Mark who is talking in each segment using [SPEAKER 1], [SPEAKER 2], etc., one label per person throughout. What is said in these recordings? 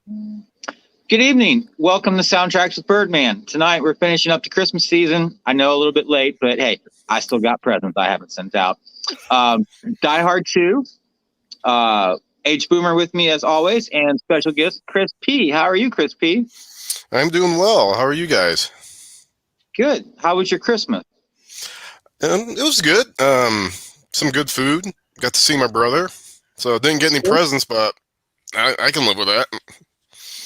[SPEAKER 1] Good evening. Welcome to Soundtracks with Birdman. Tonight we're finishing up the Christmas season. I know a little bit late, but hey, I still got presents I haven't sent out. Die Hard 2, Age Boomer with me as always, and special guest Chris P. How are you, Chris P?
[SPEAKER 2] I'm doing well. How are you guys?
[SPEAKER 1] Good. How was your Christmas?
[SPEAKER 2] It was good. Some good food. Got to see my brother. So didn't get any presents, but I can live with that.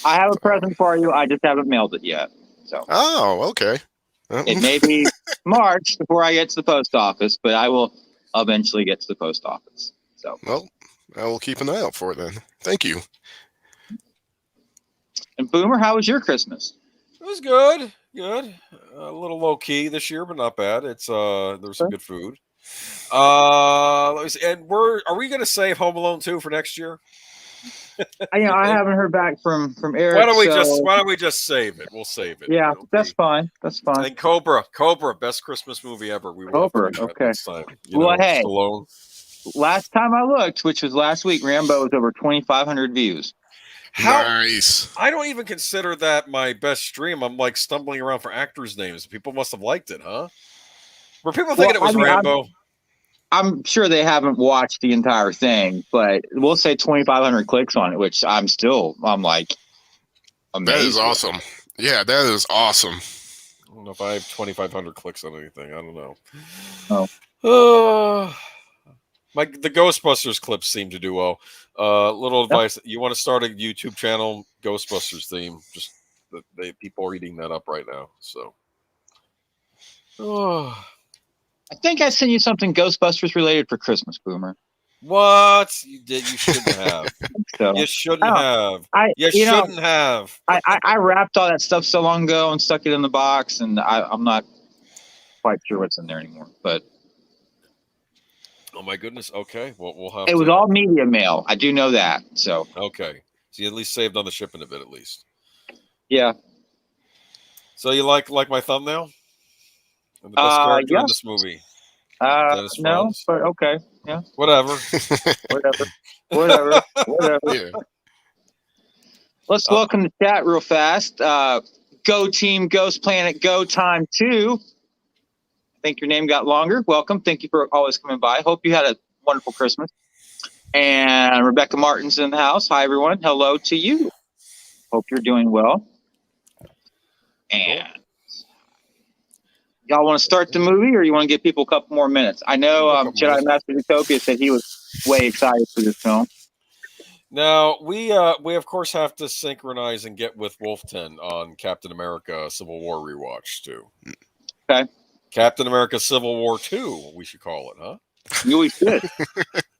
[SPEAKER 1] I have a present for you. I just haven't mailed it yet. So.
[SPEAKER 2] Oh, okay.
[SPEAKER 1] It may be March before I get to the post office, but I will eventually get to the post office. So.
[SPEAKER 2] Well, I will keep an eye out for it then. Thank you.
[SPEAKER 1] And Boomer, how was your Christmas?
[SPEAKER 3] It was good. Good. A little low key this year, but not bad. It's there was some good food. Let me see. And are we going to save Home Alone 2 for next year?
[SPEAKER 1] I haven't heard back from Eric.
[SPEAKER 3] Why don't we just save it? We'll save it.
[SPEAKER 1] Yeah, that's fine. That's fine.
[SPEAKER 3] And Cobra, best Christmas movie ever. We will
[SPEAKER 1] Cobra, okay.
[SPEAKER 3] This time.
[SPEAKER 1] Hey,
[SPEAKER 3] Stallone.
[SPEAKER 1] Last time I looked, which was last week, Rambo was over 2,500 views.
[SPEAKER 2] Nice.
[SPEAKER 3] I don't even consider that my best stream. I'm like stumbling around for actors' names. People must have liked it, huh? Were people thinking it was Rambo?
[SPEAKER 1] I'm sure they haven't watched the entire thing, but we'll say 2,500 clicks on it, which I'm like amazed.
[SPEAKER 2] That is awesome. Yeah, that is awesome.
[SPEAKER 3] I don't know if I have 2,500 clicks on anything. I don't know.
[SPEAKER 1] Oh.
[SPEAKER 3] The Ghostbusters clips seem to do well. Little advice: you want to start a YouTube channel, Ghostbusters theme. Just people are eating that up right now. So.
[SPEAKER 1] I think I sent you something Ghostbusters related for Christmas, Boomer.
[SPEAKER 3] What? You did? You shouldn't have.
[SPEAKER 1] So,
[SPEAKER 3] you shouldn't have. You shouldn't have.
[SPEAKER 1] I wrapped all that stuff so long ago and stuck it in the box, and I'm not quite sure what's in there anymore. But
[SPEAKER 3] oh my goodness. Okay. Well, we'll have.
[SPEAKER 1] It was all media mail. I do know that. So
[SPEAKER 3] okay. So you at least saved on the shipping a bit, at least.
[SPEAKER 1] Yeah.
[SPEAKER 3] So you like my thumbnambel? And the best character in this movie.
[SPEAKER 1] No, but okay. Yeah.
[SPEAKER 3] Whatever.
[SPEAKER 1] Whatever.
[SPEAKER 2] Yeah.
[SPEAKER 1] Let's welcome the chat real fast. Go Team Ghost Planet Go Time 2. I think your name got longer. Welcome. Thank you for always coming by. Hope you had a wonderful Christmas. And Rebecca Martin's in the house. Hi, everyone. Hello to you. Hope you're doing well. And y'all want to start the movie, or you want to give people a couple more minutes? I know Jedi Master Utopia said he was way excited for this film.
[SPEAKER 3] Now, we of course have to synchronize and get with Wolfton on Captain America Civil War rewatch, too.
[SPEAKER 1] Okay.
[SPEAKER 3] Captain America Civil War 2, we should call it, huh?
[SPEAKER 1] Yeah, we should.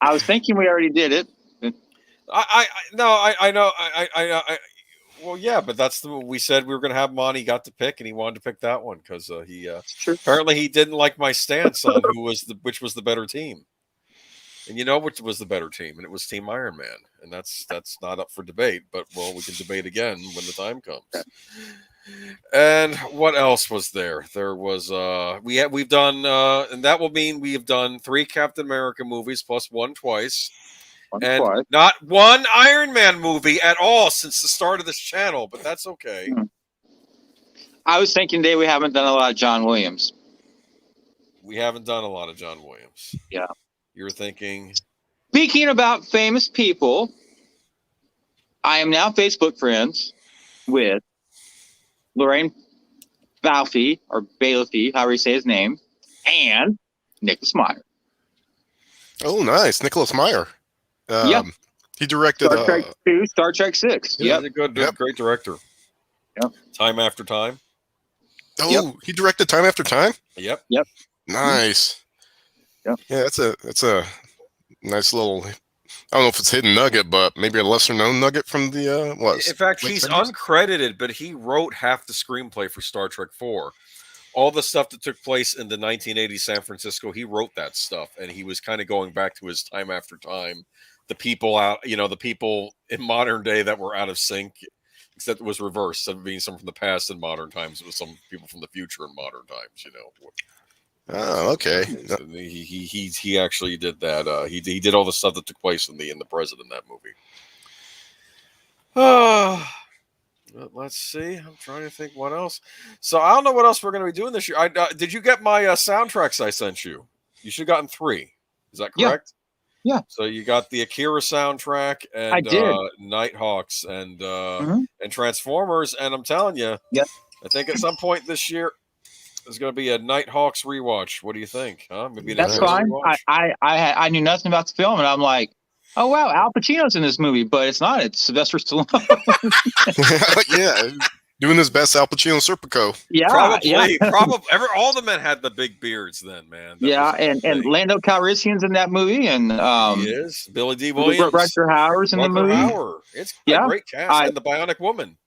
[SPEAKER 1] I was thinking we already did it.
[SPEAKER 3] I know. Well, yeah, but that's we said we were going to have him on. He got to pick, and he wanted to pick that one because apparently he didn't like my stance on which was the better team. And you know which was the better team, and it was Team Iron Man, and that's not up for debate. But we can debate again when the time comes. And what else was there? There was we've done and that will mean we have done 3 Captain America movies plus one twice. And not one Iron Man movie at all since the start of this channel, but that's okay.
[SPEAKER 1] I was thinking today we haven't done a lot of John Williams.
[SPEAKER 3] We haven't done a lot of John Williams.
[SPEAKER 1] Yeah.
[SPEAKER 3] You're thinking.
[SPEAKER 1] Speaking about famous people, I am now Facebook friends with Lorraine Balfe, or Balfe, however you say his name, and Nicholas Meyer.
[SPEAKER 2] Oh, nice. Nicholas Meyer. He directed
[SPEAKER 1] Star Trek 2, Star Trek 6.
[SPEAKER 3] Yeah, he's a great director.
[SPEAKER 1] Yep.
[SPEAKER 3] Time After Time.
[SPEAKER 2] Oh, He directed Time After Time?
[SPEAKER 3] Yep.
[SPEAKER 2] Nice.
[SPEAKER 1] Yep.
[SPEAKER 2] Yeah, that's a nice little, I don't know if it's hidden nugget, but maybe a lesser known nugget from the
[SPEAKER 3] In fact, he's uncredited, but he wrote half the screenplay for Star Trek 4. All the stuff that took place in the 1980s San Francisco, he wrote that stuff, and he was kind of going back to his Time After Time. The people the people in modern day that were out of sync, except it was reversed. Instead of being some from the past in modern times, it was some people from the future in modern times.
[SPEAKER 2] Oh, okay.
[SPEAKER 3] He actually did that. He did all the stuff that took place in the present in that movie. Let's see. I'm trying to think what else. So I don't know what else we're going to be doing this year. Did you get my soundtracks I sent you? You should have gotten 3. Is that
[SPEAKER 1] Yeah.
[SPEAKER 3] correct?
[SPEAKER 1] Yeah.
[SPEAKER 3] So you got the Akira soundtrack
[SPEAKER 1] I
[SPEAKER 3] and
[SPEAKER 1] did.
[SPEAKER 3] Nighthawks and
[SPEAKER 1] Mhm.
[SPEAKER 3] and Transformers. And I'm telling you,
[SPEAKER 1] Yep.
[SPEAKER 3] I think at some point this year there's going to be a Nighthawks rewatch. What do you think? Huh? Maybe an
[SPEAKER 1] That's
[SPEAKER 3] Akira
[SPEAKER 1] fine.
[SPEAKER 3] rewatch?
[SPEAKER 1] I knew nothing about the film, and I'm like, oh wow, Al Pacino's in this movie, but it's not. It's Sylvester Stallone.
[SPEAKER 2] Yeah, doing his best Al Pacino Serpico.
[SPEAKER 1] Yeah,
[SPEAKER 3] Probably.
[SPEAKER 1] yeah.
[SPEAKER 3] All the men had the big beards then, man. That
[SPEAKER 1] Yeah,
[SPEAKER 3] was the
[SPEAKER 1] and
[SPEAKER 3] thing.
[SPEAKER 1] Lando Calrissian's in that movie, and
[SPEAKER 3] He is Billy D. Williams,
[SPEAKER 1] Rutger Hauer's in the
[SPEAKER 3] Rutger
[SPEAKER 1] movie.
[SPEAKER 3] Hauer. It's
[SPEAKER 1] Yeah.
[SPEAKER 3] a great cast, and the Bionic Woman.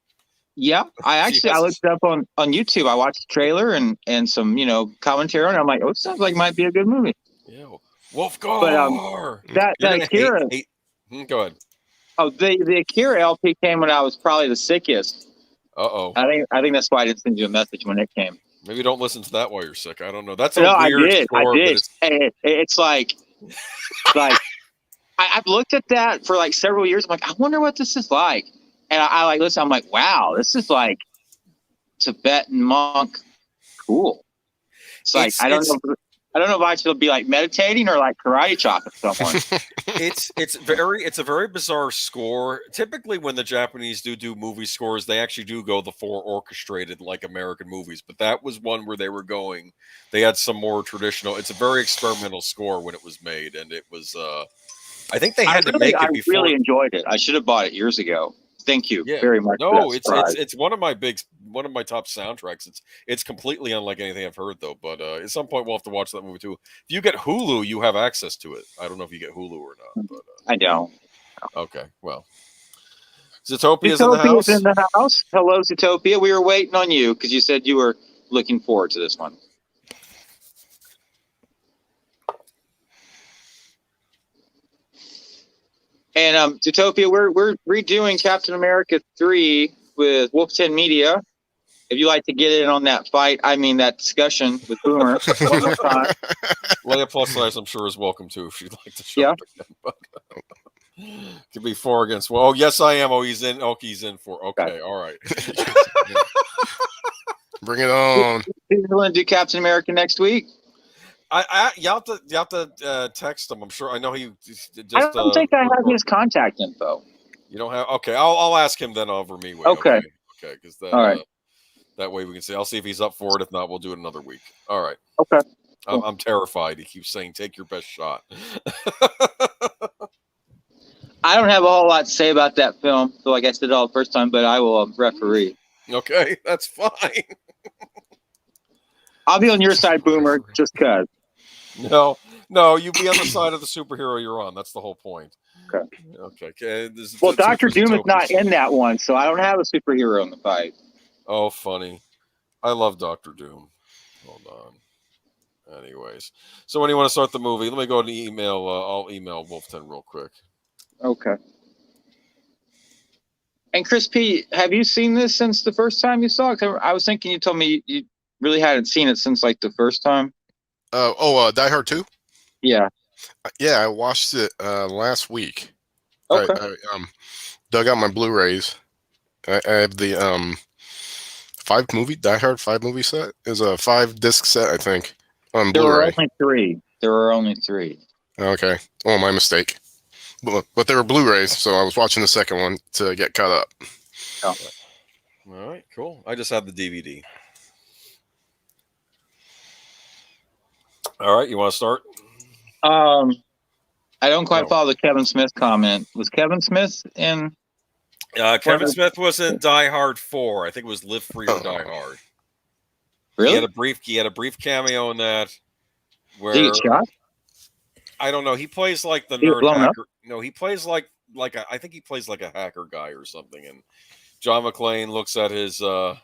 [SPEAKER 1] Yeah, I looked it up on YouTube. I watched the trailer and some commentary on it. I'm like, oh, it sounds like it might be a good movie.
[SPEAKER 3] Yeah, Wolfgar.
[SPEAKER 1] But that Akira.
[SPEAKER 3] Go ahead.
[SPEAKER 1] Oh, the Akira LP came when I was probably the sickest. I think that's why I didn't send you a message when it came.
[SPEAKER 3] Maybe don't listen to that while you're sick. I don't know. That's
[SPEAKER 1] No,
[SPEAKER 3] weird
[SPEAKER 1] I did.
[SPEAKER 3] Score,
[SPEAKER 1] It's like I've looked at that for like several years. I'm like, I wonder what this is like. And I like listen. I'm like, wow, this is like Tibetan monk. Cool. It's like I don't know if I should be like meditating or like karate chopping someone.
[SPEAKER 3] it's a very bizarre score. Typically, when the Japanese do movie scores, they actually do go the 4 orchestrated like American movies. But that was one where they had some more traditional. It's a very experimental score when it was made, and it was. I think they had to make it before.
[SPEAKER 1] I really enjoyed it. I should have bought it years ago. Thank you very much.
[SPEAKER 3] No, it's one of my top soundtracks. It's completely unlike anything I've heard though. But at some point we'll have to watch that movie too. If you get Hulu, you have access to it. I don't know if you get Hulu or not. But
[SPEAKER 1] I don't.
[SPEAKER 3] Okay, well, Zootopia's in the house.
[SPEAKER 1] In the house. Hello, Zootopia. We were waiting on you because you said you were looking forward to this one. And Zootopia, we're redoing Captain America 3 with Wolf 10 Media. If you like to get in on that fight, that discussion with Boomer one more time.
[SPEAKER 3] Leia Plus Size, I'm sure, is welcome too if she'd like to show up again. But could be 4 against 1. Oh, yes, I am. Oh, he's in. Oh, he's in 4. Okay, all right.
[SPEAKER 2] Bring it on.
[SPEAKER 1] You're going to do Captain America next week?
[SPEAKER 3] You have to text him. I'm sure. I know he just.
[SPEAKER 1] I don't think I have his contact info.
[SPEAKER 3] You don't have. Okay, I'll ask him then over me.
[SPEAKER 1] Okay,
[SPEAKER 3] because
[SPEAKER 1] all right.
[SPEAKER 3] That way we can see. I'll see if he's up for it. If not, we'll do it another week. All right.
[SPEAKER 1] Okay.
[SPEAKER 3] I'm terrified. He keeps saying, "Take your best shot."
[SPEAKER 1] I don't have a whole lot to say about that film, so like I said all the first time, but I will referee.
[SPEAKER 3] Okay, that's fine.
[SPEAKER 1] I'll be on your side, Boomer, just cause.
[SPEAKER 3] No, you be on the side of the superhero you're on. That's the whole point. Okay.
[SPEAKER 1] Well, Dr. Doom is not in that one, so I don't have a superhero in the fight.
[SPEAKER 3] Oh, funny. I love Dr. Doom. Hold on. Anyways, so when you want to start the movie, let me go to email. I'll email Wolf10 real quick.
[SPEAKER 1] Okay. And Chris P., have you seen this since the first time you saw it? I was thinking you told me you really hadn't seen it since like the first time.
[SPEAKER 2] Die Hard 2?
[SPEAKER 1] Yeah.
[SPEAKER 2] Yeah, I watched it last week.
[SPEAKER 1] Okay.
[SPEAKER 2] I dug out my Blu-rays. I have the Die Hard 5 movie set. Is a 5-disc set, I think, on Blu-ray.
[SPEAKER 1] There were only three.
[SPEAKER 2] Okay. Oh, my mistake. But they were Blu-rays, so I was watching the second one to get caught up.
[SPEAKER 1] Oh.
[SPEAKER 3] All right, cool. I just have the DVD. All right, you want to start?
[SPEAKER 1] I don't quite follow the Kevin Smith comment. Was Kevin Smith in?
[SPEAKER 3] Kevin Smith was in Die Hard 4. I think it was Live Free or Die Hard.
[SPEAKER 1] Really?
[SPEAKER 3] He had a brief cameo in that. Where
[SPEAKER 1] Did he get shot?
[SPEAKER 3] I don't know. He plays like the nerd hacker. No, he plays like I think he plays like a hacker guy or something. And John McClane looks at his Boba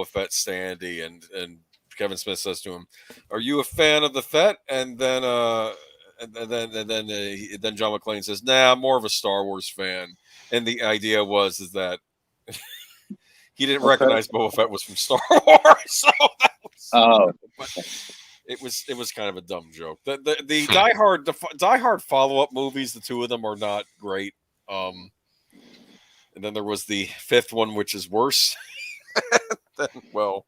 [SPEAKER 3] Fett standee, and Kevin Smith says to him, "Are you a fan of the Fett?" And then then John McClane says, "Nah, I'm more of a Star Wars fan." And the idea was that he didn't recognize Boba Fett was from Star Wars. So that was, it was kind of a dumb joke. The Die Hard follow-up movies, the two of them are not great. And then there was the fifth one, which is worse. Well,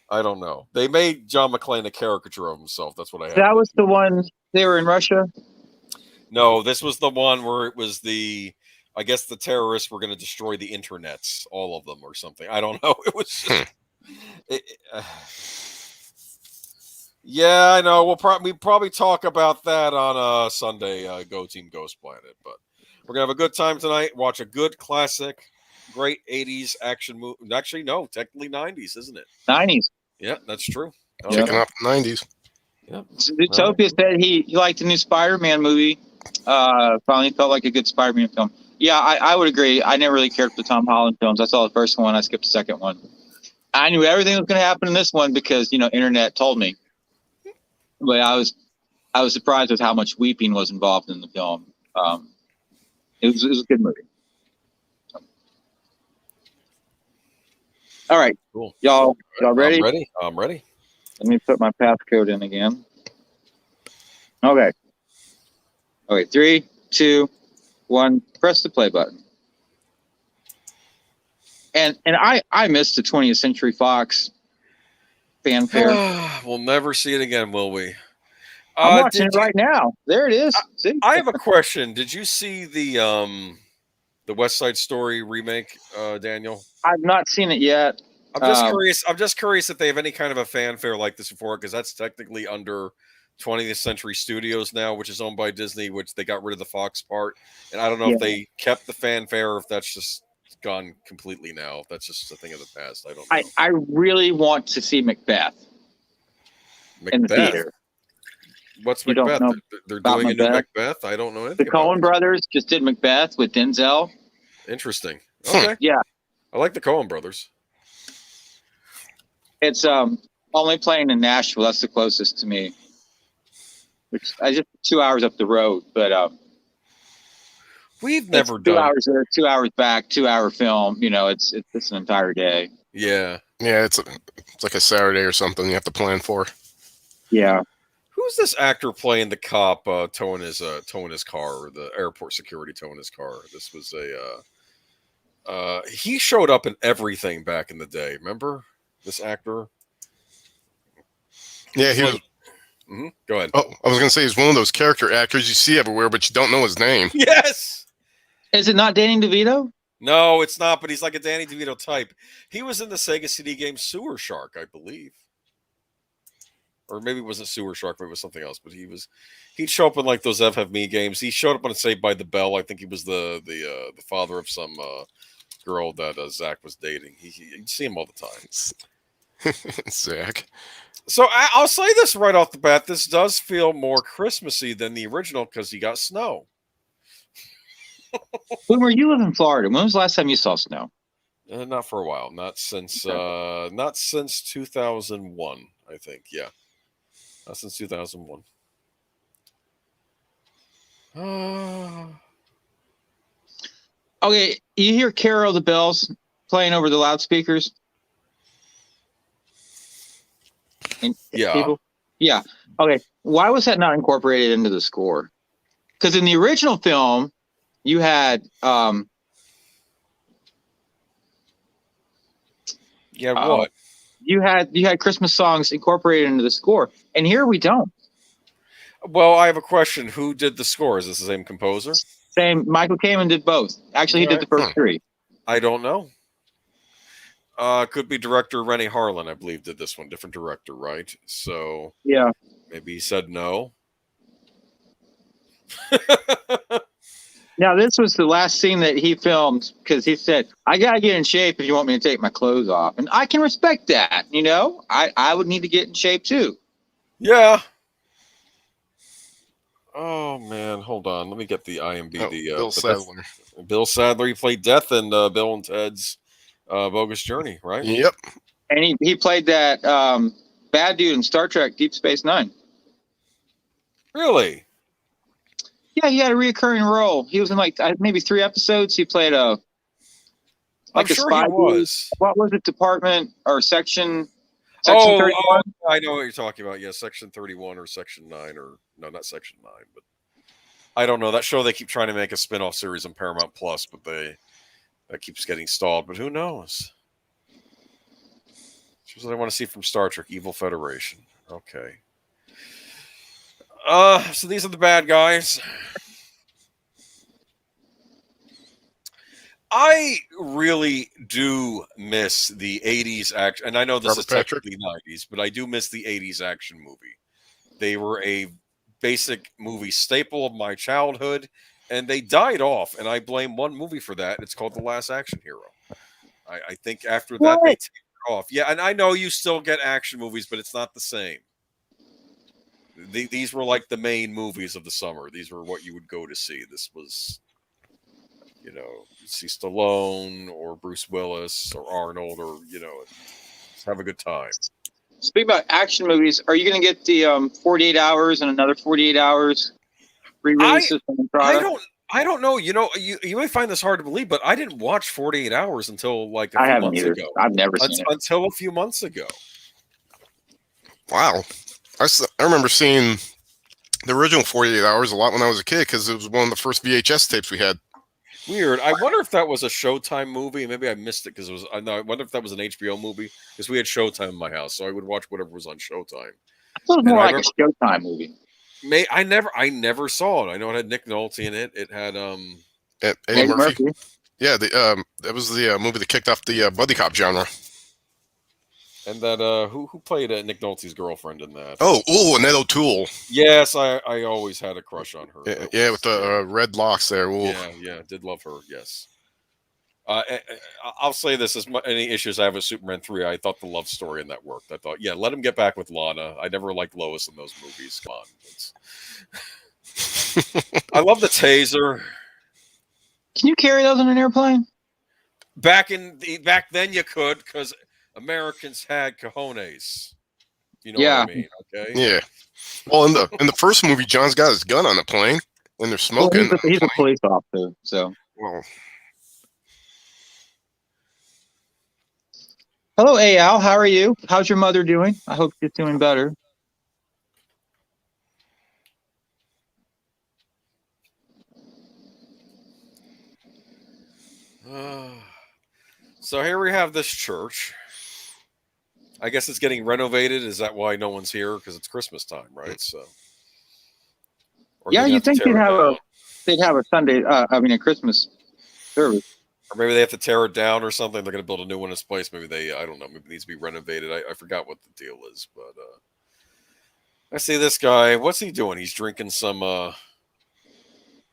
[SPEAKER 3] I don't know. They made John McClane a caricature of himself. That's what I had.
[SPEAKER 1] That was the one they were in Russia?
[SPEAKER 3] No, this was the one where it was I guess the terrorists were going to destroy the internets, all of them or something. I don't know. It was just... Yeah, I know. We'll probably talk about that on Sunday, Go Team Ghost Planet. But we're going to have a good time tonight. Watch a good classic, great 80s action movie. Actually, no, technically 90s, isn't it?
[SPEAKER 1] 90s.
[SPEAKER 3] Yeah, that's true.
[SPEAKER 2] Kicking off the 90s.
[SPEAKER 3] Yeah.
[SPEAKER 1] Zootopia said he liked the new Spider-Man movie. Finally felt like a good Spider-Man film. Yeah, I would agree. I never really cared for the Tom Holland films. I saw the first one. I skipped the second one. I knew everything was going to happen in this one because, internet told me. But I was surprised with how much weeping was involved in the film. It was a good movie. All right,
[SPEAKER 3] cool.
[SPEAKER 1] Y'all ready?
[SPEAKER 3] I'm ready.
[SPEAKER 1] Let me put my passcode in again. Okay. 3, 2, 1. Press the play button. And I missed the 20th Century Fox fanfare.
[SPEAKER 3] We'll never see it again, will we?
[SPEAKER 1] I'm watching it right now. There it is. See?
[SPEAKER 3] I have a question. Did you see the West Side Story remake, Daniel?
[SPEAKER 1] I've not seen it yet.
[SPEAKER 3] I'm just curious. I'm just curious if they have any kind of a fanfare like this before, because that's technically under 20th Century Studios now, which is owned by Disney, which they got rid of the Fox part. And I don't know if they kept the fanfare or if that's just gone completely now. That's just a thing of the past. I don't know.
[SPEAKER 1] I really want to see Macbeth. In the theater.
[SPEAKER 3] What's Macbeth? They're doing a new Macbeth? I don't know anything.
[SPEAKER 1] The Coen brothers just did Macbeth with Denzel.
[SPEAKER 3] Interesting. Okay.
[SPEAKER 1] Yeah.
[SPEAKER 3] I like the Coen brothers.
[SPEAKER 1] It's only playing in Nashville. That's the closest to me. Which I just 2 hours up the road, but
[SPEAKER 3] we've never
[SPEAKER 1] 2 hours there, 2 hours back, 2 hour film. It's an entire day.
[SPEAKER 3] Yeah.
[SPEAKER 2] Yeah, it's like a Saturday or something you have to plan for.
[SPEAKER 1] Yeah.
[SPEAKER 3] Who's this actor playing the cop towing his car, or the airport security towing his car? This was he showed up in everything back in the day. Remember this actor?
[SPEAKER 2] Yeah, he was.
[SPEAKER 3] Mm-hmm. Go ahead.
[SPEAKER 2] Oh, I was going to say he's one of those character actors you see everywhere, but you don't know his name.
[SPEAKER 3] Yes.
[SPEAKER 1] Is it not Danny DeVito?
[SPEAKER 3] No, it's not. But he's like a Danny DeVito type. He was in the Sega CD game Sewer Shark, I believe. Or maybe it wasn't Sewer Shark, maybe it was something else. But he'd show up in like those FFMe games. He showed up on Saved by the Bell. I think he was the father of some girl that Zach was dating. You'd see him all the time.
[SPEAKER 2] Zach.
[SPEAKER 3] So I'll say this right off the bat. This does feel more Christmassy than the original because you got snow.
[SPEAKER 1] Boomer, you live in Florida. When was the last time you saw snow?
[SPEAKER 3] Not for a while. Not since 2001, I think. Yeah. Not since 2001.
[SPEAKER 1] Okay, you hear Carol the Bells playing over the loudspeakers?
[SPEAKER 3] Yeah.
[SPEAKER 1] People? Yeah. Okay. Why was that not incorporated into the score? Because in the original film, you had
[SPEAKER 3] what?
[SPEAKER 1] You had Christmas songs incorporated into the score, and here we don't.
[SPEAKER 3] Well, I have a question. Who did the score? Is this the same composer?
[SPEAKER 1] Same. Michael Kamen did both. Actually, he did the first three.
[SPEAKER 3] I don't know. Could be director Rennie Harlan, I believe, did this one. Different director, right? So
[SPEAKER 1] yeah,
[SPEAKER 3] maybe he said no.
[SPEAKER 1] Now, this was the last scene that he filmed because he said, I got to get in shape if you want me to take my clothes off. And I can respect that. I would need to get in shape too.
[SPEAKER 3] Yeah. Oh, man. Hold on. Let me get the IMDb.
[SPEAKER 2] Bill Sadler.
[SPEAKER 3] Bill Sadler. He played Death in Bill and Ted's Bogus Journey, right?
[SPEAKER 2] Yep.
[SPEAKER 1] And he played that bad dude in Star Trek Deep Space Nine.
[SPEAKER 3] Really?
[SPEAKER 1] Yeah, he had a reoccurring role. He was in like maybe 3 episodes. He played a spy.
[SPEAKER 3] He was.
[SPEAKER 1] What was it? Department or section 31?
[SPEAKER 3] I know what you're talking about. Yeah, Section 31 or Section 9 or no, not Section 9, but I don't know. That show they keep trying to make a spin-off series on Paramount Plus, but That keeps getting stalled, but who knows? Here's what I want to see from Star Trek: Evil Federation. Okay. So these are the bad guys. I really do miss the 80s action, and I know this
[SPEAKER 2] Robert
[SPEAKER 3] is
[SPEAKER 2] Patrick?
[SPEAKER 3] technically 90s, but I do miss the 80s action movie. They were a basic movie staple of my childhood, and they died off, and I blame one movie for that. It's called The Last Action Hero. I think after that, they tapered off. Yeah, and I know you still get action movies, but it's not the same. These were like the main movies of the summer. These were what you would go to see. This was, see Stallone or Bruce Willis or Arnold or, just have a good time.
[SPEAKER 1] Speaking about action movies, are you going to get the 48 hours and another 48 hours re-releases from the product?
[SPEAKER 3] I don't know. You may find this hard to believe, but I didn't watch 48 Hours until like a
[SPEAKER 1] I
[SPEAKER 3] few
[SPEAKER 1] haven't
[SPEAKER 3] months
[SPEAKER 1] either.
[SPEAKER 3] ago.
[SPEAKER 1] I've never seen it.
[SPEAKER 3] Until a few months ago.
[SPEAKER 2] Wow. I remember seeing the original 48 Hours a lot when I was a kid because it was one of the first VHS tapes we had.
[SPEAKER 3] Weird. I wonder if that was a Showtime movie. Maybe I missed it because it was. I wonder if that was an HBO movie because we had Showtime in my house, so I would watch whatever was on Showtime.
[SPEAKER 1] I thought it was more like a Showtime movie.
[SPEAKER 3] I never saw it. I know it had Nick Nolte in it. It had
[SPEAKER 2] Eddie Murphy. Yeah, that was the movie that kicked off the buddy cop genre.
[SPEAKER 3] And that who played Nick Nolte's girlfriend in that?
[SPEAKER 2] Annette O'Toole.
[SPEAKER 3] Yes, I always had a crush on her.
[SPEAKER 2] Yeah, with the red locks there. Ooh.
[SPEAKER 3] Yeah, did love her. Yes. I'll say this: any issues I have with Superman 3, I thought the love story in that worked. I thought, let him get back with Lana. I never liked Lois in those movies. Come on. I love the taser.
[SPEAKER 1] Can you carry those on an airplane?
[SPEAKER 3] Back then you could, because Americans had cojones. You know what I mean? Okay.
[SPEAKER 2] Yeah. Well, in the first movie, John's got his gun on the plane, and they're smoking.
[SPEAKER 1] Well, he's a police officer, so.
[SPEAKER 2] Well.
[SPEAKER 1] Hello, Al. How are you? How's your mother doing? I hope she's doing better.
[SPEAKER 3] So here we have this church. I guess it's getting renovated. Is that why no one's here? Because it's Christmas time, right? So.
[SPEAKER 1] Yeah, you think they'd have a Sunday, a Christmas service.
[SPEAKER 3] Or maybe they have to tear it down or something. They're going to build a new one in its place. Maybe I don't know. Maybe it needs to be renovated. I forgot what the deal is, but I see this guy. What's he doing? He's drinking some. I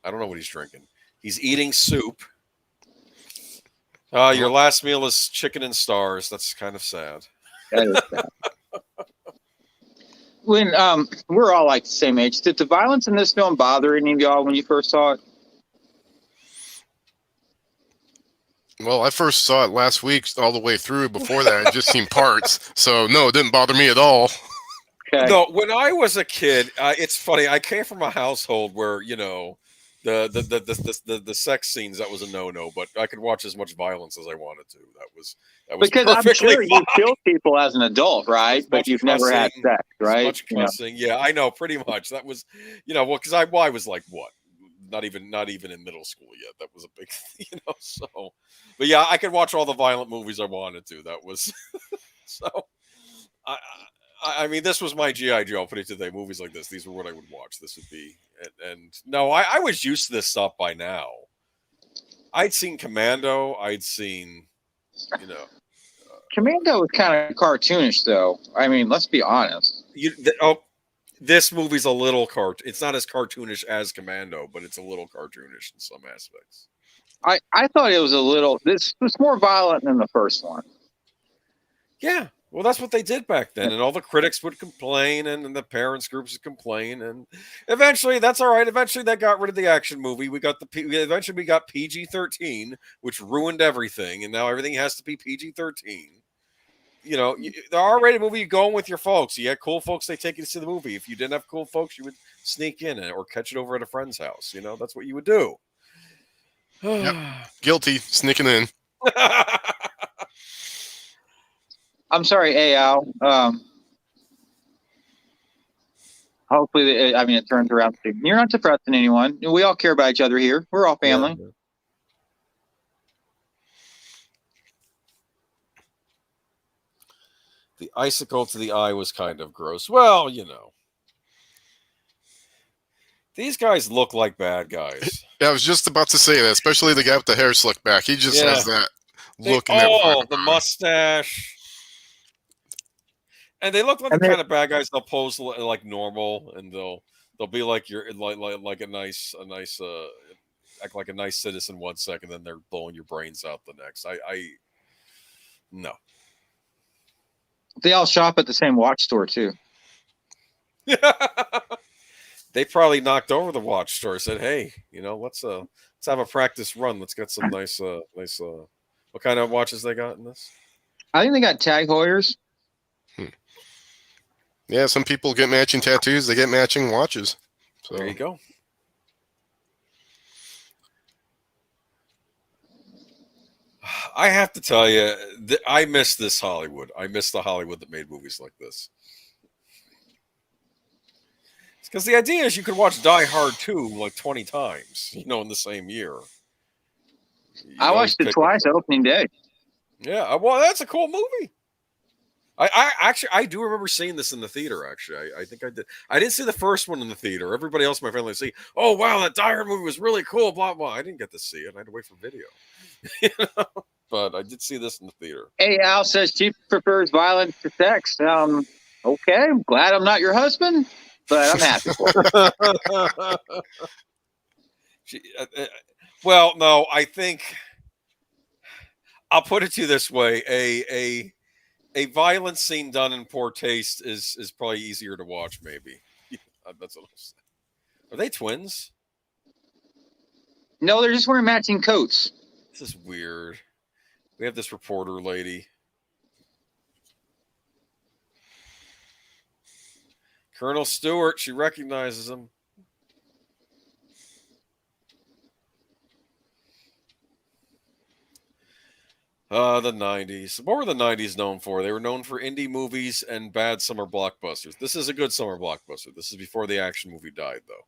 [SPEAKER 3] don't know what he's drinking. He's eating soup. Your last meal is chicken and stars. That's kind of sad.
[SPEAKER 1] That is sad. When we're all like the same age, did the violence in this film bother any of y'all when you first saw it?
[SPEAKER 2] Well, I first saw it last week all the way through. Before that, I'd just seen parts. So, no, it didn't bother me at all.
[SPEAKER 3] Okay. No, when I was a kid, it's funny. I came from a household where, the sex scenes, that was a no-no, but I could watch as much violence as I wanted to. That was
[SPEAKER 1] because I'm sure you killed people as an adult, right? But you've never had sex, right?
[SPEAKER 3] Much cussing. Yeah, I know, pretty much. That was, because I was like, what? Not even in middle school yet. That was a big, so. But yeah, I could watch all the violent movies I wanted to. That was so. I mean, this was my G.I. Joe. Put it today. Movies like this, these were what I would watch. This would be, and no, I was used to this stuff by now. I'd seen Commando. I'd seen,
[SPEAKER 1] Commando was kind of cartoonish, though. I mean, let's be honest.
[SPEAKER 3] This movie's a little It's not as cartoonish as Commando, but it's a little cartoonish in some aspects.
[SPEAKER 1] I thought it was a little. This was more violent than the first one.
[SPEAKER 3] Yeah, well, that's what they did back then, and all the critics would complain, and the parents groups would complain, and eventually, that's all right. Eventually, they got rid of the action movie. Eventually we got PG-13, which ruined everything, and now everything has to be PG-13. The R-rated movie, you go in with your folks. You had cool folks, they take you to see the movie. If you didn't have cool folks, you would sneak in or catch it over at a friend's house. That's what you would do.
[SPEAKER 2] Yep. Guilty, sneaking in.
[SPEAKER 1] I'm sorry, Al. Hopefully, it turns around. You're not suppressing anyone. We all care about each other here. We're all family.
[SPEAKER 3] The icicle to the eye was kind of gross. Well, these guys look like bad guys.
[SPEAKER 2] Yeah, I was just about to say that, especially the guy with the hair slicked back. He just has that look and that vibe.
[SPEAKER 3] The mustache. And they look like
[SPEAKER 1] And
[SPEAKER 3] the kind of bad guys. They'll pose like normal, and they'll be like you're like a nice act like a nice citizen 1 second, then they're blowing your brains out the next. No.
[SPEAKER 1] They all shop at the same watch store too.
[SPEAKER 3] They probably knocked over the watch store. Said, "Hey, let's have a practice run. Let's get some nice. What kind of watches they got in this?
[SPEAKER 1] I think they got Tag Heuers.
[SPEAKER 2] Yeah, some people get matching tattoos. They get matching watches. So
[SPEAKER 3] There you go. I have to tell you, I miss this Hollywood. I miss the Hollywood that made movies like this. Because the idea is you could watch Die Hard 2 like 20 times, in the same year.
[SPEAKER 1] I watched it twice opening day.
[SPEAKER 3] Yeah, well, that's a cool movie. I do remember seeing this in the theater. Actually, I think I did. I didn't see the first one in the theater. Everybody else in my family see. Oh wow, that Die Hard movie was really cool. Blah blah. I didn't get to see it. I had to wait for video. But I did see this in the theater.
[SPEAKER 1] Hey, Al says she prefers violence to sex. Okay, I'm glad I'm not your husband, but I'm happy for her.
[SPEAKER 3] Well, no, I think I'll put it to you this way: a violent scene done in poor taste is probably easier to watch. Maybe that's what I'm saying. Are they twins?
[SPEAKER 1] No, they're just wearing matching coats.
[SPEAKER 3] This is weird. We have this reporter lady. Colonel Stewart, she recognizes him. The 90s. What were the 90s known for? They were known for indie movies and bad summer blockbusters. This is a good summer blockbuster. This is before the action movie died, though.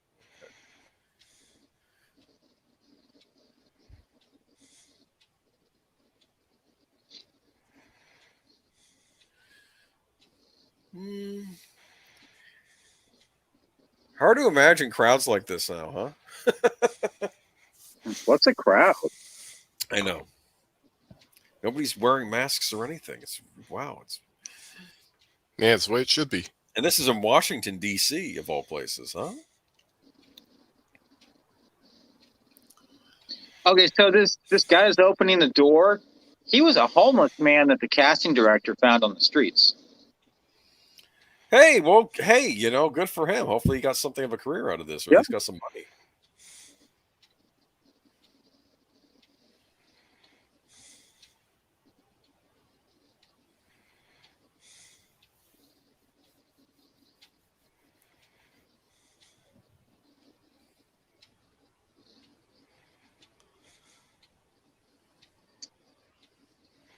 [SPEAKER 3] Hard to imagine crowds like this now, huh?
[SPEAKER 1] What's a crowd?
[SPEAKER 3] I know. Nobody's wearing masks or anything. Wow.
[SPEAKER 2] yeah, it's the way it should be.
[SPEAKER 3] And this is in Washington, D.C., of all places, huh?
[SPEAKER 1] Okay, so this guy is opening the door. He was a homeless man that the casting director found on the streets.
[SPEAKER 3] Hey, good for him. Hopefully he got something of a career out of this, or
[SPEAKER 1] Yep.
[SPEAKER 3] he's got some money.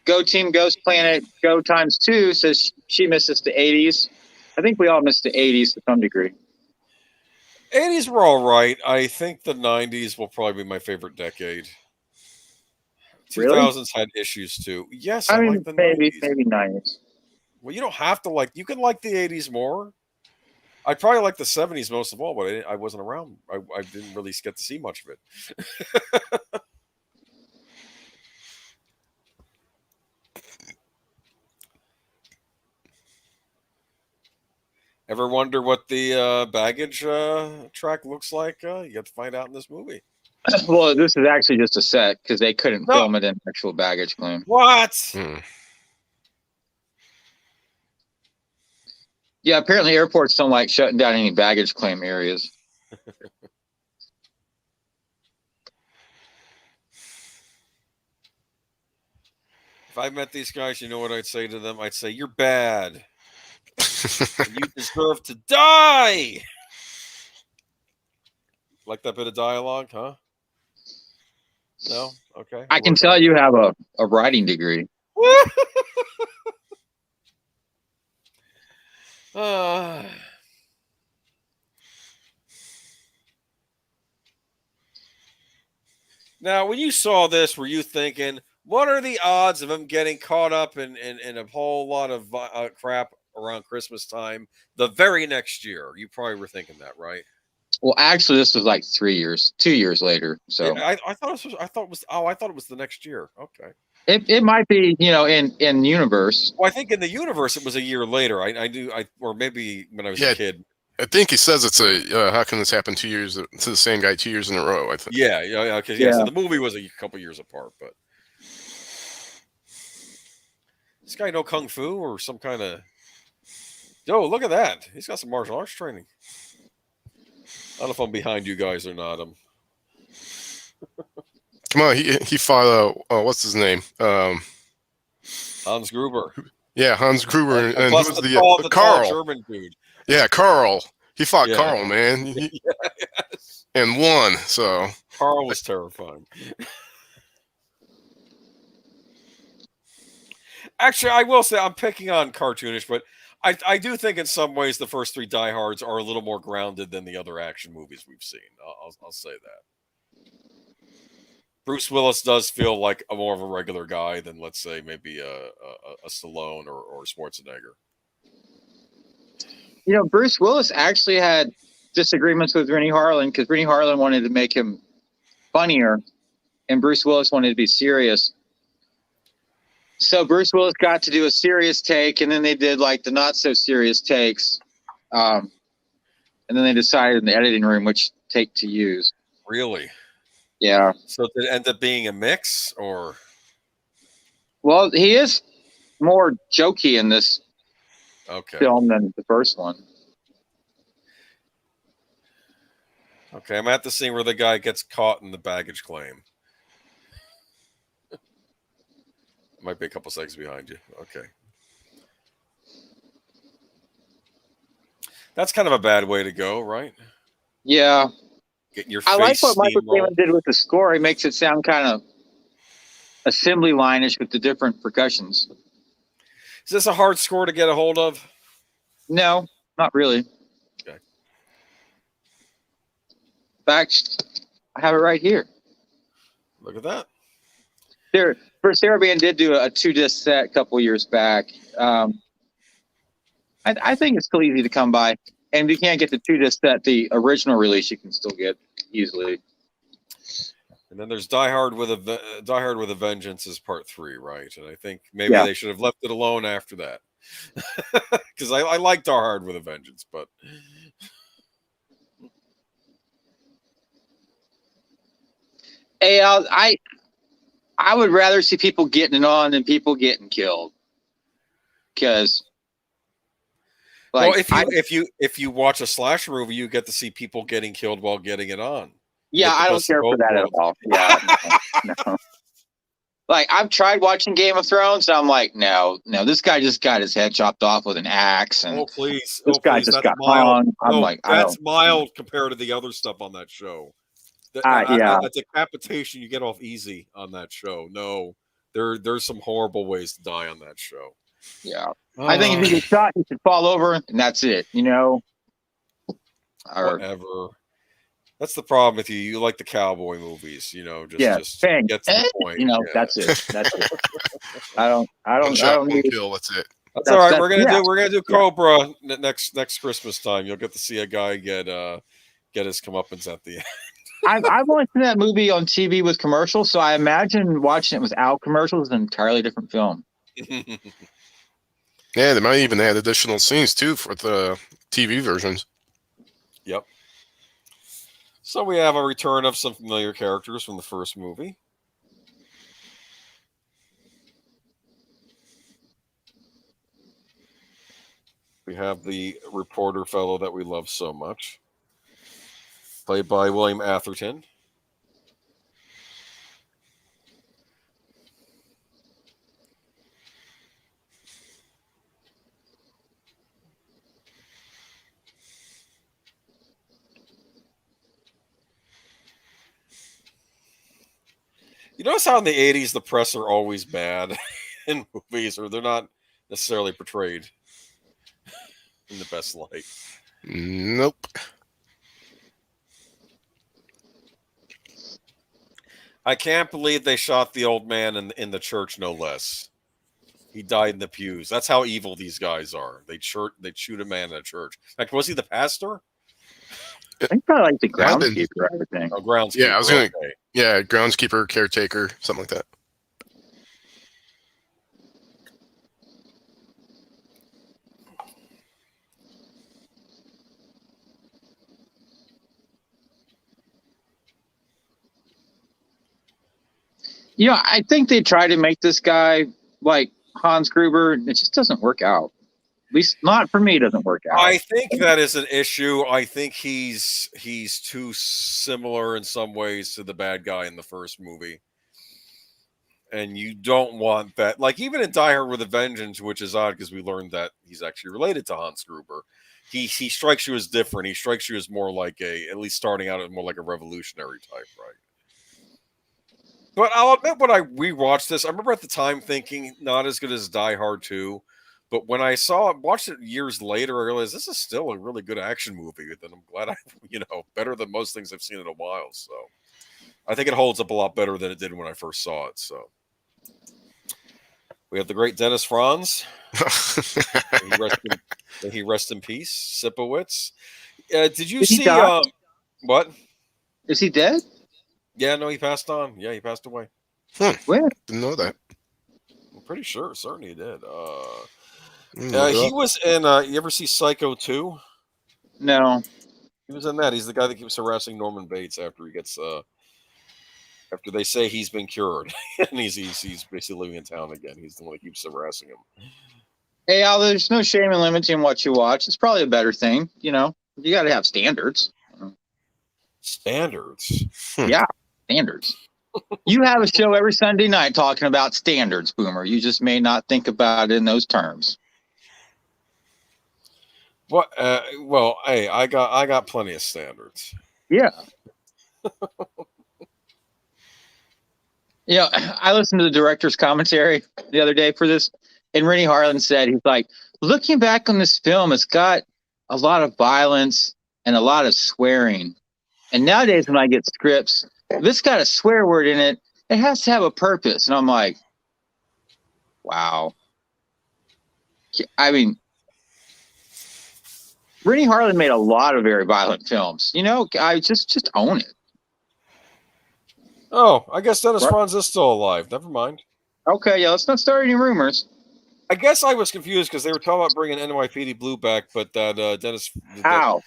[SPEAKER 1] Go Team Ghost Planet, Go ×2 says she misses the 80s. I think we all missed the 80s to some degree.
[SPEAKER 3] 80s were all right. I think the 90s will probably be my favorite decade.
[SPEAKER 1] Really?
[SPEAKER 3] 2000s had issues too. Yes,
[SPEAKER 1] I mean,
[SPEAKER 3] like the
[SPEAKER 1] maybe
[SPEAKER 3] 90s.
[SPEAKER 1] 90s.
[SPEAKER 3] Well, you don't have to like. You can like the 80s more. I probably like the 70s most of all, but I wasn't around. I didn't really get to see much of it. Ever wonder what the baggage track looks like? You have to find out in this movie.
[SPEAKER 1] Well, this is actually just a set because they couldn't film it in actual baggage claim.
[SPEAKER 3] What?
[SPEAKER 1] Yeah, apparently airports don't like shutting down any baggage claim areas.
[SPEAKER 3] If I met these guys, you know what I'd say to them? I'd say, "You're bad. You deserve to die." Like that bit of dialogue, huh? No? Okay.
[SPEAKER 1] I can tell you have a writing degree.
[SPEAKER 3] Now, when you saw this, were you thinking, What are the odds of him getting caught up in a whole lot of crap around Christmas time the very next year? You probably were thinking that, right?
[SPEAKER 1] Well, actually, this was like 2 years later.
[SPEAKER 3] Yeah,
[SPEAKER 1] So
[SPEAKER 3] I thought it was. I thought it was. Oh, I thought it was the next year. Okay.
[SPEAKER 1] it might be, in universe.
[SPEAKER 3] Well, I think in the universe it was a year later. I do. Or maybe when I was a kid.
[SPEAKER 2] I think he says it's how can this happen 2 years to the same guy 2 years in a row? I think.
[SPEAKER 3] Yeah. Okay. Yeah. So the movie was a couple years apart, but this guy know kung fu or some kind of. Yo, look at that! He's got some martial arts training. I don't know if I'm behind you guys or not.
[SPEAKER 2] Come on, he fought. What's his name?
[SPEAKER 3] Hans Gruber.
[SPEAKER 2] Yeah, Hans Gruber, and who was
[SPEAKER 3] the
[SPEAKER 2] Carl?
[SPEAKER 3] tall German dude.
[SPEAKER 2] Yeah, Carl. He fought Carl, man,
[SPEAKER 3] Yes.
[SPEAKER 2] and won. So
[SPEAKER 3] Carl was terrifying. Actually, I will say I'm picking on cartoonish, but I do think in some ways the first three Die Hards are a little more grounded than the other action movies we've seen. I'll say that. Bruce Willis does feel like a more of a regular guy than, let's say, maybe a Stallone or Schwarzenegger.
[SPEAKER 1] Bruce Willis actually had disagreements with Rennie Harlan because Rennie Harlan wanted to make him funnier, and Bruce Willis wanted to be serious. So Bruce Willis got to do a serious take, and then they did like the not so serious takes, and then they decided in the editing room which take to use.
[SPEAKER 3] Really?
[SPEAKER 1] Yeah.
[SPEAKER 3] So did it end up being a mix, or?
[SPEAKER 1] Well, he is more jokey in this film than the first one.
[SPEAKER 3] Okay, I'm at the scene where the guy gets caught in the baggage claim. Might be a couple seconds behind you. Okay. That's kind of a bad way to go, right?
[SPEAKER 1] Yeah.
[SPEAKER 3] Getting your
[SPEAKER 1] I like
[SPEAKER 3] face
[SPEAKER 1] what Michael
[SPEAKER 3] steamrolled.
[SPEAKER 1] Kamen did with the score. He makes it sound kind of assembly line-ish with the different percussions.
[SPEAKER 3] Is this a hard score to get a hold of?
[SPEAKER 1] No, not really.
[SPEAKER 3] Okay.
[SPEAKER 1] In fact, I have it right here.
[SPEAKER 3] Look at that.
[SPEAKER 1] First Band did do a 2-disc set a couple years back. I think it's still easy to come by. And if you can't get the 2-disc set, the original release you can still get easily.
[SPEAKER 3] And then there's Die Hard with a Vengeance is part 3, right? And I think maybe they should have left it alone after that, because I like Die Hard with a Vengeance, but
[SPEAKER 1] hey, I would rather see people getting it on than people getting killed. Because,
[SPEAKER 3] well, if you watch a slasher movie, you get to see people getting killed while getting it on.
[SPEAKER 1] Yeah, I don't care for that at all. Yeah, no. Like, I've tried watching Game of Thrones, and I'm like, no, this guy just got his head chopped off with an axe, and
[SPEAKER 3] please,
[SPEAKER 1] this guy just got hung. I'm like,
[SPEAKER 3] that's mild compared to the other stuff on that show. A decapitation you get off easy on that show. No, there's some horrible ways to die on that show.
[SPEAKER 1] Yeah, I think if you get shot, you should fall over, and that's it.
[SPEAKER 3] Whatever. That's the problem with you. You like the cowboy movies, just
[SPEAKER 1] bang.
[SPEAKER 3] Get to the point.
[SPEAKER 1] That's it. That's it. I don't
[SPEAKER 2] need kill. That's it.
[SPEAKER 3] That's all right. We're gonna do Cobra next Christmas time. You'll get to see a guy get his comeuppance at the end.
[SPEAKER 1] I've only seen that movie on TV with commercials, so I imagine watching it without commercials is an entirely different film.
[SPEAKER 2] Yeah, they might even add additional scenes too for the TV versions.
[SPEAKER 3] Yep. So we have a return of some familiar characters from the first movie. We have the reporter fellow that we love so much, played by William Atherton. You notice how in the 80s the press are always bad in movies, or they're not necessarily portrayed in the best light.
[SPEAKER 2] Nope.
[SPEAKER 3] I can't believe they shot the old man in the church, no less. He died in the pews. That's how evil these guys are. They'd shoot a man in a church. In fact, was he the pastor?
[SPEAKER 1] I think probably like the groundskeeper, I would think.
[SPEAKER 3] Oh, groundskeeper.
[SPEAKER 2] Yeah, I was gonna.
[SPEAKER 3] Okay.
[SPEAKER 2] Yeah, groundskeeper, caretaker, something like that.
[SPEAKER 1] I think they try to make this guy like Hans Gruber. It just doesn't work out. At least not for me. It doesn't work out.
[SPEAKER 3] I think that is an issue. I think he's too similar in some ways to the bad guy in the first movie. And you don't want that. Like, even in Die Hard with a Vengeance, which is odd because we learned that he's actually related to Hans Gruber. He strikes you as different. He strikes you as more like at least starting out as more like a revolutionary type, right? But I'll admit, when I rewatched this, I remember at the time thinking not as good as Die Hard 2. But when I watched it years later, I realized this is still a really good action movie. And I'm glad better than most things I've seen in a while. So I think it holds up a lot better than it did when I first saw it. So we have the great Dennis Franz. May he rest in peace. Sipowicz. Did you see what?
[SPEAKER 1] Is he dead?
[SPEAKER 3] Yeah, no, he passed on. Yeah, he passed away.
[SPEAKER 1] Where?
[SPEAKER 2] Didn't know that.
[SPEAKER 3] I'm pretty sure. Certainly he did. He was in. You ever see Psycho 2?
[SPEAKER 1] No.
[SPEAKER 3] He was in that. He's the guy that keeps harassing Norman Bates after he gets. After they say he's been cured, and he's basically living in town again. He's the one that keeps harassing him.
[SPEAKER 1] Hey, Al, there's no shame in limiting what you watch. It's probably a better thing. You got to have standards.
[SPEAKER 3] Standards.
[SPEAKER 1] Yeah, standards. You have a show every Sunday night talking about standards, Boomer. You just may not think about it in those terms.
[SPEAKER 3] What? Well, hey, I got plenty of standards.
[SPEAKER 1] Yeah. I listened to the director's commentary the other day for this, and Rennie Harlan said, he's like, looking back on this film, it's got a lot of violence and a lot of swearing. And nowadays when I get scripts, if it's got a swear word in it, it has to have a purpose. And I'm like, wow. I mean, Rennie Harlan made a lot of very violent films. I just own it.
[SPEAKER 3] Oh, I guess Dennis Franz is still alive. Never mind.
[SPEAKER 1] Okay, yeah, let's not start any rumors.
[SPEAKER 3] I guess I was confused because they were talking about bringing NYPD Blue back, but that Dennis...
[SPEAKER 1] How?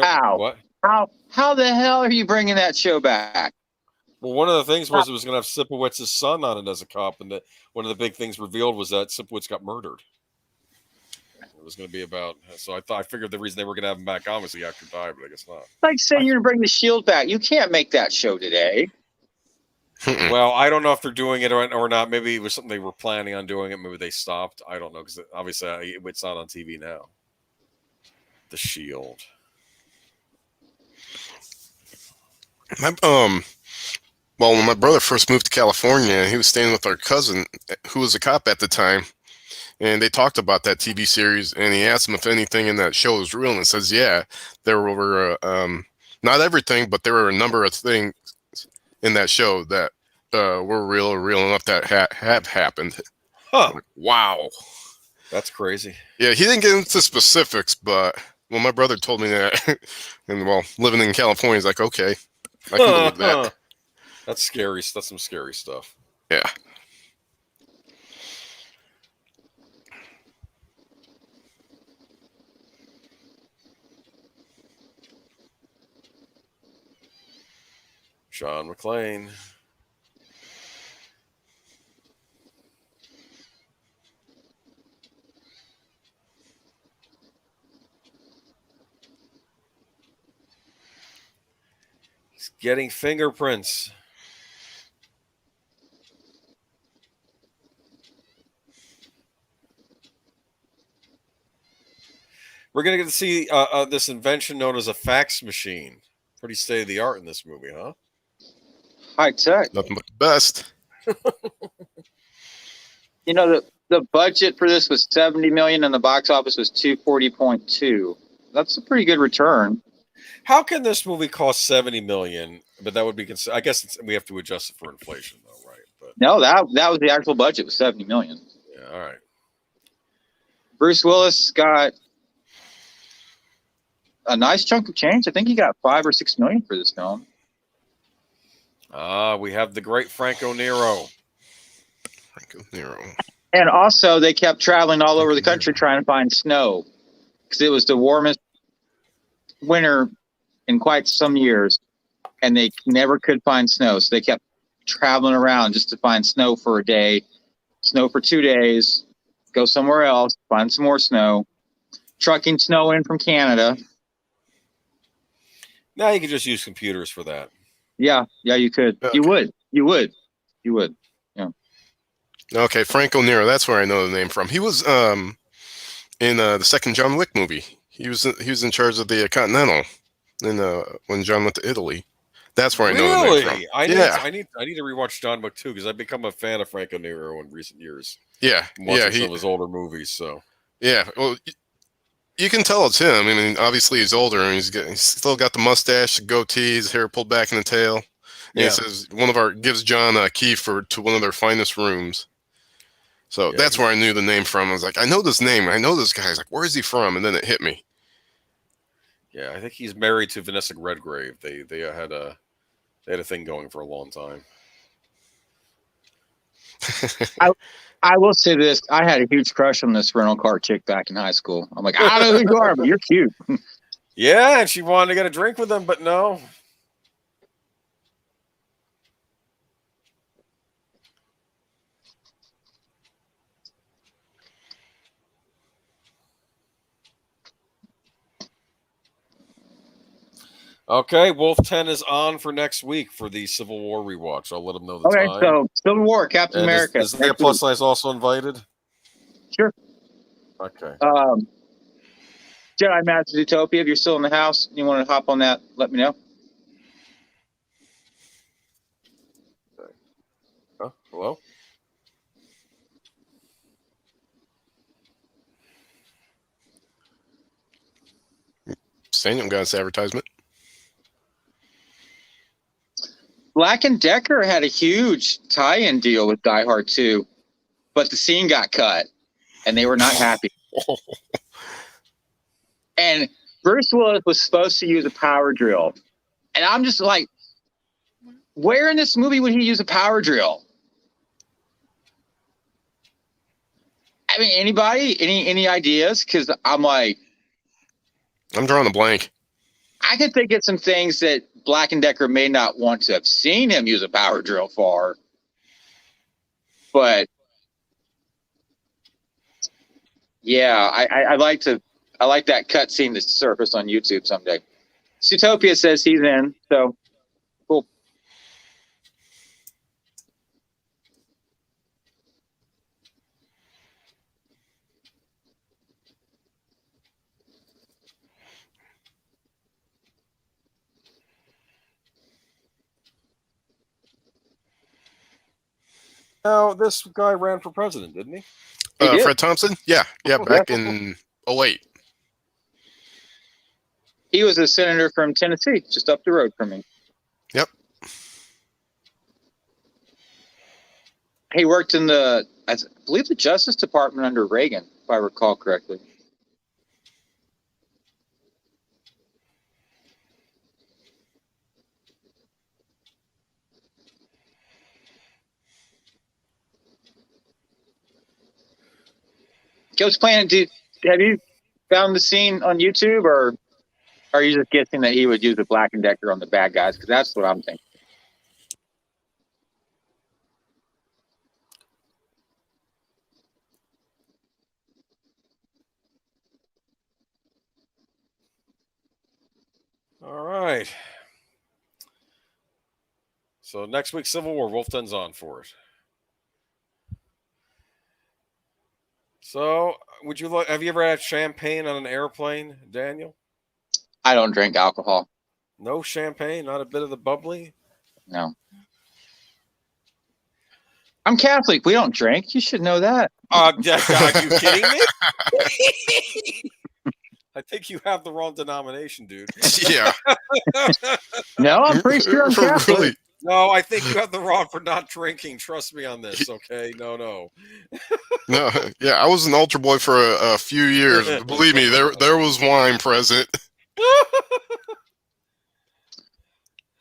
[SPEAKER 3] How? What?
[SPEAKER 1] How the hell are you bringing that show back?
[SPEAKER 3] Well, one of the things was it was going to have Sipowitz's son on it as a cop, and that one of the big things revealed was that Sipowicz got murdered. It was going to be about... So I figured the reason they were going to have him back on was the actor died, but I guess not.
[SPEAKER 1] Like saying you're going to bring the Shield back. You can't make that show today.
[SPEAKER 3] Well, I don't know if they're doing it or not. Maybe it was something they were planning on doing it. Maybe they stopped. I don't know, because obviously it's not on TV now. The Shield.
[SPEAKER 2] Well, when my brother first moved to California, he was staying with our cousin, who was a cop at the time, and they talked about that TV series, and he asked him if anything in that show was real, and it says, yeah, there were, not everything, but there were a number of things in that show that were real or real enough that have happened.
[SPEAKER 3] Huh.
[SPEAKER 2] Like, wow.
[SPEAKER 3] That's crazy.
[SPEAKER 2] Yeah, he didn't get into specifics, but when my brother told me that, and living in California, he's like, okay, I can believe that.
[SPEAKER 3] That's scary. That's some scary stuff.
[SPEAKER 2] Yeah.
[SPEAKER 3] John McClane. He's getting fingerprints. We're going to get to see this invention known as a fax machine. Pretty state of the art in this movie, huh?
[SPEAKER 1] High tech.
[SPEAKER 2] Nothing but the best.
[SPEAKER 1] The budget for this was $70 million and the box office was $240.2. That's a pretty good return.
[SPEAKER 3] How can this movie cost $70 million, but that would be. I guess we have to adjust it for inflation, though, right? But
[SPEAKER 1] No, that was the actual budget was $70 million.
[SPEAKER 3] yeah, all right.
[SPEAKER 1] Bruce Willis got a nice chunk of change. I think he got $5 or $6 million for this film.
[SPEAKER 3] We have the great Franco Nero.
[SPEAKER 2] Franco Nero.
[SPEAKER 1] And also, they kept traveling all over the country trying to find snow because it was the warmest winter in quite some years, and they never could find snow. So they kept traveling around just to find snow for a day, snow for 2 days, go somewhere else, find some more snow, trucking snow in from Canada.
[SPEAKER 3] Now you can just use computers for that.
[SPEAKER 1] Yeah, you could.
[SPEAKER 2] Okay.
[SPEAKER 1] You would. Yeah.
[SPEAKER 2] Okay, Franco Nero. That's where I know the name from. He was in the second John Wick movie. He was in charge of the Continental when John went to Italy. That's where I know the name from.
[SPEAKER 3] I need to rewatch John Wick 2 because I've become a fan of Franco Nero in recent years.
[SPEAKER 2] Yeah,
[SPEAKER 3] Watching some of his older movies. So
[SPEAKER 2] yeah, well, you can tell it's him. I mean, obviously he's older and he's still got the mustache, the goatee, his hair pulled back in the tail. And
[SPEAKER 3] yeah.
[SPEAKER 2] He says gives John a key to one of their finest rooms. So that's where I knew the name from. I was like, I know this name. I know this guy. I was like, where is he from? And then it hit me.
[SPEAKER 3] Yeah, I think he's married to Vanessa Redgrave. They had a thing going for a long time.
[SPEAKER 1] I will say this. I had a huge crush on this rental car chick back in high school. I'm like, I don't know who you are, but you're cute.
[SPEAKER 3] Yeah, and she wanted to get a drink with him, but no. Okay, Wolf 10 is on for next week for the Civil War rewatch. I'll let them know the time.
[SPEAKER 1] Okay, so Civil War, Captain America.
[SPEAKER 3] Is the plus size also invited?
[SPEAKER 1] Sure.
[SPEAKER 3] Okay.
[SPEAKER 1] Jedi Master Utopia, if you're still in the house, you want to hop on that, let me know.
[SPEAKER 3] Hello?
[SPEAKER 2] Daniel got his advertisement.
[SPEAKER 1] Black & Decker had a huge tie-in deal with Die Hard 2, but the scene got cut, and they were not happy. And Bruce Willis was supposed to use a power drill. And I'm just like, where in this movie would he use a power drill? I mean, anybody? Any ideas? Because I'm like,
[SPEAKER 2] I'm drawing a blank.
[SPEAKER 1] I could think of some things that Black & Decker may not want to have seen him use a power drill for. But yeah, I like that cut scene to surface on YouTube someday. Zootopia says he's in, so cool.
[SPEAKER 3] Now, this guy ran for president, didn't he?
[SPEAKER 2] Fred Thompson? Yeah, back in 2008.
[SPEAKER 1] He was a senator from Tennessee, just up the road from me.
[SPEAKER 2] Yep.
[SPEAKER 1] He worked in I believe the Justice Department under Reagan, if I recall correctly. Ghost Planet, have you found the scene on YouTube, or are you just guessing that he would use a Black & Decker on the bad guys? Because that's what I'm thinking.
[SPEAKER 3] All right. So next week, Civil War. Wolf 10's on for it. So, have you ever had champagne on an airplane, Daniel?
[SPEAKER 1] I don't drink alcohol.
[SPEAKER 3] No champagne, not a bit of the bubbly?
[SPEAKER 1] No. I'm Catholic. We don't drink. You should know that.
[SPEAKER 3] Are you kidding me? I think you have the wrong denomination, dude.
[SPEAKER 2] Yeah.
[SPEAKER 1] No, I'm pretty sure I'm Catholic.
[SPEAKER 2] Really?
[SPEAKER 3] No, I think you have the wrong for not drinking. Trust me on this, okay? No.
[SPEAKER 2] No, yeah, I was an altar boy for a few years. Believe me, there was wine present.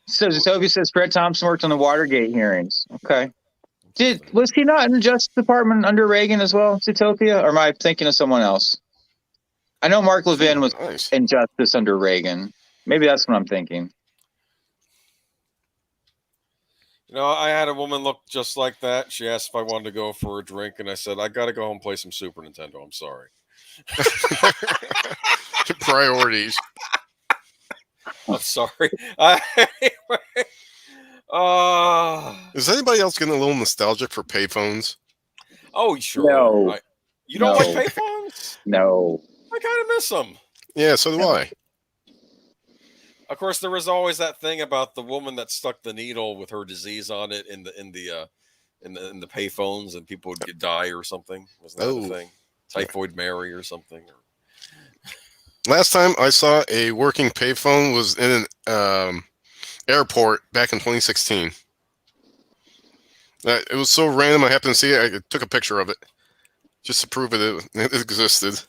[SPEAKER 1] So Sophie says Fred Thompson worked on the Watergate hearings. Okay. Was he not in the Justice Department under Reagan as well, Zootopia? Or am I thinking of someone else? I know Mark Levin was
[SPEAKER 2] Nice.
[SPEAKER 1] in Justice under Reagan. Maybe that's what I'm thinking.
[SPEAKER 3] You know, I had a woman look just like that. She asked if I wanted to go for a drink, and I said, I got to go home and play some Super Nintendo. I'm sorry.
[SPEAKER 2] Priorities.
[SPEAKER 3] I'm sorry.
[SPEAKER 2] Is anybody else getting a little nostalgic for payphones?
[SPEAKER 3] Oh, sure.
[SPEAKER 1] No.
[SPEAKER 3] You don't
[SPEAKER 1] No.
[SPEAKER 3] like payphones?
[SPEAKER 1] No.
[SPEAKER 3] I kind of miss them.
[SPEAKER 2] Yeah, so do I.
[SPEAKER 3] Of course, there was always that thing about the woman that stuck the needle with her disease on it in the payphones, and people would die or something. Wasn't that the thing? Typhoid Mary or something.
[SPEAKER 2] Last time I saw a working payphone was in an airport back in 2016. It was so random. I happened to see it. I took a picture of it just to prove it existed.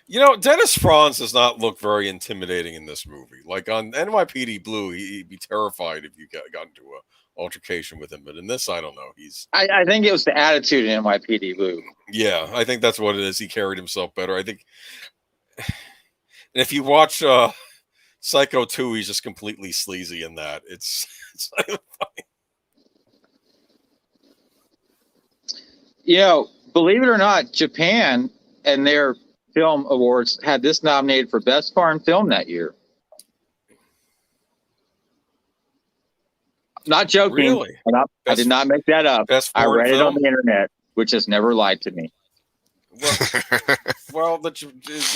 [SPEAKER 3] You know, Dennis Franz does not look very intimidating in this movie. Like on NYPD Blue, he'd be terrified if you got into an altercation with him. But in this, I don't know.
[SPEAKER 1] I think it was the attitude in NYPD Blue.
[SPEAKER 3] Yeah, I think that's what it is. He carried himself better. I think. And if you watch Psycho 2, he's just completely sleazy in that. It's not even funny.
[SPEAKER 1] You know, believe it or not, Japan and their film awards had this nominated for Best Foreign Film that year. Well, not joking.
[SPEAKER 3] Really?
[SPEAKER 1] I did not make that up.
[SPEAKER 3] Best
[SPEAKER 1] I read
[SPEAKER 3] film?
[SPEAKER 1] it on the internet, which has never lied to me.
[SPEAKER 3] Well, the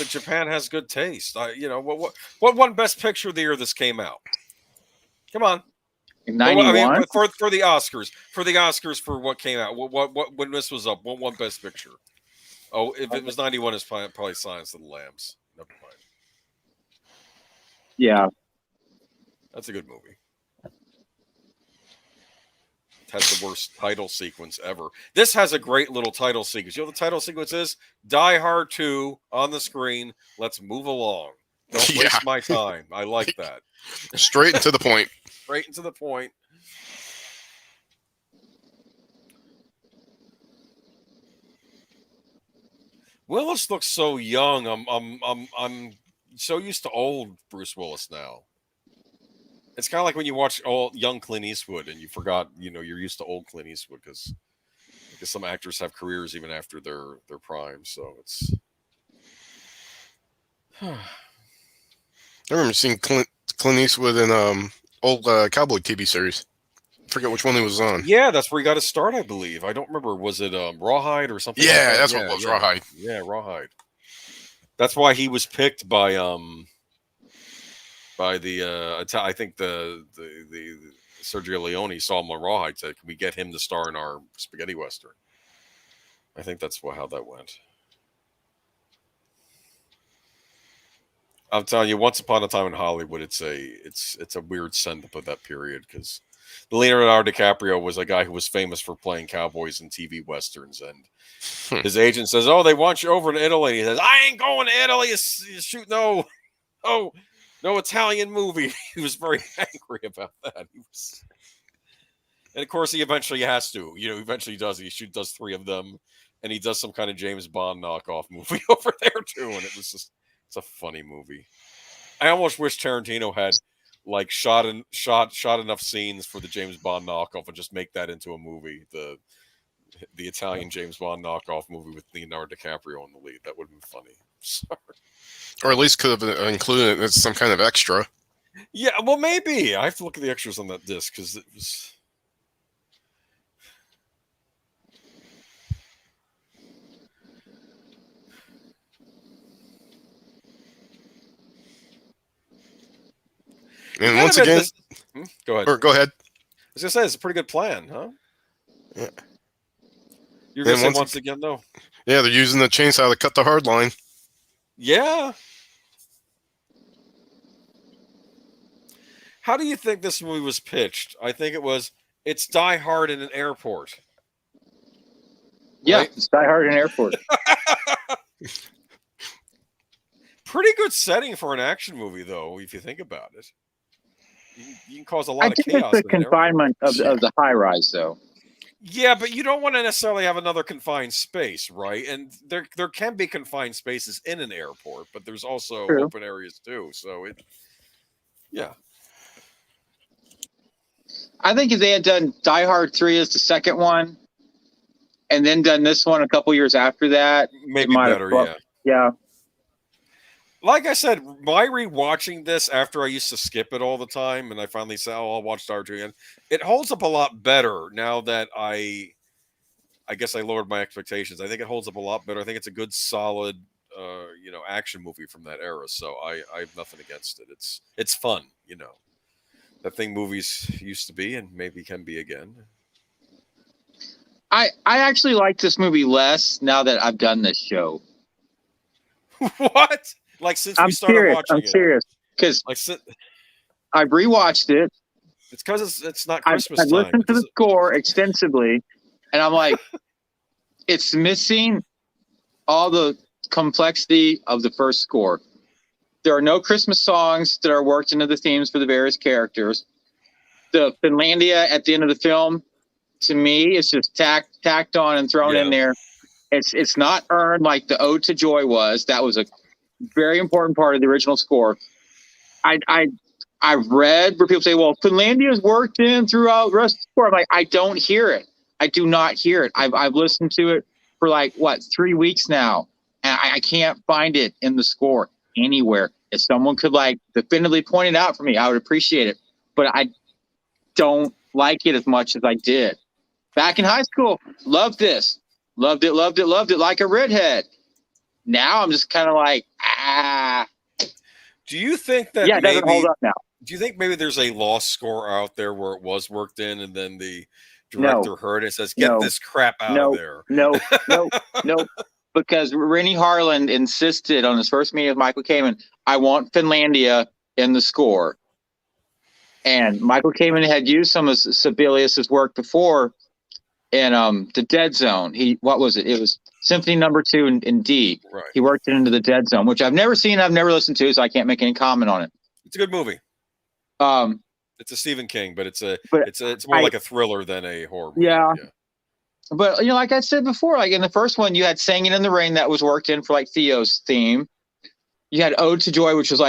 [SPEAKER 3] Japan has good taste. What won Best Picture the year this came out? Come on.
[SPEAKER 1] In 91?
[SPEAKER 3] I mean, for the Oscars, for what came out, what when this was up, what won Best Picture? Oh, if it was 91, it's probably Silence of the Lambs. Never mind.
[SPEAKER 1] Yeah.
[SPEAKER 3] That's a good movie. It has the worst title sequence ever. This has a great little title sequence. You know what the title sequence is? Die Hard 2 on the screen. Let's move along. Don't waste my time. I like that.
[SPEAKER 2] Straight to the point.
[SPEAKER 3] Straight into the point. Willis looks so young. I'm so used to old Bruce Willis now. It's kind of like when you watch young Clint Eastwood and you forgot, you're used to old Clint Eastwood because some actors have careers even after their prime. So it's.
[SPEAKER 2] I remember seeing Clint Eastwood in old cowboy TV series. I forget which one he was on.
[SPEAKER 3] Yeah, that's where he got his start, I believe. I don't remember. Was it Rawhide or something?
[SPEAKER 2] Yeah,
[SPEAKER 3] like that?
[SPEAKER 2] that's what it was. Rawhide.
[SPEAKER 3] Yeah, Rawhide. That's why he was picked by the I think the Sergio Leone saw him on Rawhide, said, "Can we get him to star in our spaghetti western?" I think that's how that went. I'm telling you, Once Upon a Time in Hollywood, it's a weird send up of that period because Leonardo DiCaprio was a guy who was famous for playing cowboys in TV westerns, and his agent says, "Oh, they want you over to Italy." He says, "I ain't going to Italy. Shoot, no Italian movie." He was very angry about that. And of course, he eventually has to. Eventually does. He does 3 of them, and he does some kind of James Bond knockoff movie over there too. And it's a funny movie. I almost wish Tarantino had shot enough scenes for the James Bond knockoff and just make that into a movie. The Italian James Bond knockoff movie with Leonardo DiCaprio in the lead. That would have been funny. Sorry.
[SPEAKER 2] Or at least could have included it as some kind of extra.
[SPEAKER 3] Yeah, well, maybe. I have to look at the extras on that disc because it was.
[SPEAKER 2] And once again,
[SPEAKER 3] go ahead.
[SPEAKER 2] Or go ahead.
[SPEAKER 3] I was gonna say it's a pretty good plan, huh?
[SPEAKER 2] Yeah.
[SPEAKER 3] You're going to say
[SPEAKER 2] And
[SPEAKER 3] once again, though?
[SPEAKER 2] Yeah, they're using the chainsaw to cut the hard line.
[SPEAKER 3] Yeah. How do you think this movie was pitched? I think it's Die Hard in an airport.
[SPEAKER 1] Yeah,
[SPEAKER 3] Right?
[SPEAKER 1] it's Die Hard in an airport.
[SPEAKER 3] Pretty good setting for an action movie, though, if you think about it. You can cause a lot of chaos.
[SPEAKER 1] It's the confinement of the high rise, though.
[SPEAKER 3] Yeah, but you don't want to necessarily have another confined space, right? And there can be confined spaces in an airport, but there's also open areas too. So yeah.
[SPEAKER 1] I think if they had done Die Hard 3 as the second one, and then done this one a couple years after that,
[SPEAKER 3] maybe better. Yeah.
[SPEAKER 1] Yeah.
[SPEAKER 3] Like I said, my rewatching this after I used to skip it all the time, and I finally said, "Oh, I'll watch Die Hard 2 again." It holds up a lot better now that I guess I lowered my expectations. I think it holds up a lot better. I think it's a good, solid, action movie from that era. So I have nothing against it. It's fun, that thing movies used to be and maybe can be again.
[SPEAKER 1] I actually like this movie less now that I've done this show.
[SPEAKER 3] What? Like since we started watching it?
[SPEAKER 1] I'm serious because I've rewatched it.
[SPEAKER 3] It's because it's not Christmas time.
[SPEAKER 1] I've listened to the score extensively, and I'm like, it's missing all the complexity of the first score. There are no Christmas songs that are worked into the themes for the various characters. The Finlandia at the end of the film, to me, is just tacked on and thrown in there. It's not earned like the Ode to Joy was. That was a very important part of the original score. I've read where people say, well, Finlandia is worked in throughout the rest of the score. I'm like, I don't hear it. I do not hear it. I've listened to it for 3 weeks now, and I can't find it in the score anywhere. If someone could definitively point it out for me, I would appreciate it. But I don't like it as much as I did back in high school. Loved this. Loved it like a redhead. Now I'm just kind of like,
[SPEAKER 3] Do you think that
[SPEAKER 1] it doesn't hold up now?
[SPEAKER 3] Do you think maybe there's a lost score out there where it was worked in and then the director heard it and says, get this crap out of there?
[SPEAKER 1] No. Because Rennie Harlan insisted on his first meeting with Michael Kamen, I want Finlandia in the score. And Michael Kamen had used some of Sibelius's work before in The Dead Zone. What was it? It was Symphony No. 2 in D.
[SPEAKER 3] Right.
[SPEAKER 1] He worked it into The Dead Zone, which I've never seen, I've never listened to, so I can't make any comment on it.
[SPEAKER 3] It's a good movie. It's a Stephen King, but it's more like a thriller than a horror movie.
[SPEAKER 1] Yeah. But like I said before, in the first one, you had Singing in the Rain that was worked in for Theo's theme. You had Ode to Joy, which was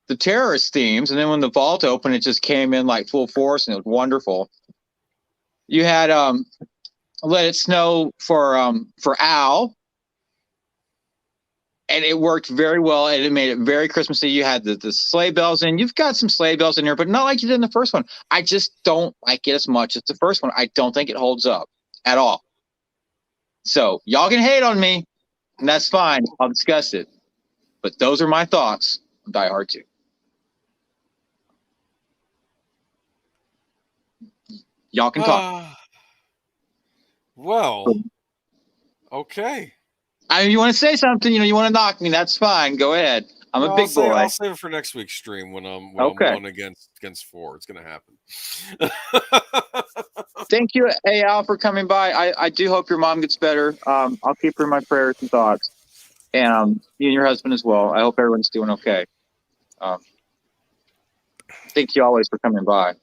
[SPEAKER 1] the terrorist themes, and then when the vault opened, it just came in full force, and it was wonderful. You had Let It Snow for Al, and it worked very well, and it made it very Christmassy. You had the sleigh bells in. You've got some sleigh bells in here, but not like you did in the first one. I just don't like it as much as the first one. I don't think it holds up at all. So y'all can hate on me, and that's fine. I'll discuss it. But those are my thoughts on Die Hard 2. Y'all can talk.
[SPEAKER 3] Well, okay.
[SPEAKER 1] I mean, you want to say something, you want to knock me, that's fine. Go ahead. I'm a big boy.
[SPEAKER 3] I'll save it for next week's stream when I'm 1 against 4. It's going to happen.
[SPEAKER 1] Thank you, Al, for coming by. I do hope your mom gets better. I'll keep her in my prayers and thoughts. And you and your husband as well. I hope everyone's doing okay. Thank you always for coming by.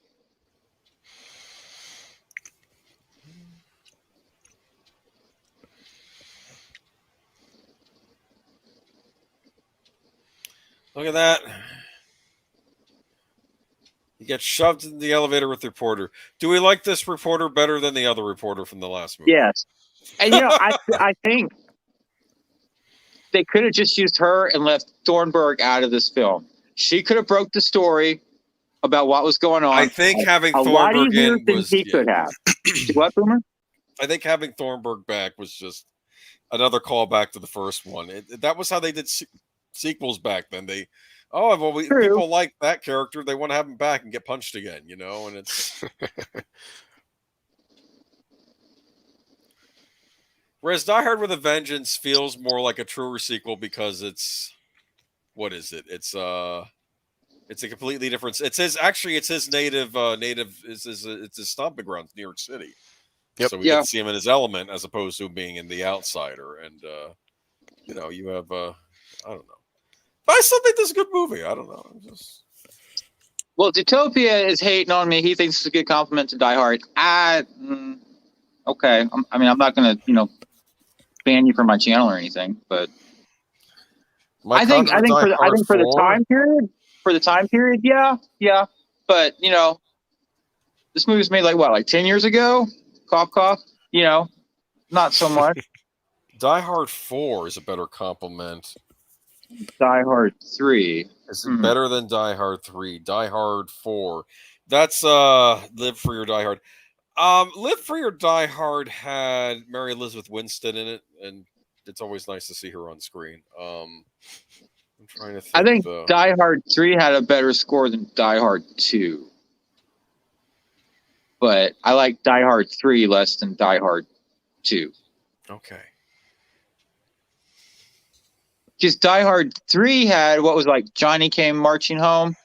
[SPEAKER 3] Look at that. You get shoved in the elevator with the reporter. Do we like this reporter better than the other reporter from the last movie?
[SPEAKER 1] Yes. And, I think they could have just used her and left Thornburg out of this film. She could have broke the story about what was going on.
[SPEAKER 3] I think having Thornburg
[SPEAKER 1] lot easier
[SPEAKER 3] in
[SPEAKER 1] than
[SPEAKER 3] was...
[SPEAKER 1] he could have. What, Boomer?
[SPEAKER 3] I think having Thornburg back was just another callback to the first one. That was how they did sequels back then. People like that character. They want to have him back and get punched again, and it's... Whereas Die Hard with a Vengeance feels more like a truer sequel because it's what is it? It's a completely different. It's his native it's his stomping ground, New York City.
[SPEAKER 2] Yep.
[SPEAKER 3] So we get to see him in his element as opposed to being in The Outsider. And you have I don't know. But I still think this is a good movie. I don't know.
[SPEAKER 1] Well, Zootopia is hating on me. He thinks it's a good compliment to Die Hard. Okay. I'm not going to, ban you from my channel or anything, but I think for the time period, yeah. But this movie was made like 10 years ago. Cough, cough. Not so much.
[SPEAKER 3] Die Hard 4 is a better compliment.
[SPEAKER 1] Die Hard 3.
[SPEAKER 3] Is it better than Die Hard 3? Die Hard 4. That's Live Free or Die Hard. Live Free or Die Hard had Mary Elizabeth Winstead in it, and it's always nice to see her on screen. I'm trying to think.
[SPEAKER 1] I think Die Hard 3 had a better score than Die Hard 2. But I like Die Hard 3 less than Die Hard 2.
[SPEAKER 3] Okay.
[SPEAKER 1] Because Die Hard 3 had what was like Johnny Came Marching Home.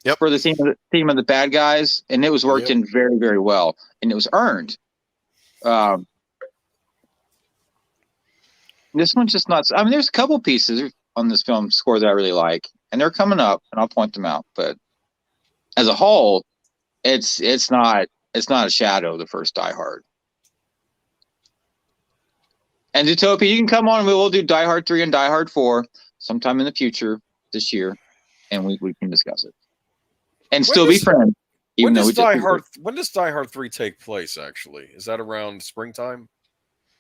[SPEAKER 2] Yep.
[SPEAKER 1] For the theme of the bad guys, and it was worked in very, very well, and it was earned. This one's just not. There's a couple pieces on this film score that I really like, and they're coming up, and I'll point them out. But as a whole, it's not a shadow of the first Die Hard. And Zootopia, you can come on, and we'll do Die Hard 3 and Die Hard 4 sometime in the future this year, and we can discuss it. And still be friends.
[SPEAKER 3] When does Die Hard 3 take place, actually? Is that around springtime?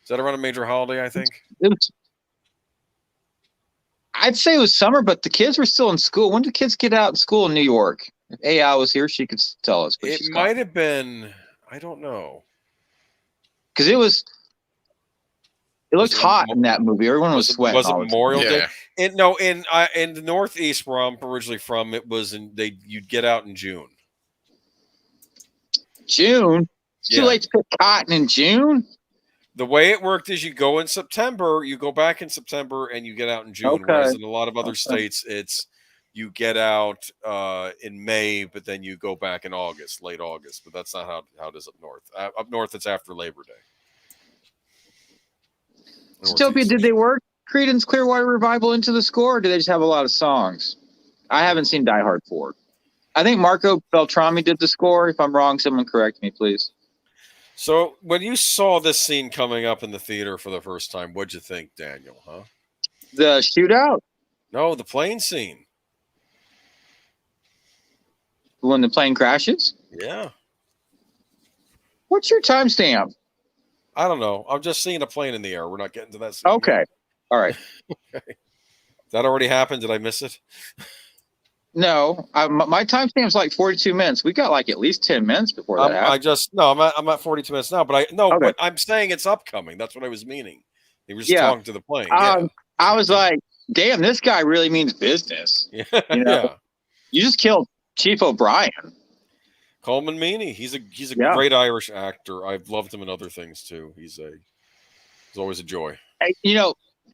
[SPEAKER 3] Is that around a major holiday, I think?
[SPEAKER 1] I'd say it was summer, but the kids were still in school. When did kids get out in school in New York? If AI was here, she could tell us.
[SPEAKER 3] It might have been, I don't know.
[SPEAKER 1] Because it looked hot in that movie. Everyone was sweating.
[SPEAKER 3] Was it Memorial Day? In the Northeast where I'm originally from, it was you'd get out in June.
[SPEAKER 1] June? It's too late to pick cotton in June?
[SPEAKER 3] The way it worked is you go in September, you go back in September, and you get out in June. Okay. Whereas in a lot of other states, it's you get out in May, but then you go back in August, late August. But that's not how it is up north. Up north, it's after Labor Day.
[SPEAKER 1] Zootopia, did they work Creedence Clearwater Revival into the score, or do they just have a lot of songs? I haven't seen Die Hard 4. I think Marco Beltrami did the score. If I'm wrong, someone correct me, please.
[SPEAKER 3] So when you saw this scene coming up in the theater for the first time, what'd you think, Daniel? Huh?
[SPEAKER 1] The shootout?
[SPEAKER 3] No, the plane scene.
[SPEAKER 1] When the plane crashes?
[SPEAKER 3] Yeah.
[SPEAKER 1] What's your timestamp?
[SPEAKER 3] I don't know. I'm just seeing a plane in the air. We're not getting to that scene.
[SPEAKER 1] Okay.
[SPEAKER 3] Yet.
[SPEAKER 1] All right.
[SPEAKER 3] Okay. That already happened? Did I miss it?
[SPEAKER 1] No. My timestamp's like 42 minutes. We got like at least 10 minutes before that happened.
[SPEAKER 3] I'm at 42 minutes now, but but I'm saying it's upcoming. That's what I was meaning. He was just talking to the plane.
[SPEAKER 1] I was like, damn, this guy really means business.
[SPEAKER 3] Yeah.
[SPEAKER 1] You just killed Chief O'Brien.
[SPEAKER 3] Coleman Meaney. He's a great Irish actor. I've loved him in other things too. He's always a joy.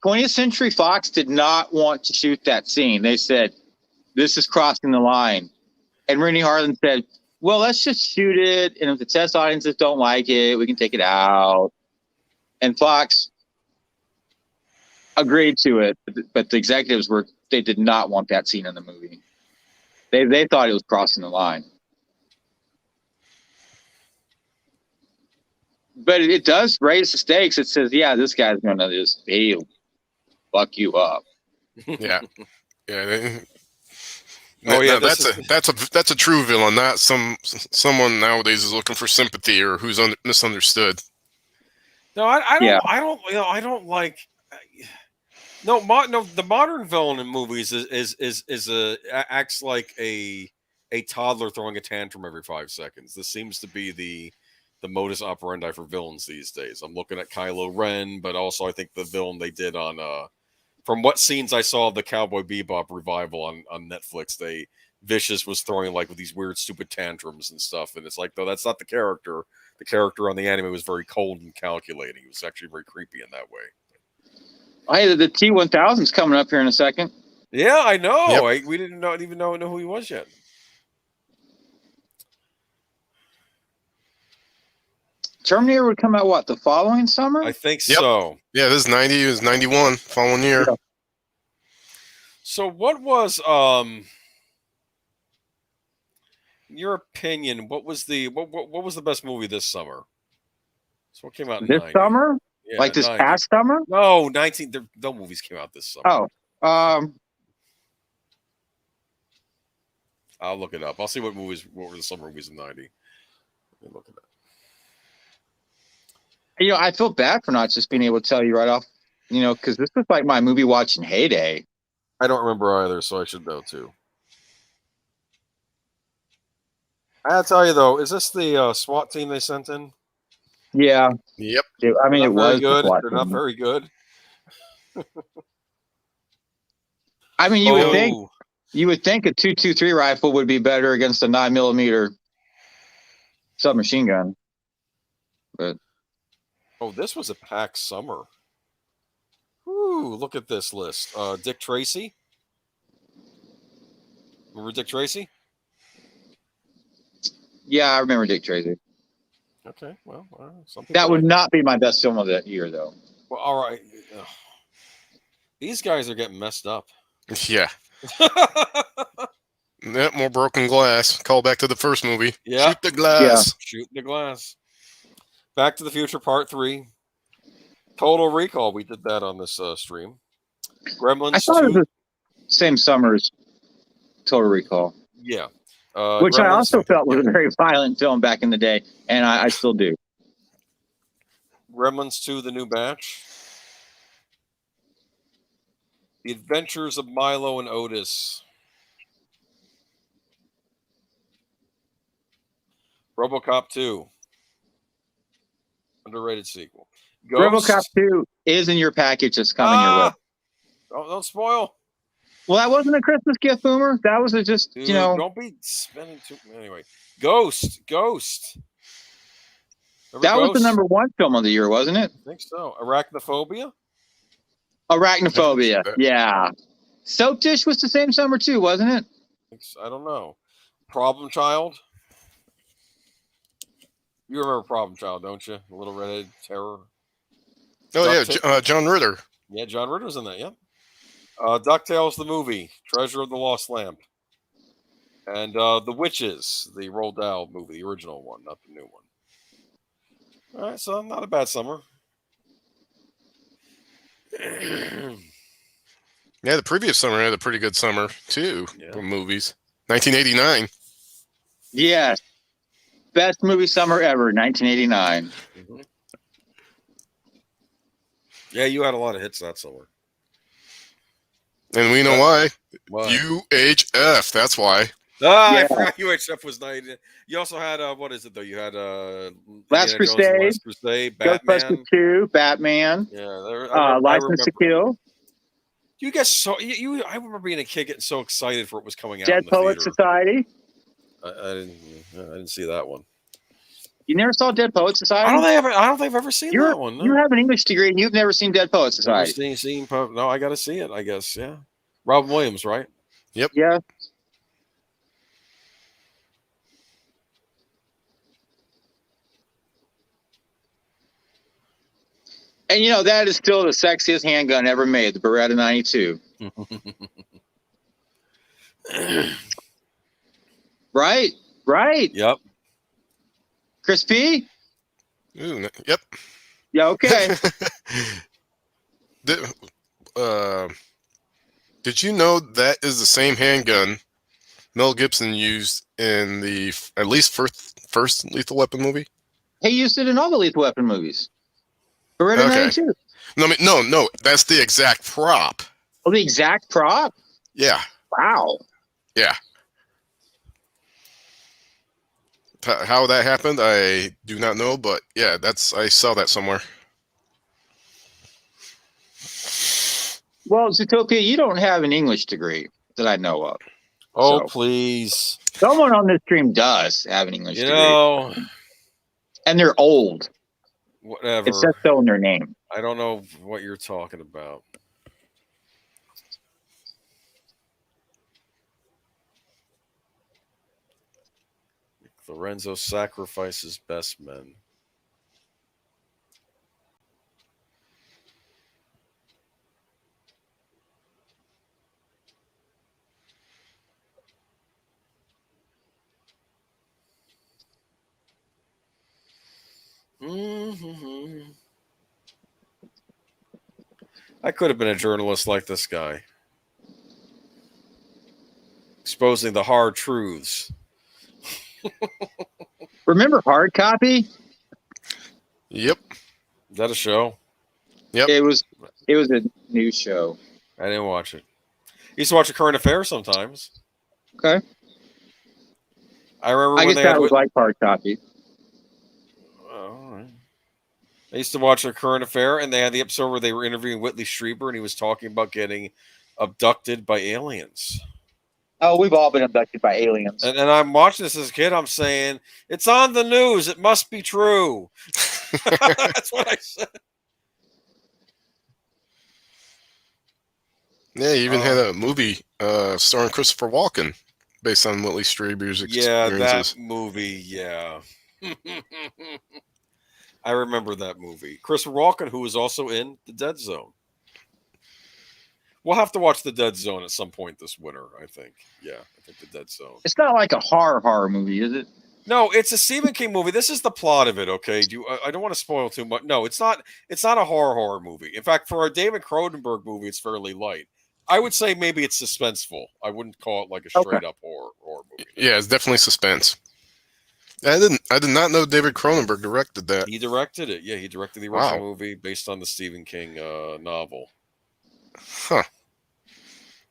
[SPEAKER 1] 20th Century Fox did not want to shoot that scene. They said, this is crossing the line. And Rennie Harlan said, well, let's just shoot it. And if the test audiences don't like it, we can take it out. And Fox agreed to it. But the executives they did not want that scene in the movie. They thought it was crossing the line. But it does raise the stakes. It says, this guy's going to he'll fuck you up.
[SPEAKER 2] Yeah. Yeah.
[SPEAKER 3] That's
[SPEAKER 2] a true villain, not someone nowadays is looking for sympathy or who's misunderstood.
[SPEAKER 3] No, I don't like. The modern villain in movies acts like a toddler throwing a tantrum every 5 seconds. This seems to be the modus operandi for villains these days. I'm looking at Kylo Ren, but also I think the villain they did on from what scenes I saw of the Cowboy Bebop revival on Netflix, Vicious was throwing like with these weird, stupid tantrums and stuff, and it's like, though that's not the character. The character on the anime was very cold and calculating. He was actually very creepy in that way.
[SPEAKER 1] Hey, the T-1000's coming up here in a second.
[SPEAKER 3] Yeah, I know.
[SPEAKER 2] Yep.
[SPEAKER 3] We didn't even know who he was yet.
[SPEAKER 1] Terminator would come out what, the following summer?
[SPEAKER 3] I think
[SPEAKER 2] Yep.
[SPEAKER 3] so.
[SPEAKER 2] Yeah, this is 90. It was 91 following year.
[SPEAKER 1] Yeah.
[SPEAKER 3] So what was in your opinion, what was the best movie this summer? So what came out in
[SPEAKER 1] This
[SPEAKER 3] 90?
[SPEAKER 1] summer?
[SPEAKER 3] Yeah,
[SPEAKER 1] Like this
[SPEAKER 3] 90.
[SPEAKER 1] past summer?
[SPEAKER 3] No, 19. No movies came out this summer.
[SPEAKER 1] Oh,
[SPEAKER 3] I'll look it up. I'll see what were the summer movies in 90. Let me look at that.
[SPEAKER 1] I feel bad for not just being able to tell you right off, because this was like my movie watching heyday.
[SPEAKER 3] I don't remember either, so I should know too. I gotta tell you though, is this the SWAT team they sent in?
[SPEAKER 1] Yeah.
[SPEAKER 2] Yep.
[SPEAKER 1] I mean, it was
[SPEAKER 3] good.
[SPEAKER 1] the
[SPEAKER 3] They're not very good.
[SPEAKER 1] I mean, you would think a 223 rifle would be better against a 9mm submachine gun, but
[SPEAKER 3] this was a packed summer. Ooh, look at this list. Dick Tracy. Remember Dick Tracy?
[SPEAKER 1] yeah, I remember Dick Tracy.
[SPEAKER 3] Okay, well, some people
[SPEAKER 1] That would not be my best film of that year, though.
[SPEAKER 3] Well, all right. These guys are getting messed up.
[SPEAKER 2] Yeah. Yep, more broken glass. Call back to the first movie.
[SPEAKER 3] Yeah.
[SPEAKER 2] Shoot the glass.
[SPEAKER 3] Shoot the glass. Back to the Future Part 3. Total Recall. We did that on this stream. Gremlins
[SPEAKER 1] I thought
[SPEAKER 3] 2.
[SPEAKER 1] it was the same summer as Total Recall.
[SPEAKER 3] Yeah.
[SPEAKER 1] Which
[SPEAKER 3] Gremlins,
[SPEAKER 1] I also felt was a very violent film back in the day, and I still do.
[SPEAKER 3] Gremlins 2, The New Batch. The Adventures of Milo and Otis. RoboCop 2. Underrated sequel. Ghost.
[SPEAKER 1] RoboCop 2 is in your package that's coming your way.
[SPEAKER 3] Don't spoil.
[SPEAKER 1] Well, that wasn't a Christmas gift, Boomer. That was just,
[SPEAKER 3] Dude, don't be spending too. Anyway, Ghost. Remember
[SPEAKER 1] that was the
[SPEAKER 3] Ghost?
[SPEAKER 1] #1 film of the year, wasn't it?
[SPEAKER 3] I think so. Arachnophobia.
[SPEAKER 1] Arachnophobia. Yeah. Soapdish was the same summer too, wasn't it?
[SPEAKER 3] I don't know. Problem Child. You remember Problem Child, don't you? The little redheaded terror.
[SPEAKER 2] Oh, yeah. John Ritter.
[SPEAKER 3] Yeah, John Ritter was in that. Yep. DuckTales the movie, Treasure of the Lost Lamp, and The Witches, the Roald Dahl movie, the original one, not the new one. All right, so not a bad summer.
[SPEAKER 2] Yeah, the previous summer had a pretty good summer, too, for movies. 1989.
[SPEAKER 1] Yes. Best movie summer ever, 1989.
[SPEAKER 3] Mm-hmm. Yeah, you had a lot of hits that summer.
[SPEAKER 2] And we know why.
[SPEAKER 3] Why?
[SPEAKER 2] UHF, that's why.
[SPEAKER 3] I forgot UHF was 90. You also had, what is it, though? You had
[SPEAKER 1] Last Crusade,
[SPEAKER 3] Batman.
[SPEAKER 1] Ghostbusters 2, Batman.
[SPEAKER 3] Yeah.
[SPEAKER 1] License to Kill.
[SPEAKER 3] You guys I remember being a kid getting so excited for what was coming out.
[SPEAKER 1] Dead
[SPEAKER 3] in the
[SPEAKER 1] Poets
[SPEAKER 3] theater.
[SPEAKER 1] Society.
[SPEAKER 3] I didn't see that one.
[SPEAKER 1] You never saw Dead Poets Society?
[SPEAKER 3] I don't think I've ever seen that one. No.
[SPEAKER 1] You have an English degree and you've never seen Dead Poets Society.
[SPEAKER 3] No, I got to see it. I guess. Yeah. Robin Williams, right?
[SPEAKER 2] Yep.
[SPEAKER 1] Yeah. And that is still the sexiest handgun ever made, the Beretta 92. Right.
[SPEAKER 3] Yep.
[SPEAKER 1] Chris P?
[SPEAKER 2] Ooh, yep.
[SPEAKER 1] Yeah, okay.
[SPEAKER 2] Did you know that is the same handgun Mel Gibson used in the at least first Lethal Weapon movie?
[SPEAKER 1] He used it in all the Lethal Weapon movies. Beretta 92.
[SPEAKER 2] No, that's the exact prop.
[SPEAKER 1] Oh, the exact prop?
[SPEAKER 2] Yeah.
[SPEAKER 1] Wow.
[SPEAKER 2] Yeah. How that happened, I do not know, but yeah, I saw that somewhere.
[SPEAKER 1] Well, Zootopia, you don't have an English degree that I know of.
[SPEAKER 3] Oh,
[SPEAKER 1] So.
[SPEAKER 3] please.
[SPEAKER 1] Someone on this stream does have an English
[SPEAKER 3] You
[SPEAKER 1] degree.
[SPEAKER 3] know,
[SPEAKER 1] And they're old.
[SPEAKER 3] whatever.
[SPEAKER 1] It says so in their name.
[SPEAKER 3] I don't know what you're talking about. Lorenzo sacrifices best men. Mm-hmm. I could have been a journalist like this guy, exposing the hard truths.
[SPEAKER 1] Remember Hard Copy?
[SPEAKER 2] Yep.
[SPEAKER 3] Is that a show?
[SPEAKER 2] Yep.
[SPEAKER 1] It was a news show.
[SPEAKER 3] I didn't watch it. I used to watch a current affair sometimes.
[SPEAKER 1] Okay.
[SPEAKER 3] I remember
[SPEAKER 1] I
[SPEAKER 3] when
[SPEAKER 1] guess
[SPEAKER 3] they
[SPEAKER 1] that
[SPEAKER 3] had.
[SPEAKER 1] was like Hard Copy.
[SPEAKER 3] All right. I used to watch a current affair, and they had the episode where they were interviewing Whitley Strieber, and he was talking about getting abducted by aliens.
[SPEAKER 1] Oh, we've all been abducted by aliens.
[SPEAKER 3] And I'm watching this as a kid. I'm saying, it's on the news. It must be true. That's what I said.
[SPEAKER 2] Yeah, you even had a movie starring Christopher Walken based on Whitley Strieber's experiences.
[SPEAKER 3] Yeah, that movie. Yeah. I remember that movie. Chris Walken, who was also in The Dead Zone. We'll have to watch The Dead Zone at some point this winter, I think. Yeah, I think The Dead Zone.
[SPEAKER 1] It's not like a horror movie, is it?
[SPEAKER 3] No, it's a Stephen King movie. This is the plot of it, okay? I don't want to spoil too much. No, it's not a horror movie. In fact, for a David Cronenberg movie, it's fairly light. I would say maybe it's suspenseful. I wouldn't call it like a straight up horror movie.
[SPEAKER 2] Yeah, it's definitely suspense. I did not know David Cronenberg directed that.
[SPEAKER 3] He directed it. Yeah, he directed the original movie based on the Stephen King novel.
[SPEAKER 2] Huh.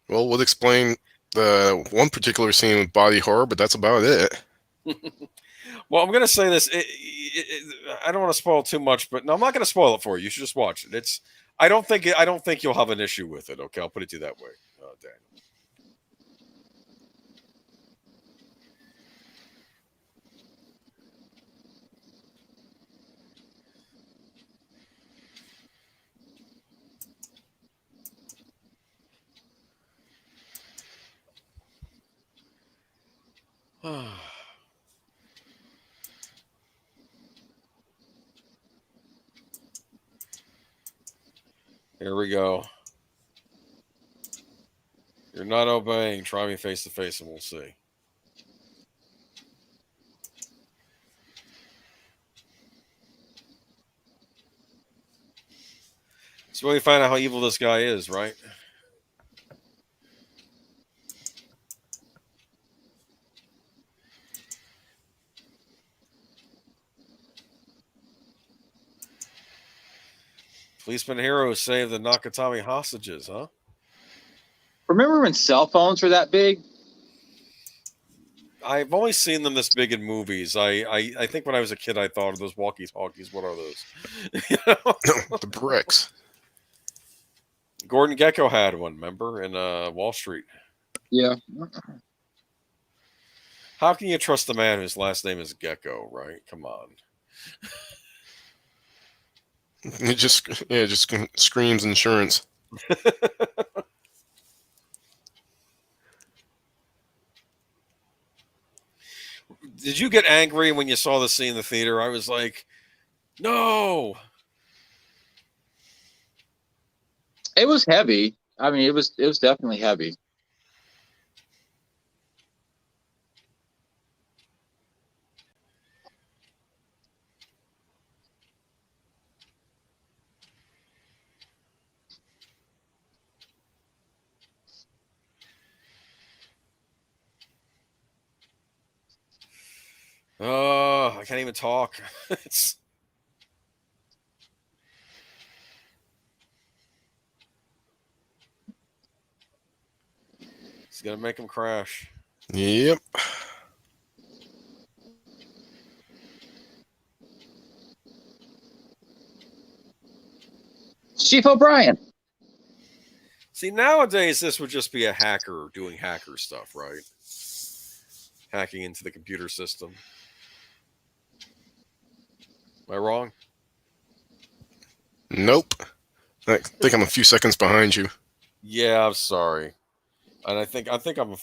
[SPEAKER 2] Well, would explain the one particular scene with body horror, but that's about it.
[SPEAKER 3] Well, I'm going to say this. I don't want to spoil too much, but no, I'm not going to spoil it for you. You should just watch it. I don't think you'll have an issue with it. Okay, I'll put it to you that way, Daniel. Here we go. You're not obeying. Try me face to face and we'll see. So we find out how evil this guy is, right? Policeman Hero saved the Nakatomi hostages, huh?
[SPEAKER 1] Remember when cell phones were that big?
[SPEAKER 3] I've only seen them this big in movies. I think when I was a kid, I thought of those walkie-talkies. What are those? You know?
[SPEAKER 2] The bricks.
[SPEAKER 3] Gordon Gekko had one, remember, in Wall Street.
[SPEAKER 1] Yeah.
[SPEAKER 3] How can you trust the man whose last name is Gecko, right? Come on.
[SPEAKER 2] It just screams insurance.
[SPEAKER 3] Did you get angry when you saw the scene in the theater? I was like, no.
[SPEAKER 1] It was heavy. I mean, it was definitely heavy.
[SPEAKER 3] Oh, I can't even talk. It's gonna make him crash.
[SPEAKER 2] Yep.
[SPEAKER 1] Chief O'Brien.
[SPEAKER 3] See, nowadays this would just be a hacker doing hacker stuff, right? Hacking into the computer system. Am I wrong?
[SPEAKER 2] Nope. I think I'm a few seconds behind you.
[SPEAKER 3] Yeah, I'm sorry. And I think I'm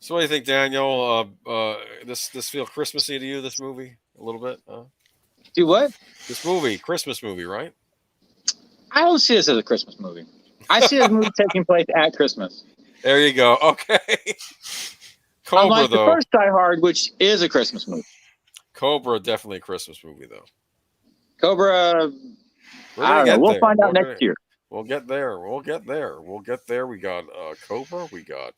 [SPEAKER 3] So what do you think, Daniel? This feel Christmassy to you? This movie a little bit?
[SPEAKER 1] Do what?
[SPEAKER 3] This movie, Christmas movie, right?
[SPEAKER 1] I don't see this as a Christmas movie. I see this movie taking place at Christmas.
[SPEAKER 3] There you go. Okay. Cobra,
[SPEAKER 1] Unlike
[SPEAKER 3] though.
[SPEAKER 1] the first Die Hard, which is a Christmas movie.
[SPEAKER 3] Cobra, definitely a Christmas movie, though.
[SPEAKER 1] Cobra, I don't know. We'll find out next year.
[SPEAKER 3] We'll get there. We'll get there. We got Cobra. We got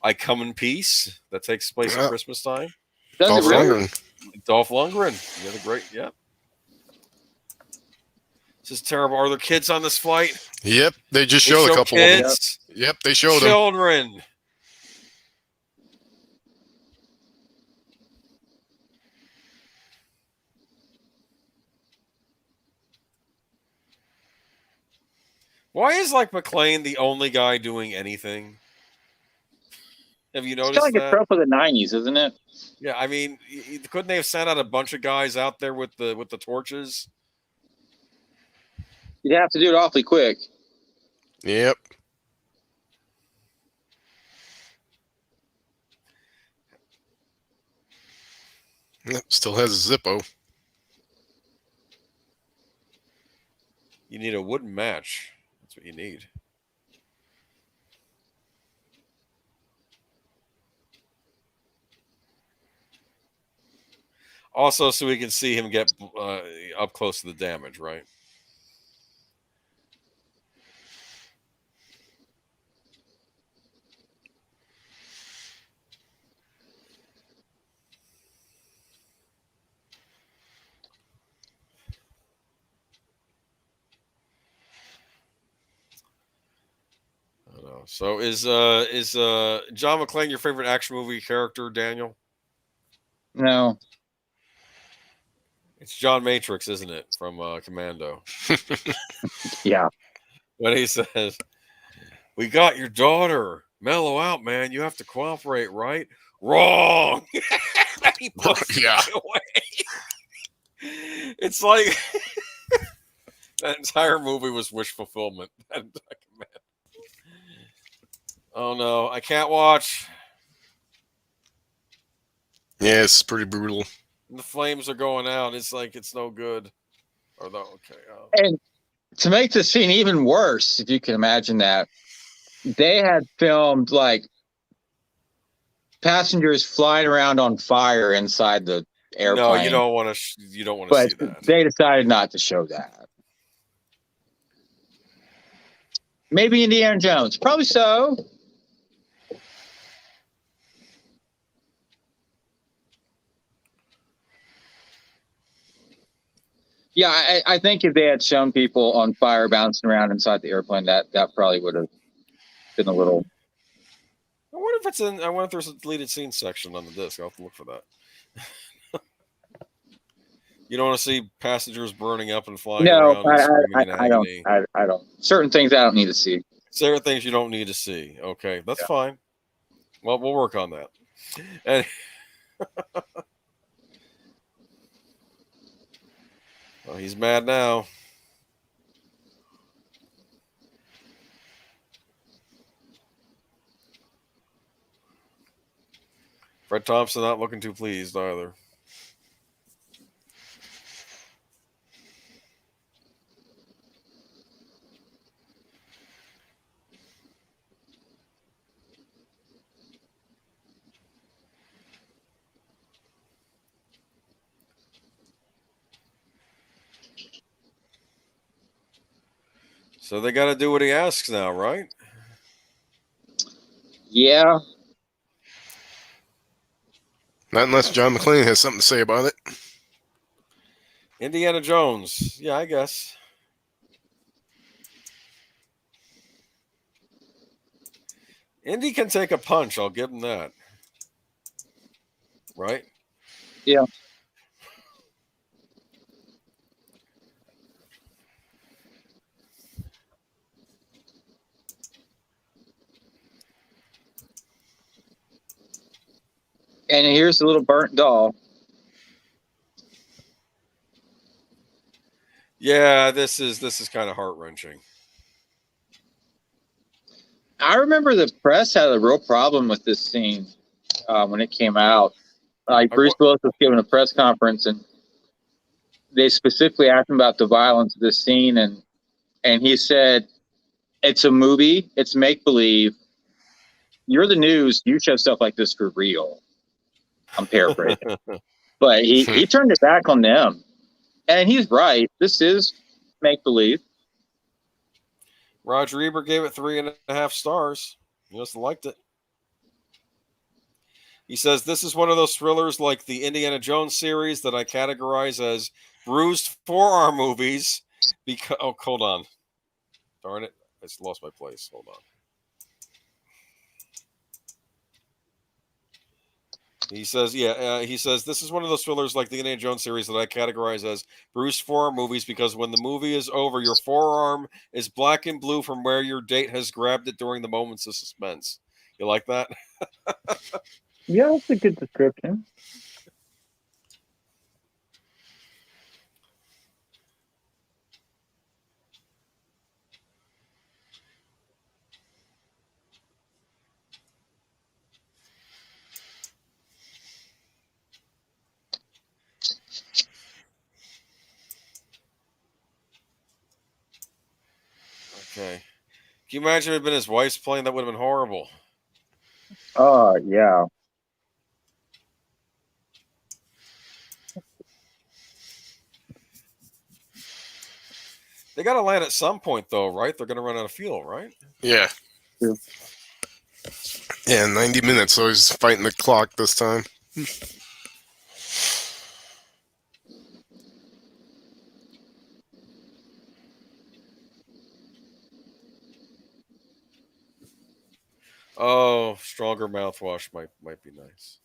[SPEAKER 3] I Come in Peace. That takes place at Christmas time.
[SPEAKER 1] Does it really?
[SPEAKER 3] Dolph Lundgren. You had a great, yeah. This is terrible. Are there kids on this flight?
[SPEAKER 2] Yep, they just showed a couple
[SPEAKER 3] kids.
[SPEAKER 2] of them. Yep, they showed them.
[SPEAKER 3] Children. Why is McClane the only guy doing anything? Have you noticed that?
[SPEAKER 1] It's kind of like a trope of the '90s, isn't it?
[SPEAKER 3] Yeah, I mean, couldn't they have sent out a bunch of guys out there with the torches?
[SPEAKER 1] You'd have to do it awfully quick.
[SPEAKER 2] Yep. Still has a Zippo.
[SPEAKER 3] You need a wooden match. That's what you need. Also, so we can see him get up close to the damage, right? I don't know. So is John McClane your favorite action movie character, Daniel?
[SPEAKER 1] No.
[SPEAKER 3] It's John Matrix, isn't it, from Commando?
[SPEAKER 1] Yeah.
[SPEAKER 3] When he says, "We got your daughter. Mellow out, man. You have to cooperate, right?" Wrong. He puts
[SPEAKER 2] Yeah.
[SPEAKER 3] away. It's like that entire movie was wish fulfillment. Oh no, I can't watch.
[SPEAKER 2] Yeah, it's pretty brutal.
[SPEAKER 3] The flames are going out. It's like it's no good. Or the okay.
[SPEAKER 1] And to make the scene even worse, if you can imagine that, they had filmed passengers flying around on fire inside the airplane.
[SPEAKER 3] No, you don't want to. You don't want to see that.
[SPEAKER 1] They decided not to show that. Maybe Indiana Jones. Probably so. Yeah, I think if they had shown people on fire bouncing around inside the airplane, that probably would have been a little.
[SPEAKER 3] I wonder if it's in. I wonder if there's a deleted scene section on the disc. I'll have to look for that. You don't want to see passengers burning up and flying around.
[SPEAKER 1] I don't. I don't. Certain things I don't need to see.
[SPEAKER 3] Certain things you don't need to see. Okay, that's fine. Well, we'll work on that. And well, he's mad now. Fred Thompson not looking too pleased either. So they got to do what he asks now, right?
[SPEAKER 1] Yeah.
[SPEAKER 2] Not unless John McClane has something to say about it.
[SPEAKER 3] Indiana Jones. Yeah, I guess. Indy can take a punch. I'll give him that. Right?
[SPEAKER 1] Yeah. And here's the little burnt doll.
[SPEAKER 3] Yeah, this is kind of heart-wrenching.
[SPEAKER 1] I remember the press had a real problem with this scene when it came out. Bruce Willis was giving a press conference, and they specifically asked him about the violence of this scene, and he said, "It's a movie. It's make-believe. You're the news. You show stuff like this for real." I'm paraphrasing. But he turned it back on them. And he's right. This is make-believe.
[SPEAKER 3] Roger Ebert gave it 3.5 stars. He must have liked it. He says, this is one of those thrillers like the Indiana Jones series that I categorize as bruised forearm movies. Because hold on. Darn it. I just lost my place. Hold on. He says, he says, this is one of those thrillers like the Indiana Jones series that I categorize as bruised forearm movies because when the movie is over, your forearm is black and blue from where your date has grabbed it during the moments of suspense. You like that?
[SPEAKER 1] Yeah, that's a good description.
[SPEAKER 3] Okay. Can you imagine if it had been his wife's plane? That would have been horrible.
[SPEAKER 1] Oh, yeah.
[SPEAKER 3] They got to land at some point, though, right? They're going to run out of fuel, right?
[SPEAKER 2] Yeah. Yeah, 90 minutes, so he's fighting the clock this time.
[SPEAKER 3] Oh, stronger mouthwash might be nice.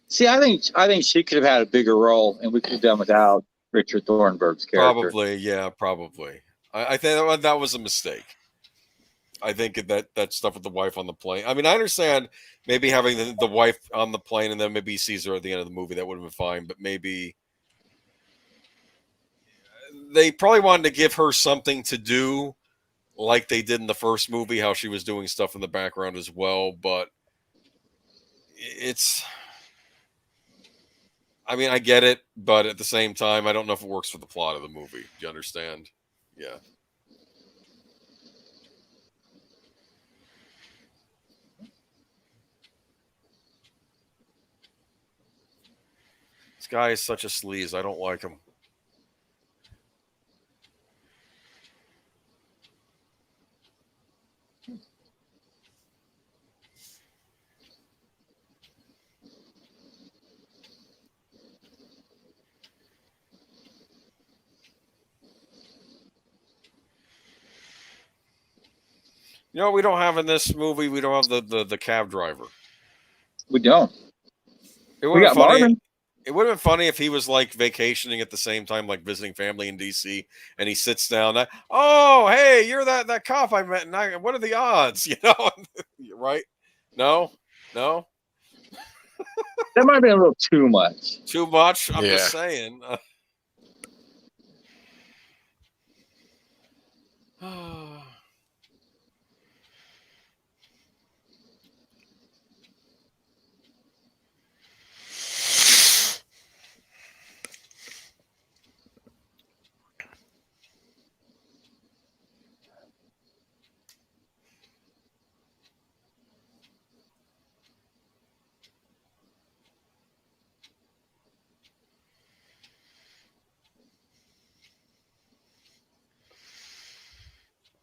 [SPEAKER 1] See, I think she could have had a bigger role, and we could have done without Richard Thornburg's character.
[SPEAKER 3] Probably, yeah, probably. I think that was a mistake. I think that stuff with the wife on the plane. I mean, I understand maybe having the wife on the plane and then maybe he sees her at the end of the movie. That would have been fine. But maybe they probably wanted to give her something to do like they did in the first movie, how she was doing stuff in the background as well. But I mean, I get it. But at the same time, I don't know if it works for the plot of the movie. Do you understand? Yeah. This guy is such a sleaze. I don't like him. You know what we don't have in this movie? We don't have the cab driver.
[SPEAKER 1] We don't.
[SPEAKER 3] We got Marvin. It would have been funny if he was like vacationing at the same time, like visiting family in DC, and he sits down. Oh, hey, you're that cop I met. And what are the odds? You know, right? No.
[SPEAKER 1] That might have been a little too much.
[SPEAKER 3] Too much. I'm just saying.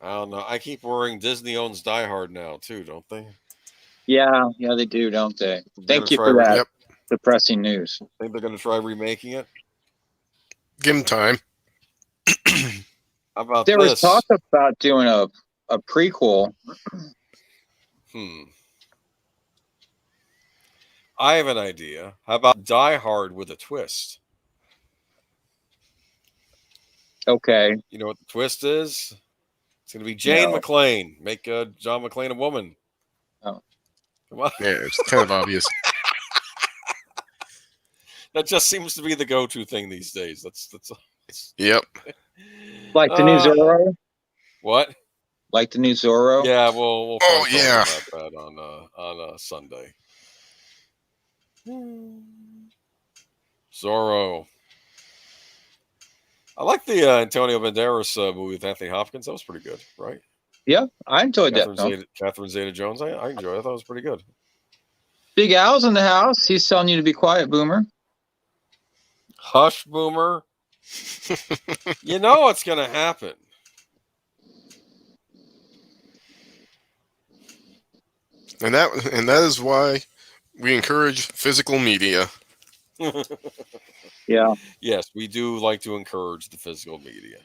[SPEAKER 3] I don't know. I keep worrying Disney owns Die Hard now too, don't they?
[SPEAKER 1] Yeah, they do, don't they?
[SPEAKER 3] They're
[SPEAKER 1] Thank you
[SPEAKER 3] gonna
[SPEAKER 1] for
[SPEAKER 3] try.
[SPEAKER 1] that
[SPEAKER 2] Yep.
[SPEAKER 1] depressing news.
[SPEAKER 3] Think they're going to try remaking it?
[SPEAKER 2] Give him time.
[SPEAKER 3] How about
[SPEAKER 1] There was
[SPEAKER 3] this?
[SPEAKER 1] talk about doing a prequel.
[SPEAKER 3] I have an idea. How about Die Hard with a twist?
[SPEAKER 1] Okay.
[SPEAKER 3] You know what the twist is? It's going to be Jane McClane. Make John McClane a woman.
[SPEAKER 1] Oh.
[SPEAKER 3] Come on.
[SPEAKER 2] Yeah, it's kind of obvious.
[SPEAKER 3] That just seems to be the go-to thing these days. That's
[SPEAKER 2] Yep.
[SPEAKER 1] Like the new Zorro?
[SPEAKER 3] What?
[SPEAKER 1] Like the new Zorro?
[SPEAKER 3] Yeah, we'll
[SPEAKER 2] Oh,
[SPEAKER 3] talk
[SPEAKER 2] yeah.
[SPEAKER 3] about that on Sunday. Zorro. I like the Antonio Banderas movie with Anthony Hopkins. That was pretty good, right?
[SPEAKER 1] Yeah, I enjoyed that film.
[SPEAKER 3] Catherine Zeta-Jones. I enjoyed it. I thought it was pretty good.
[SPEAKER 1] Big Al's in the house. He's telling you to be quiet, Boomer.
[SPEAKER 3] Hush, Boomer. You know what's going to happen.
[SPEAKER 2] And that is why we encourage physical media.
[SPEAKER 1] Yeah.
[SPEAKER 3] Yes, we do like to encourage the physical media.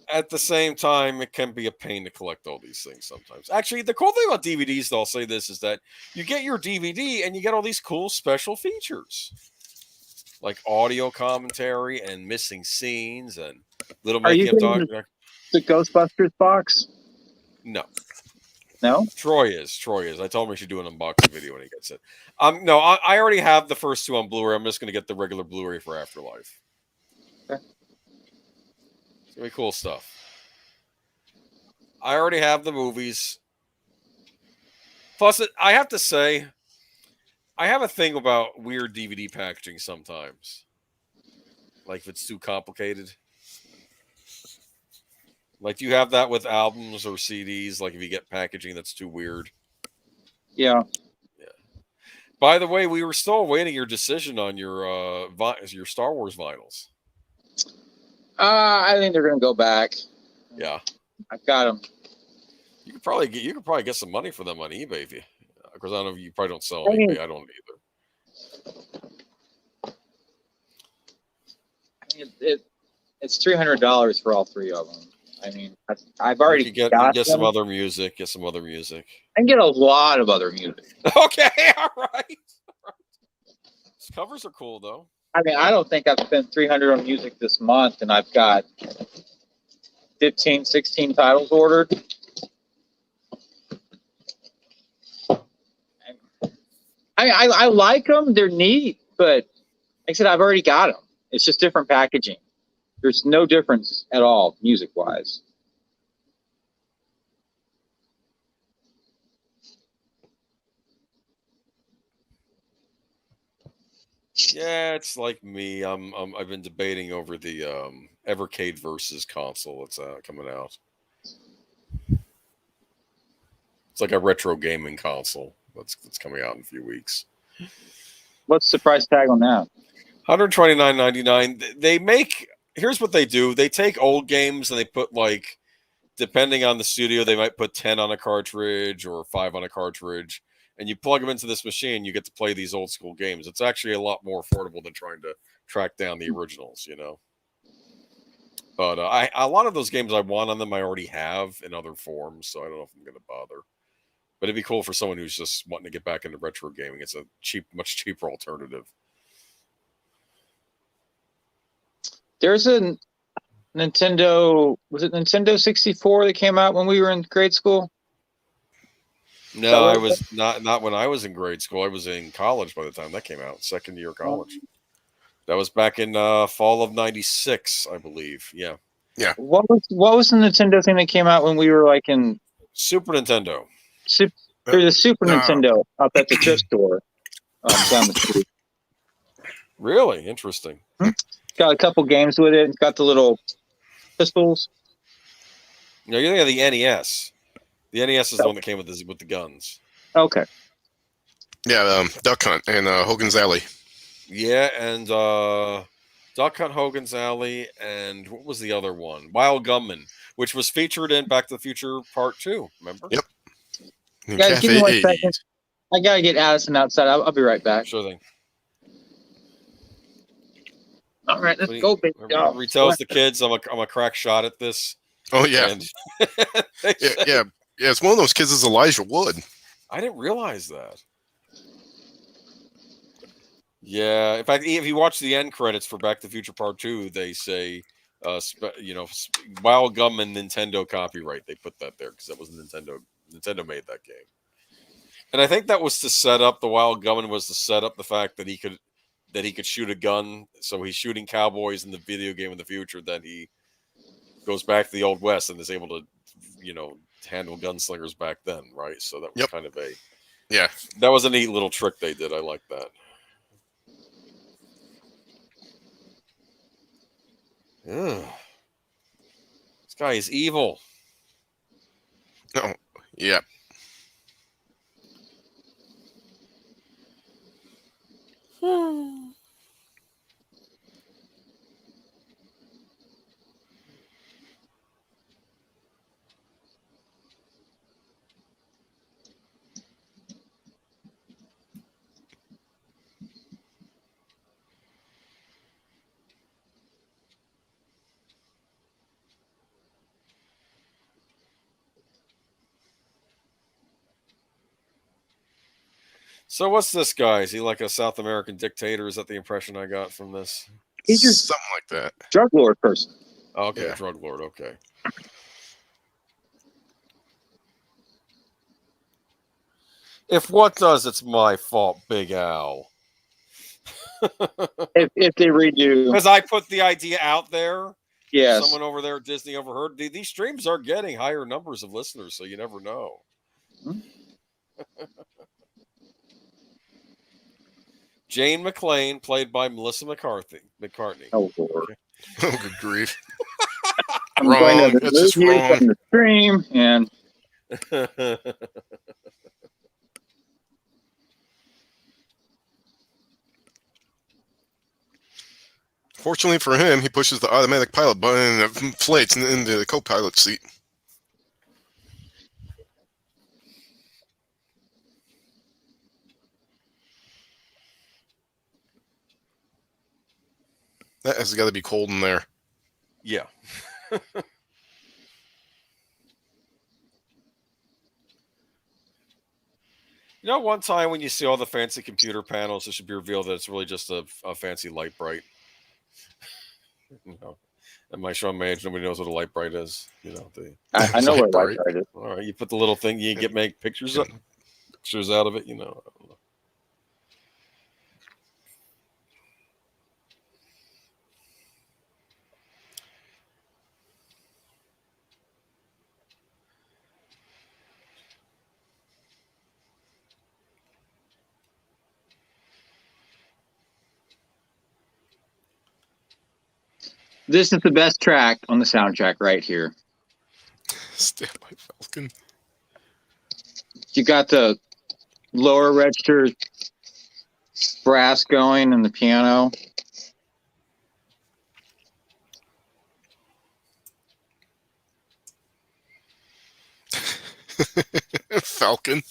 [SPEAKER 3] At the same time, it can be a pain to collect all these things sometimes. Actually, the cool thing about DVDs, though, I'll say this, is that you get your DVD and you get all these cool special features. Like audio commentary and missing scenes and little making of documentary.
[SPEAKER 1] The Ghostbusters box?
[SPEAKER 3] No.
[SPEAKER 1] No?
[SPEAKER 3] Troy is. I told him he should do an unboxing video when he gets it. No, I already have the first two on Blu-ray. I'm just going to get the regular Blu-ray for Afterlife.
[SPEAKER 1] Okay.
[SPEAKER 3] It's going to be cool stuff. I already have the movies. Plus, I have to say, I have a thing about weird DVD packaging sometimes. Like if it's too complicated. Like, do you have that with albums or CDs? Like if you get packaging that's too weird?
[SPEAKER 1] Yeah.
[SPEAKER 3] By the way, we were still awaiting your decision on your Star Wars vinyls.
[SPEAKER 1] I think they're going to go back.
[SPEAKER 3] Yeah.
[SPEAKER 1] I've got them.
[SPEAKER 3] You could probably get some money for them on eBay if you, because I don't know if you probably don't sell on eBay. I don't either.
[SPEAKER 1] It's $300 for all three of them. I mean, I've already
[SPEAKER 3] get some other music. Get some other music.
[SPEAKER 1] I can get a lot of other music.
[SPEAKER 3] Okay, all right. These covers are cool though.
[SPEAKER 1] I mean, I don't think I've spent $300 on music this month, and I've got 15, 16 titles ordered. I like them. They're neat, but like I said, I've already got them. It's just different packaging. There's no difference at all, music-wise.
[SPEAKER 3] Yeah, it's like me. I've been debating over the Evercade versus console that's coming out. It's like a retro gaming console that's coming out in a few weeks.
[SPEAKER 1] What's the price tag on that?
[SPEAKER 3] $129.99. Here's what they do. They take old games and they put, like, depending on the studio, they might put 10 on a cartridge or 5 on a cartridge. And you plug them into this machine, you get to play these old school games. It's actually a lot more affordable than trying to track down the originals, you know. But a lot of those games I want on them I already have in other forms, so I don't know if I'm going to bother. But it'd be cool for someone who's just wanting to get back into retro gaming. It's a much cheaper alternative.
[SPEAKER 1] There's a Nintendo, was it Nintendo 64 that came out when we were in grade school?
[SPEAKER 3] No, I was not when I was in grade school. I was in college by the time that came out, second year of college. That was back in fall of '96, I believe. Yeah.
[SPEAKER 2] Yeah.
[SPEAKER 1] What was the Nintendo thing that came out when we were like in
[SPEAKER 3] Super Nintendo?
[SPEAKER 1] There's a Super Nintendo up at the thrift store down the street.
[SPEAKER 3] Really interesting.
[SPEAKER 1] Got a couple games with it. It's got the little pistols.
[SPEAKER 3] No, you're thinking of the NES. The NES is the one that came with the guns.
[SPEAKER 1] Okay.
[SPEAKER 2] Yeah, Duck Hunt and Hogan's Alley.
[SPEAKER 3] Yeah, and Duck Hunt Hogan's Alley, and what was the other one? Wild Gunman, which was featured in Back to the Future Part 2. Remember?
[SPEAKER 2] Yep.
[SPEAKER 1] Guys, give me
[SPEAKER 2] Cafe
[SPEAKER 1] 1
[SPEAKER 2] 80s.
[SPEAKER 1] second. I gotta get Addison outside. I'll be right back.
[SPEAKER 3] Sure thing.
[SPEAKER 1] All right, let's go, big dog.
[SPEAKER 3] He tells the kids, "I'm a crack shot at this."
[SPEAKER 2] Oh yeah.
[SPEAKER 3] And
[SPEAKER 2] yeah. It's one of those kids is Elijah Wood.
[SPEAKER 3] I didn't realize that. Yeah, in fact, if you watch the end credits for Back to the Future Part 2, they say, Wild Gunman Nintendo copyright. They put that there because that was Nintendo. Nintendo made that game, and I think that was to set up the Wild Gunman was to set up the fact that he could shoot a gun. So he's shooting cowboys in the video game in the future. Then he goes back to the Old West and is able to, handle gunslingers back then, right? So that was kind of that was a neat little trick they did. I like that. Ugh. This guy is evil.
[SPEAKER 2] Oh, yeah.
[SPEAKER 3] So what's this guy? Is he like a South American dictator? Is that the impression I got from this?
[SPEAKER 1] He's just
[SPEAKER 2] something like that.
[SPEAKER 1] Drug lord person.
[SPEAKER 3] Oh, okay,
[SPEAKER 2] Yeah.
[SPEAKER 3] drug lord. Okay. If what does, it's my fault, Big Al.
[SPEAKER 1] If they redo,
[SPEAKER 3] Because I put the idea out there.
[SPEAKER 1] yes.
[SPEAKER 3] Someone over there at Disney overheard. These streams are getting higher numbers of listeners, so you never know.
[SPEAKER 1] Hmm.
[SPEAKER 3] Jane McClane, played by Melissa McCartney.
[SPEAKER 1] Oh Lord.
[SPEAKER 3] Okay.
[SPEAKER 2] Oh, good grief.
[SPEAKER 1] I'm
[SPEAKER 2] Wrong.
[SPEAKER 1] going to
[SPEAKER 2] That's just
[SPEAKER 1] remove you
[SPEAKER 2] wrong.
[SPEAKER 1] from the stream, and
[SPEAKER 2] Fortunately for him, he pushes the automatic pilot button and it inflates into the co-pilot seat. That has got to be cold in there.
[SPEAKER 3] Yeah. One time when you see all the fancy computer panels, it should be revealed that it's really just a fancy light bright. Am I showing my age? Nobody knows what a light bright is.
[SPEAKER 1] I know what
[SPEAKER 2] Light
[SPEAKER 1] light is.
[SPEAKER 3] All right, you put the little thing, you make pictures out of it. I don't know.
[SPEAKER 1] This is the best track on the soundtrack right here.
[SPEAKER 2] Stand by Falcon.
[SPEAKER 1] You got the lower register brass going and the piano.
[SPEAKER 2] Falcon.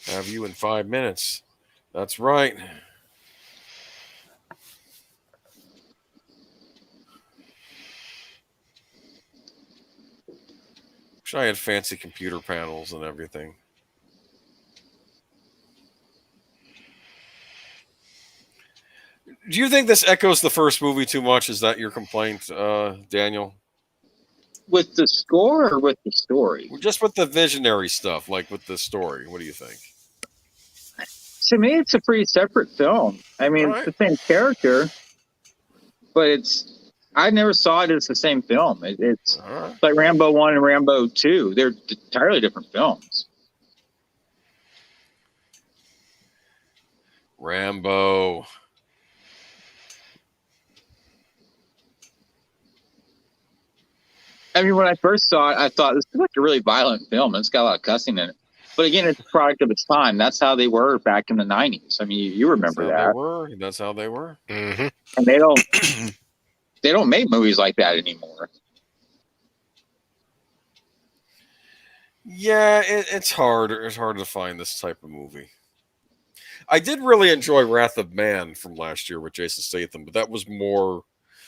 [SPEAKER 3] Have you in 5 minutes? That's right. Wish I had fancy computer panels and everything. Do you think this echoes the first movie too much? Is that your complaint, Daniel?
[SPEAKER 1] With the score or with the story?
[SPEAKER 3] Just with the visionary stuff, like with the story. What do you think?
[SPEAKER 1] To me, it's a pretty separate film. I mean, it's the same character, but I never saw it as the same film. It's like Rambo 1 and Rambo 2. They're entirely different films.
[SPEAKER 3] Rambo.
[SPEAKER 1] I mean, when I first saw it, I thought this is like a really violent film, and it's got a lot of cussing in it. But again, it's a product of its time. That's how they were back in the 90s. I mean, you remember that.
[SPEAKER 3] That's how they were.
[SPEAKER 2] Mm-hmm.
[SPEAKER 1] And they don't make movies like that anymore.
[SPEAKER 3] Yeah, it's hard. It's hard to find this type of movie. I did really enjoy Wrath of Man from last year with Jason Statham, but that was more.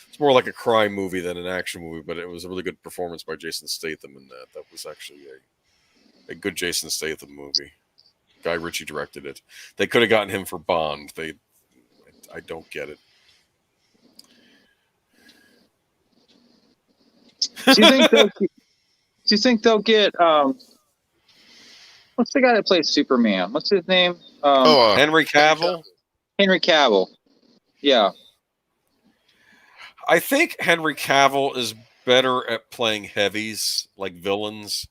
[SPEAKER 3] It's more like a crime movie than an action movie, but it was a really good performance by Jason Statham in that. That was actually a good Jason Statham movie. Guy Ritchie directed it. They could have gotten him for Bond. I don't get it.
[SPEAKER 1] Do you think they'll get what's the guy that plays Superman? What's his name?
[SPEAKER 3] Henry Cavill.
[SPEAKER 1] Henry Cavill. Yeah.
[SPEAKER 3] I think Henry Cavill is better at playing heavies, like villains.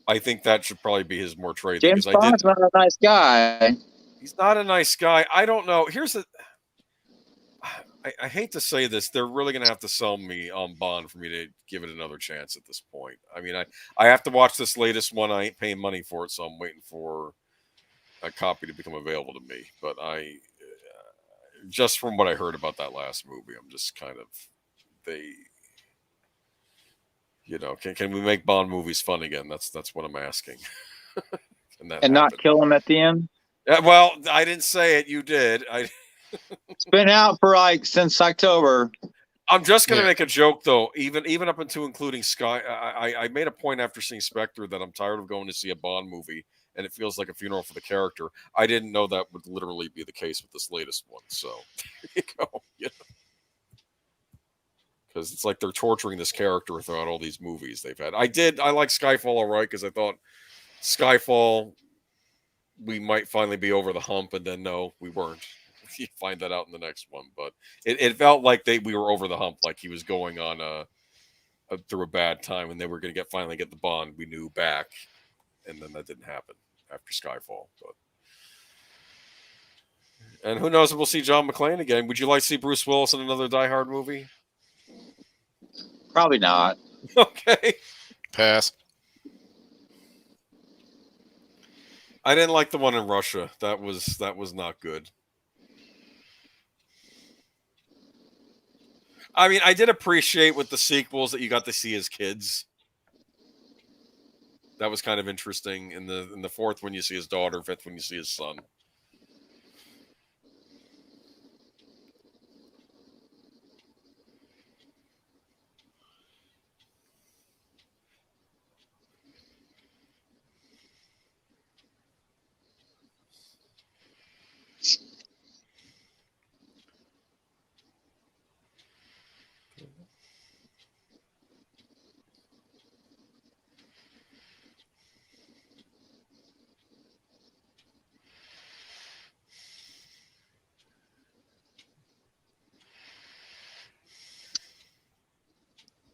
[SPEAKER 3] I think that should probably be his more trade.
[SPEAKER 1] James Bond's not a nice guy.
[SPEAKER 3] He's not a nice guy. I don't know. I hate to say this. They're really going to have to sell me on Bond for me to give it another chance at this point. I mean, I have to watch this latest one. I ain't paying money for it, so I'm waiting for a copy to become available to me. But just from what I heard about that last movie, I'm just kind of can we make Bond movies fun again? That's what I'm asking. and
[SPEAKER 1] not kill him at the end.
[SPEAKER 3] Well, I didn't say it. You did.
[SPEAKER 1] It's been out for since October.
[SPEAKER 3] I'm just going to make a joke though. Even up until including Sky, I made a point after seeing Spectre that I'm tired of going to see a Bond movie. And it feels like a funeral for the character. I didn't know that would literally be the case with this latest one. So, there you go. Because it's like they're torturing this character throughout all these movies they've had. I like Skyfall all right because I thought Skyfall, we might finally be over the hump. And then, no, we weren't. You find that out in the next one. But it felt like we were over the hump, like he was going on through a bad time and they were going to finally get the Bond we knew back. And then that didn't happen after Skyfall. And who knows if we'll see John McClane again. Would you like to see Bruce Willis in another Die Hard movie?
[SPEAKER 1] Probably not.
[SPEAKER 3] Okay.
[SPEAKER 2] Pass.
[SPEAKER 3] I didn't like the one in Russia. That was not good. I mean, I did appreciate with the sequels that you got to see his kids. That was kind of interesting. In the fourth one, you see his daughter. Fifth one, you see his son.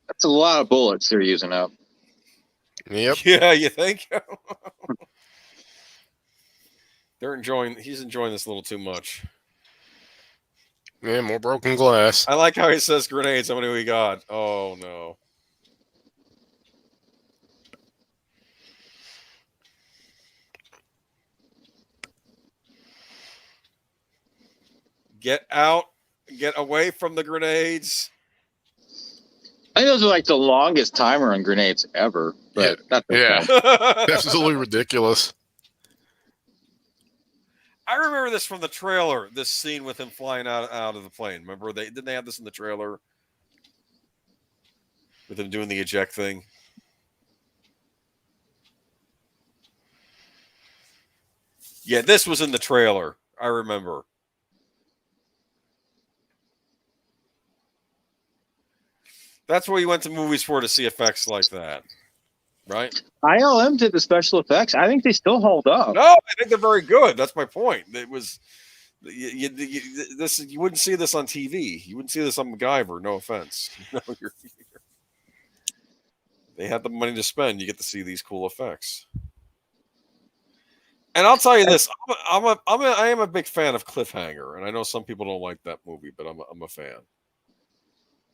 [SPEAKER 1] That's a lot of bullets they're using up.
[SPEAKER 2] Yep.
[SPEAKER 3] Yeah, you think? He's enjoying this a little too much.
[SPEAKER 2] Yeah, more broken glass.
[SPEAKER 3] I like how he says grenades. How many we got? Oh, no. Get out. Get away from the grenades.
[SPEAKER 1] I think those are like the longest timer on grenades ever. But that's
[SPEAKER 3] Absolutely
[SPEAKER 2] ridiculous.
[SPEAKER 3] I remember this from the trailer. This scene with him flying out of the plane. Remember didn't they have this in the trailer with him doing the eject thing? Yeah, this was in the trailer. I remember. That's what you went to movies for, to see effects like that, right?
[SPEAKER 1] ILM did the special effects. I think they still hold up.
[SPEAKER 3] No, I think they're very good. That's my point. It was you wouldn't see this on TV. You wouldn't see this on MacGyver. No offense. They had the money to spend. You get to see these cool effects. And I'll tell you this: I am a big fan of Cliffhanger, and I know some people don't like that movie, but I'm a fan. Have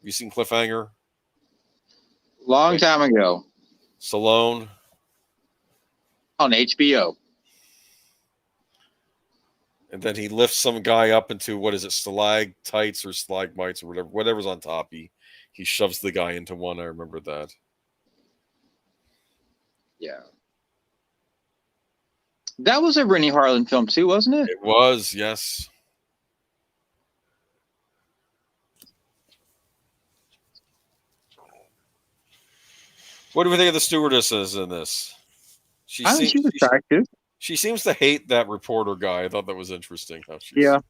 [SPEAKER 3] you seen Cliffhanger?
[SPEAKER 1] Long time ago.
[SPEAKER 3] Stallone
[SPEAKER 1] on HBO.
[SPEAKER 3] And then he lifts some guy up into, what is it, stalactites or stalagmites or whatever's on top. He shoves the guy into one. I remember that.
[SPEAKER 1] Yeah. That was a Rennie Harlan film too, wasn't it?
[SPEAKER 3] It was, yes. What do we think of the stewardesses in this?
[SPEAKER 1] She's attractive.
[SPEAKER 3] She seems to hate that reporter guy. I thought that was interesting.
[SPEAKER 1] Yeah.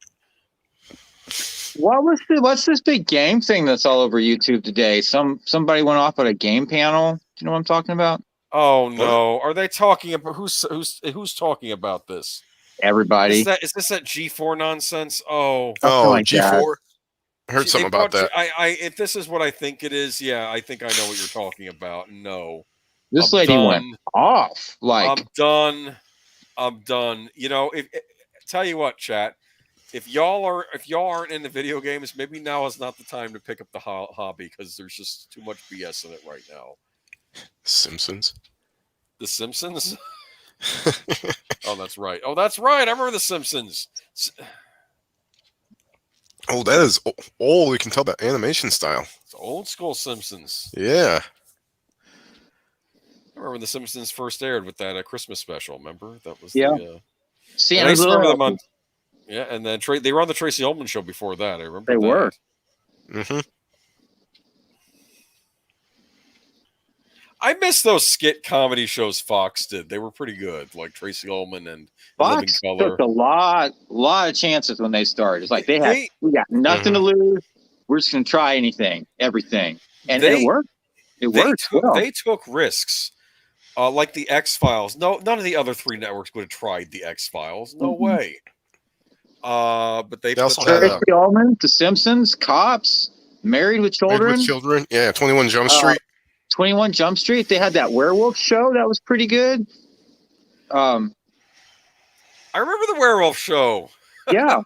[SPEAKER 1] What's this big game thing that's all over YouTube today? Somebody went off at a game panel. Do you know what I'm talking about?
[SPEAKER 3] Oh no! Are they talking about who's talking about this?
[SPEAKER 1] Everybody.
[SPEAKER 3] Is this that G4 nonsense? Oh,
[SPEAKER 1] like
[SPEAKER 2] G4.
[SPEAKER 1] That.
[SPEAKER 2] I heard something about that.
[SPEAKER 3] If this is what I think it is, yeah, I think I know what you're talking about. No,
[SPEAKER 1] this lady went off. Like,
[SPEAKER 3] I'm done. You know, tell you what, chat. If y'all aren't into video games, maybe now is not the time to pick up the hobby, because there's just too much BS in it right now.
[SPEAKER 2] Simpsons.
[SPEAKER 3] The Simpsons. Oh, that's right. I remember The Simpsons.
[SPEAKER 2] Oh, that is all you can tell about animation style.
[SPEAKER 3] It's old school Simpsons.
[SPEAKER 2] Yeah.
[SPEAKER 3] I remember when The Simpsons first aired with that Christmas special. Remember that was
[SPEAKER 1] Santa's Little.
[SPEAKER 3] Yeah, and then they were on the Tracy Ullman show before that. I remember
[SPEAKER 1] they were.
[SPEAKER 2] Mm-hmm.
[SPEAKER 3] I miss those skit comedy shows Fox did. They were pretty good, like Tracy Ullman and
[SPEAKER 1] Fox
[SPEAKER 3] Living Color.
[SPEAKER 1] Took a lot of chances when they started. It's like we got nothing to lose. We're just gonna try everything, and it worked.
[SPEAKER 3] They took risks, like the X-Files. No, none of the other three networks would have tried the X-Files. No way. But they
[SPEAKER 2] also
[SPEAKER 1] had Tracy Ullman, The Simpsons, Cops, Married with Children.
[SPEAKER 2] Yeah, 21 Jump Street.
[SPEAKER 1] 21 Jump Street. They had that werewolf show that was pretty good.
[SPEAKER 3] I remember the werewolf show.
[SPEAKER 1] Yeah,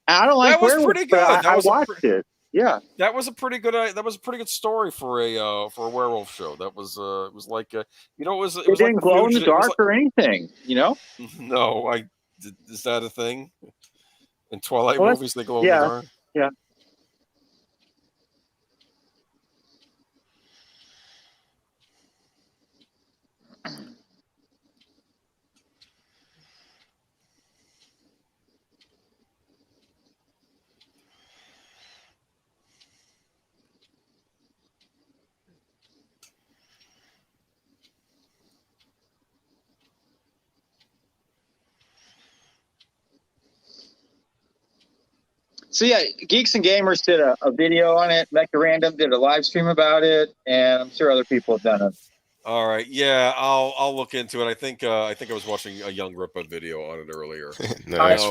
[SPEAKER 1] I don't like.
[SPEAKER 3] That was pretty good.
[SPEAKER 1] I watched it. Yeah,
[SPEAKER 3] that was a pretty good. That was a pretty good story for a werewolf show. That was it was like it was. It was
[SPEAKER 1] didn't
[SPEAKER 3] like
[SPEAKER 1] glow in the dark or anything. You know?
[SPEAKER 3] No, is that a thing? In Twilight movies, they glow in the dark.
[SPEAKER 1] Yeah. So yeah, Geeks and Gamers did a video on it. Mecca Random did a live stream about it, and I'm sure other people have done it.
[SPEAKER 3] All right, yeah, I'll look into it. I think I was watching a Young Ripa video on it earlier.
[SPEAKER 2] Nice.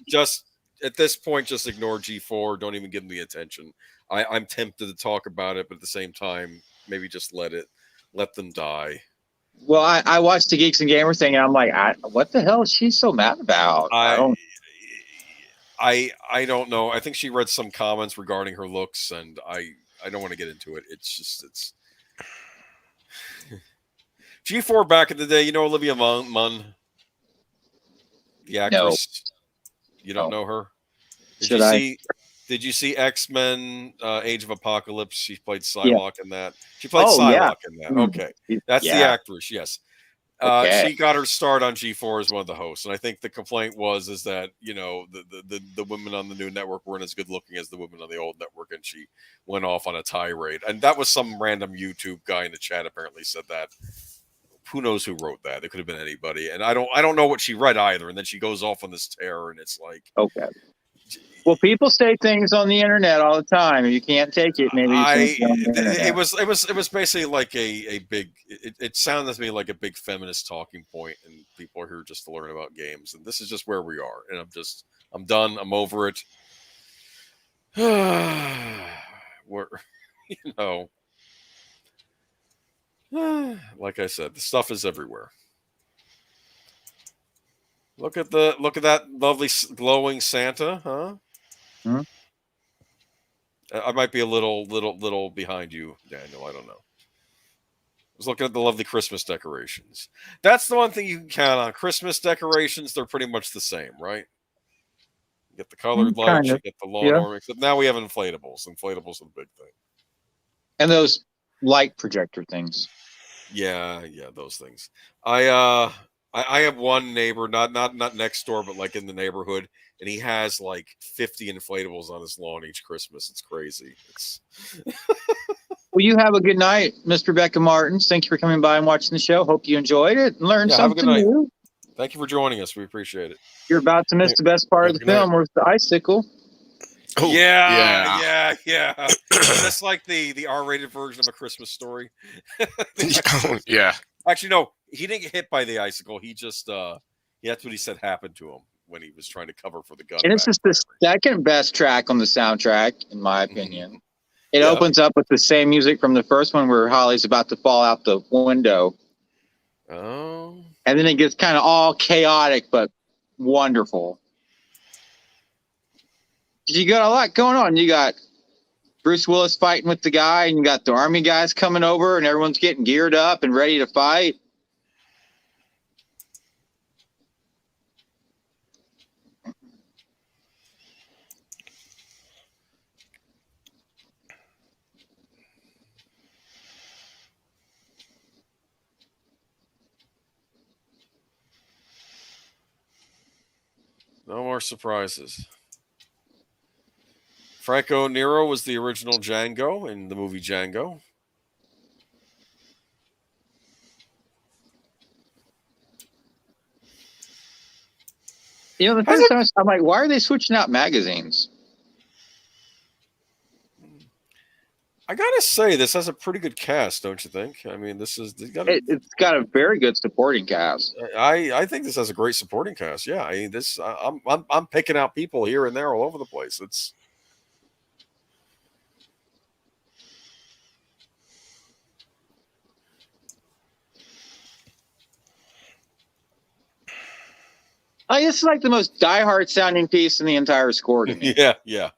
[SPEAKER 3] Just at this point, just ignore G4. Don't even give them the attention. I'm tempted to talk about it, but at the same time, maybe just let them die.
[SPEAKER 1] Well, I watched the Geeks and Gamers thing, and I'm like, what the hell is she so mad about?
[SPEAKER 3] I don't know. I think she read some comments regarding her looks, and I don't want to get into it. It's G4 back in the day. You know Olivia Munn, the actress. No. You don't know her? Did you see X-Men Age of Apocalypse? She played Psylocke in that. She played Psylocke in that. Okay. That's the actress, yes. She got her start on G4 as one of the hosts, and I think the complaint is that the women on the new network weren't as good looking as the women on the old network, and she went off on a tirade. And that was some random YouTube guy in the chat apparently said that. Who knows who wrote that? It could have been anybody, and I don't know what she read either. And then she goes off on this tear, and it's like,
[SPEAKER 1] okay, Well, people say things on the internet all the time. If you can't take it, maybe you shouldn't be on the internet.
[SPEAKER 3] It was basically like a big. It sounded to me like a big feminist talking point, and people are here just to learn about games. And this is just where we are. And I'm done. I'm over it. We're, like I said, the stuff is everywhere. Look at that lovely glowing Santa, huh?
[SPEAKER 1] Hmm?
[SPEAKER 3] I might be a little behind you, Daniel. I don't know. I was looking at the lovely Christmas decorations. That's the one thing you can count on. Christmas decorations, they're pretty much the same, right? You get the colored lights,
[SPEAKER 1] Kind
[SPEAKER 3] you
[SPEAKER 1] of.
[SPEAKER 3] get the lawn
[SPEAKER 1] Yeah.
[SPEAKER 3] ornaments. Except now we have inflatables. Inflatables are the big thing.
[SPEAKER 1] And those light projector things.
[SPEAKER 3] Yeah, those things. I have one neighbor, not next door, but like in the neighborhood, and he has like 50 inflatables on his lawn each Christmas. It's crazy.
[SPEAKER 1] Well, you have a good night, Mr. Becca Martins. Thank you for coming by and watching the show. Hope you enjoyed it and learned
[SPEAKER 3] have a good
[SPEAKER 1] something
[SPEAKER 3] night.
[SPEAKER 1] new.
[SPEAKER 3] Thank you for joining us. We appreciate it.
[SPEAKER 1] You're about to miss the best part of the film, where it's the icicle.
[SPEAKER 2] Oh,
[SPEAKER 3] Yeah. That's like the R-rated version of A Christmas Story.
[SPEAKER 2] Yeah.
[SPEAKER 3] Actually, no, he didn't get hit by the icicle. He just that's what he said happened to him when he was trying to cover for the gun.
[SPEAKER 1] And it's just the second best track on the soundtrack, in my opinion.
[SPEAKER 3] Mm-hmm.
[SPEAKER 1] It opens up with the same music from the first one where Holly's about to fall out the window.
[SPEAKER 3] Oh.
[SPEAKER 1] And then it gets kind of all chaotic, but wonderful. You got a lot going on. You got Bruce Willis fighting with the guy, and you got the army guys coming over, and everyone's getting geared up and ready to fight.
[SPEAKER 3] No more surprises. Franco Nero was the original Django in the movie Django.
[SPEAKER 1] You know, the first time I'm like, why are they switching out magazines?
[SPEAKER 3] I gotta say, this has a pretty good cast, don't you think? I mean,
[SPEAKER 1] It's got a very good supporting cast.
[SPEAKER 3] I think this has a great supporting cast. Yeah, I mean, I'm picking out people here and there all over the place.
[SPEAKER 1] It's like the most diehard sounding piece in the entire score to me.
[SPEAKER 3] Yeah.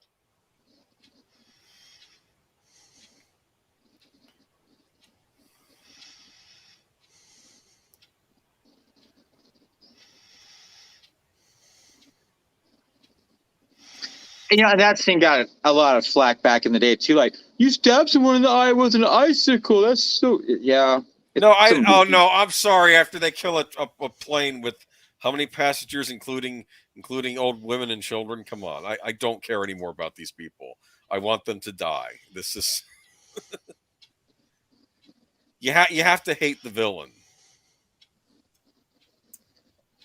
[SPEAKER 1] You know, that scene got a lot of flack back in the day too. Like, you stabbed someone in the eye with an icicle. That's so, yeah.
[SPEAKER 3] No, I'm sorry. After they kill a plane with how many passengers, including old women and children? Come on, I don't care anymore about these people. I want them to die. This is you have to hate the villain.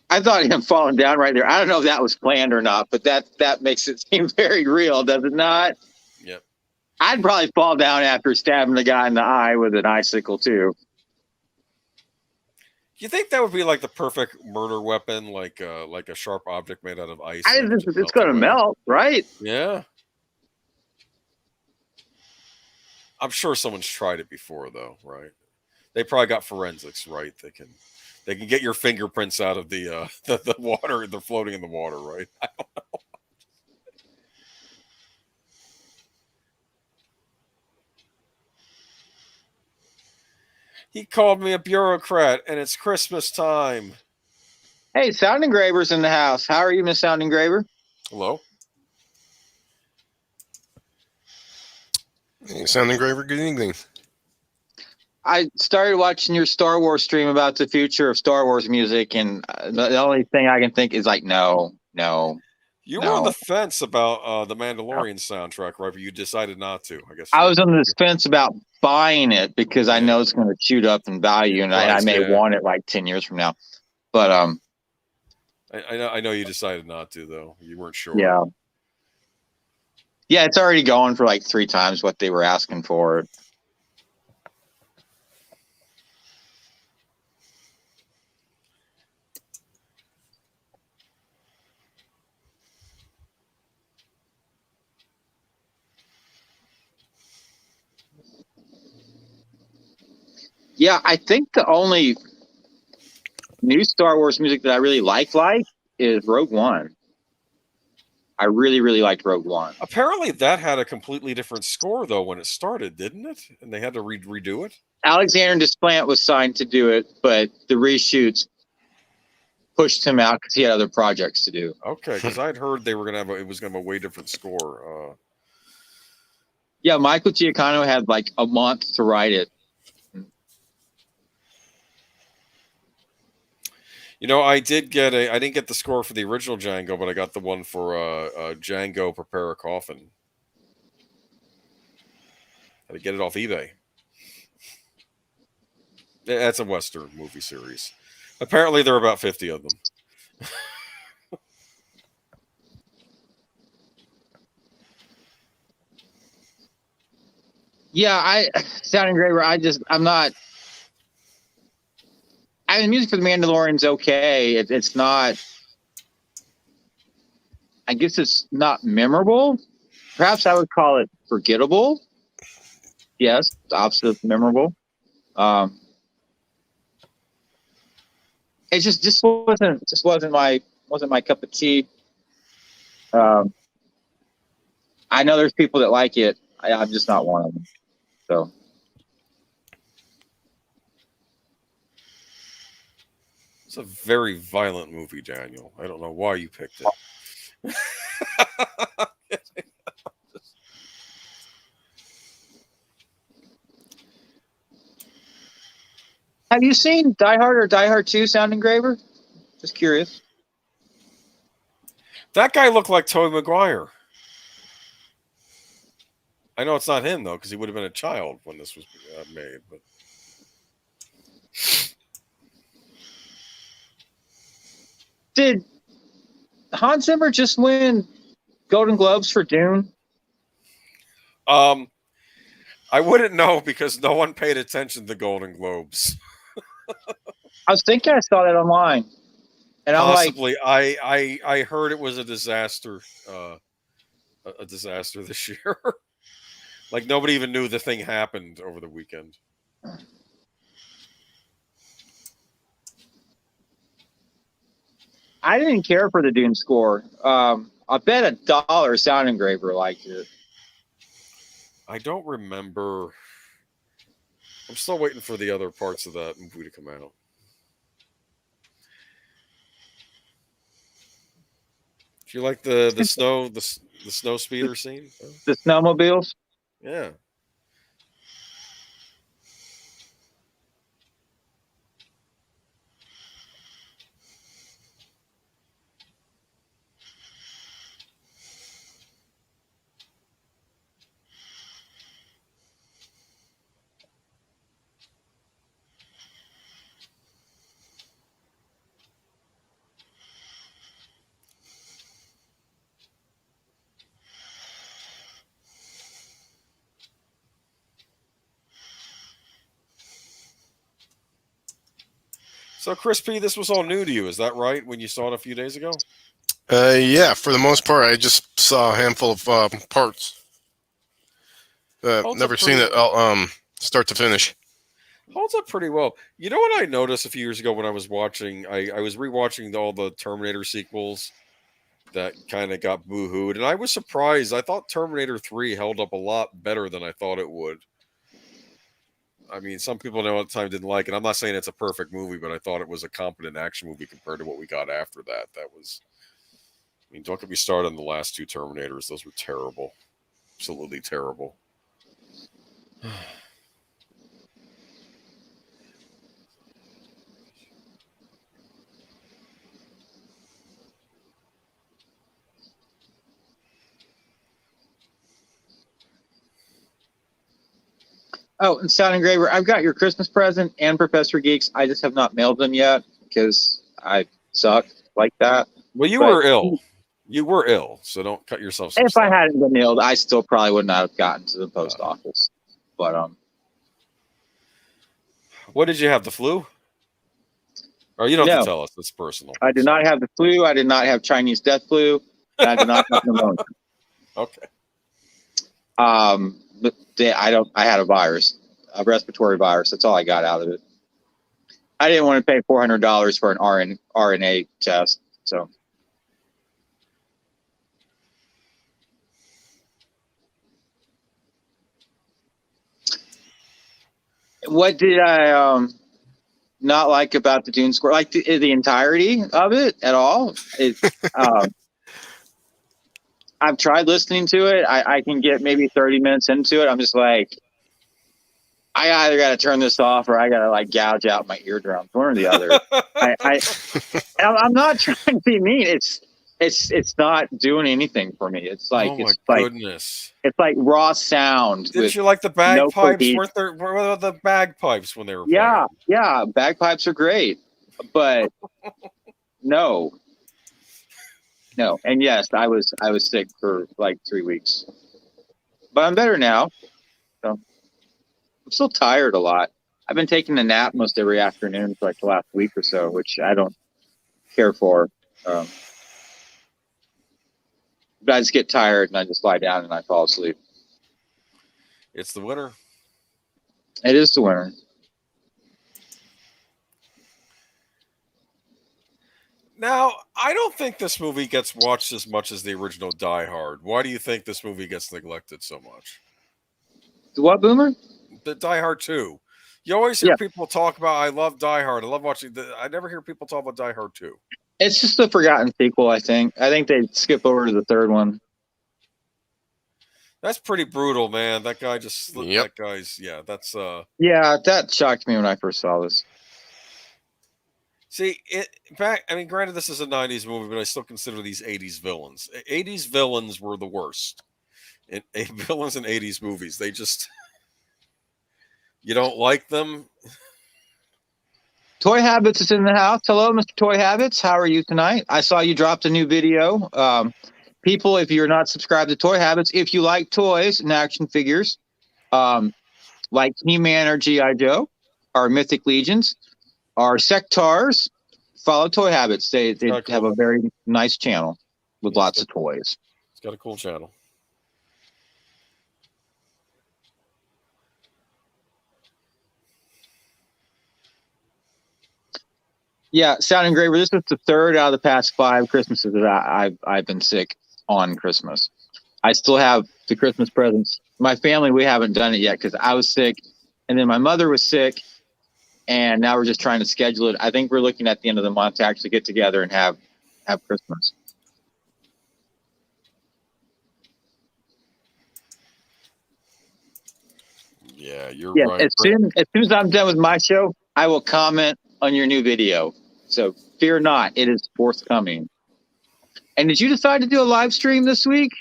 [SPEAKER 1] I thought him falling down right there. I don't know if that was planned or not, but that makes it seem very real, does it not?
[SPEAKER 3] Yep.
[SPEAKER 1] I'd probably fall down after stabbing the guy in the eye with an icicle too.
[SPEAKER 3] Do you think that would be like the perfect murder weapon, like a sharp object made out of ice?
[SPEAKER 1] It's going to melt, right?
[SPEAKER 3] Yeah. I'm sure someone's tried it before, though, right? They probably got forensics, right? They can get your fingerprints out of the water. They're floating in the water, right? I don't know. He called me a bureaucrat, and it's Christmas time.
[SPEAKER 1] Hey, Sound Engraver's in the house. How are you, Miss Sound Engraver?
[SPEAKER 3] Hello.
[SPEAKER 2] Hey, Sound Engraver, good evening.
[SPEAKER 1] I started watching your Star Wars stream about the future of Star Wars music, and the only thing I can think is like, no.
[SPEAKER 3] You were on the fence about the Mandalorian soundtrack, right? But you decided not to, I guess.
[SPEAKER 1] I was on the fence about buying it because I know it's going to shoot up in value, and I may want it like 10 years from now. But
[SPEAKER 3] I know you decided not to, though. You weren't sure.
[SPEAKER 1] Yeah. Yeah, it's already going for like 3 times what they were asking for. Yeah, I think the only new Star Wars music that I really like is Rogue One. I really, really liked Rogue One.
[SPEAKER 3] Apparently, that had a completely different score though when it started, didn't it? And they had to redo it.
[SPEAKER 1] Alexander Desplat was signed to do it, but the reshoots pushed him out because he had other projects to do.
[SPEAKER 3] Okay, because I'd heard they were gonna have it was gonna have a way different score.
[SPEAKER 1] Yeah, Michael Giacchino had like a month to write it.
[SPEAKER 3] You know, I didn't get the score for the original Django, but I got the one for Django Prepare a Coffin. Had to get it off eBay. That's a Western movie series. Apparently, there are about 50 of them.
[SPEAKER 1] Yeah, Sound Engraver, I'm not. I mean, music for The Mandalorian's okay. It's not. I guess it's not memorable. Perhaps I would call it forgettable. Yes, the opposite of memorable. It just wasn't my cup of tea. I know there's people that like it. I'm just not one of them. So.
[SPEAKER 3] It's a very violent movie, Daniel. I don't know why you picked it.
[SPEAKER 1] Have you seen Die Hard or Die Hard 2 Sound Engraver? Just curious.
[SPEAKER 3] That guy looked like Tobey Maguire. I know it's not him, though, because he would have been a child when this was made. But
[SPEAKER 1] did Hans Zimmer just win Golden Globes for Dune?
[SPEAKER 3] I wouldn't know because no one paid attention to Golden Globes.
[SPEAKER 1] I was thinking I saw that online, and
[SPEAKER 3] possibly. I heard it was a disaster. A disaster this year. Like nobody even knew the thing happened over the weekend.
[SPEAKER 1] I didn't care for the Dune score. I bet $1 Sound Engraver liked it.
[SPEAKER 3] I don't remember. I'm still waiting for the other parts of that movie to come out. Do you like the snow speeder scene?
[SPEAKER 1] The snowmobiles?
[SPEAKER 3] Yeah. So, Chris P., this was all new to you. Is that right? When you saw it a few days ago?
[SPEAKER 2] Yeah, for the most part, I just saw a handful of parts. Never seen it start to finish.
[SPEAKER 3] Holds up pretty well. You know what I noticed a few years ago when I was watching? I was rewatching all the Terminator sequels that kind of got boo-hooed, and I was surprised. I thought Terminator 3 held up a lot better than I thought it would. I mean, some people know at the time didn't like it. I'm not saying it's a perfect movie, but I thought it was a competent action movie compared to what we got after that. That was, I mean, don't get me started on the last 2 Terminators. Those were terrible. Absolutely terrible.
[SPEAKER 1] Oh, and Sound Engraver, I've got your Christmas present and Professor Geeks. I just have not mailed them yet because I suck like that.
[SPEAKER 3] Well, you were ill. You were ill, so don't cut yourself some
[SPEAKER 1] If I
[SPEAKER 3] slack.
[SPEAKER 1] hadn't been ill, I still probably would not have gotten to the post office. But
[SPEAKER 3] What did you have? The flu? Or you don't have
[SPEAKER 1] no,
[SPEAKER 3] to tell us. It's personal.
[SPEAKER 1] I did not have the flu. I did not have Chinese death flu. And I did not have pneumonia.
[SPEAKER 3] Okay.
[SPEAKER 1] But I had a virus, a respiratory virus. That's all I got out of it. I didn't want to pay $400 for an RNA test. So. What did I not like about the Dune score? Like the entirety of it at all? I've tried listening to it. I can get maybe 30 minutes into it. I'm just like, I either got to turn this off or I got to like gouge out my eardrums, one or the other. I'm not trying to be mean. It's not doing anything for me. It's like,
[SPEAKER 3] oh my goodness.
[SPEAKER 1] It's like raw sound.
[SPEAKER 3] Didn't you like the bagpipes? Were the bagpipes when they were playing?
[SPEAKER 1] Yeah, bagpipes are great, but no. And yes, I was sick for like 3 weeks, but I'm better now. So I'm still tired a lot. I've been taking a nap most every afternoon for like the last week or so, which I don't care for. But I just get tired and I just lie down and I fall asleep.
[SPEAKER 3] It's the winter.
[SPEAKER 1] It is the winter.
[SPEAKER 3] Now, I don't think this movie gets watched as much as the original Die Hard. Why do you think this movie gets neglected so much?
[SPEAKER 1] What, Boomer?
[SPEAKER 3] The Die Hard 2. You always hear people talk about, I love Die Hard. I love watching. I never hear people talk about Die Hard 2.
[SPEAKER 1] It's just a forgotten sequel, I think. I think they skip over to the third one.
[SPEAKER 3] That's pretty brutal, man. That guy just slipped. That guy's, that's...
[SPEAKER 1] Yeah, that shocked me when I first saw this.
[SPEAKER 3] See, granted, this is a 90s movie, but I still consider these 80s villains. 80s villains were the worst. Villains in 80s movies, they just... You don't like them?
[SPEAKER 1] Toy Habits is in the house. Hello, Mr. Toy Habits. How are you tonight? I saw you dropped a new video. People, if you're not subscribed to Toy Habits, if you like toys and action figures, like He-Man or G.I. Joe, or Mythic Legions, or Sectars, follow Toy Habits. They have a very nice channel with lots of toys.
[SPEAKER 3] It's got a cool channel.
[SPEAKER 1] Yeah, Sound Engraver. This is the third out of the past 5 Christmases that I've been sick on Christmas. I still have the Christmas presents. My family, we haven't done it yet because I was sick, and then my mother was sick, and now we're just trying to schedule it. I think we're looking at the end of the month to actually get together and have Christmas.
[SPEAKER 3] Yeah, you're right.
[SPEAKER 1] As soon as I'm done with my show, I will comment on your new video. So fear not, it is forthcoming. And did you decide to do a live stream this week?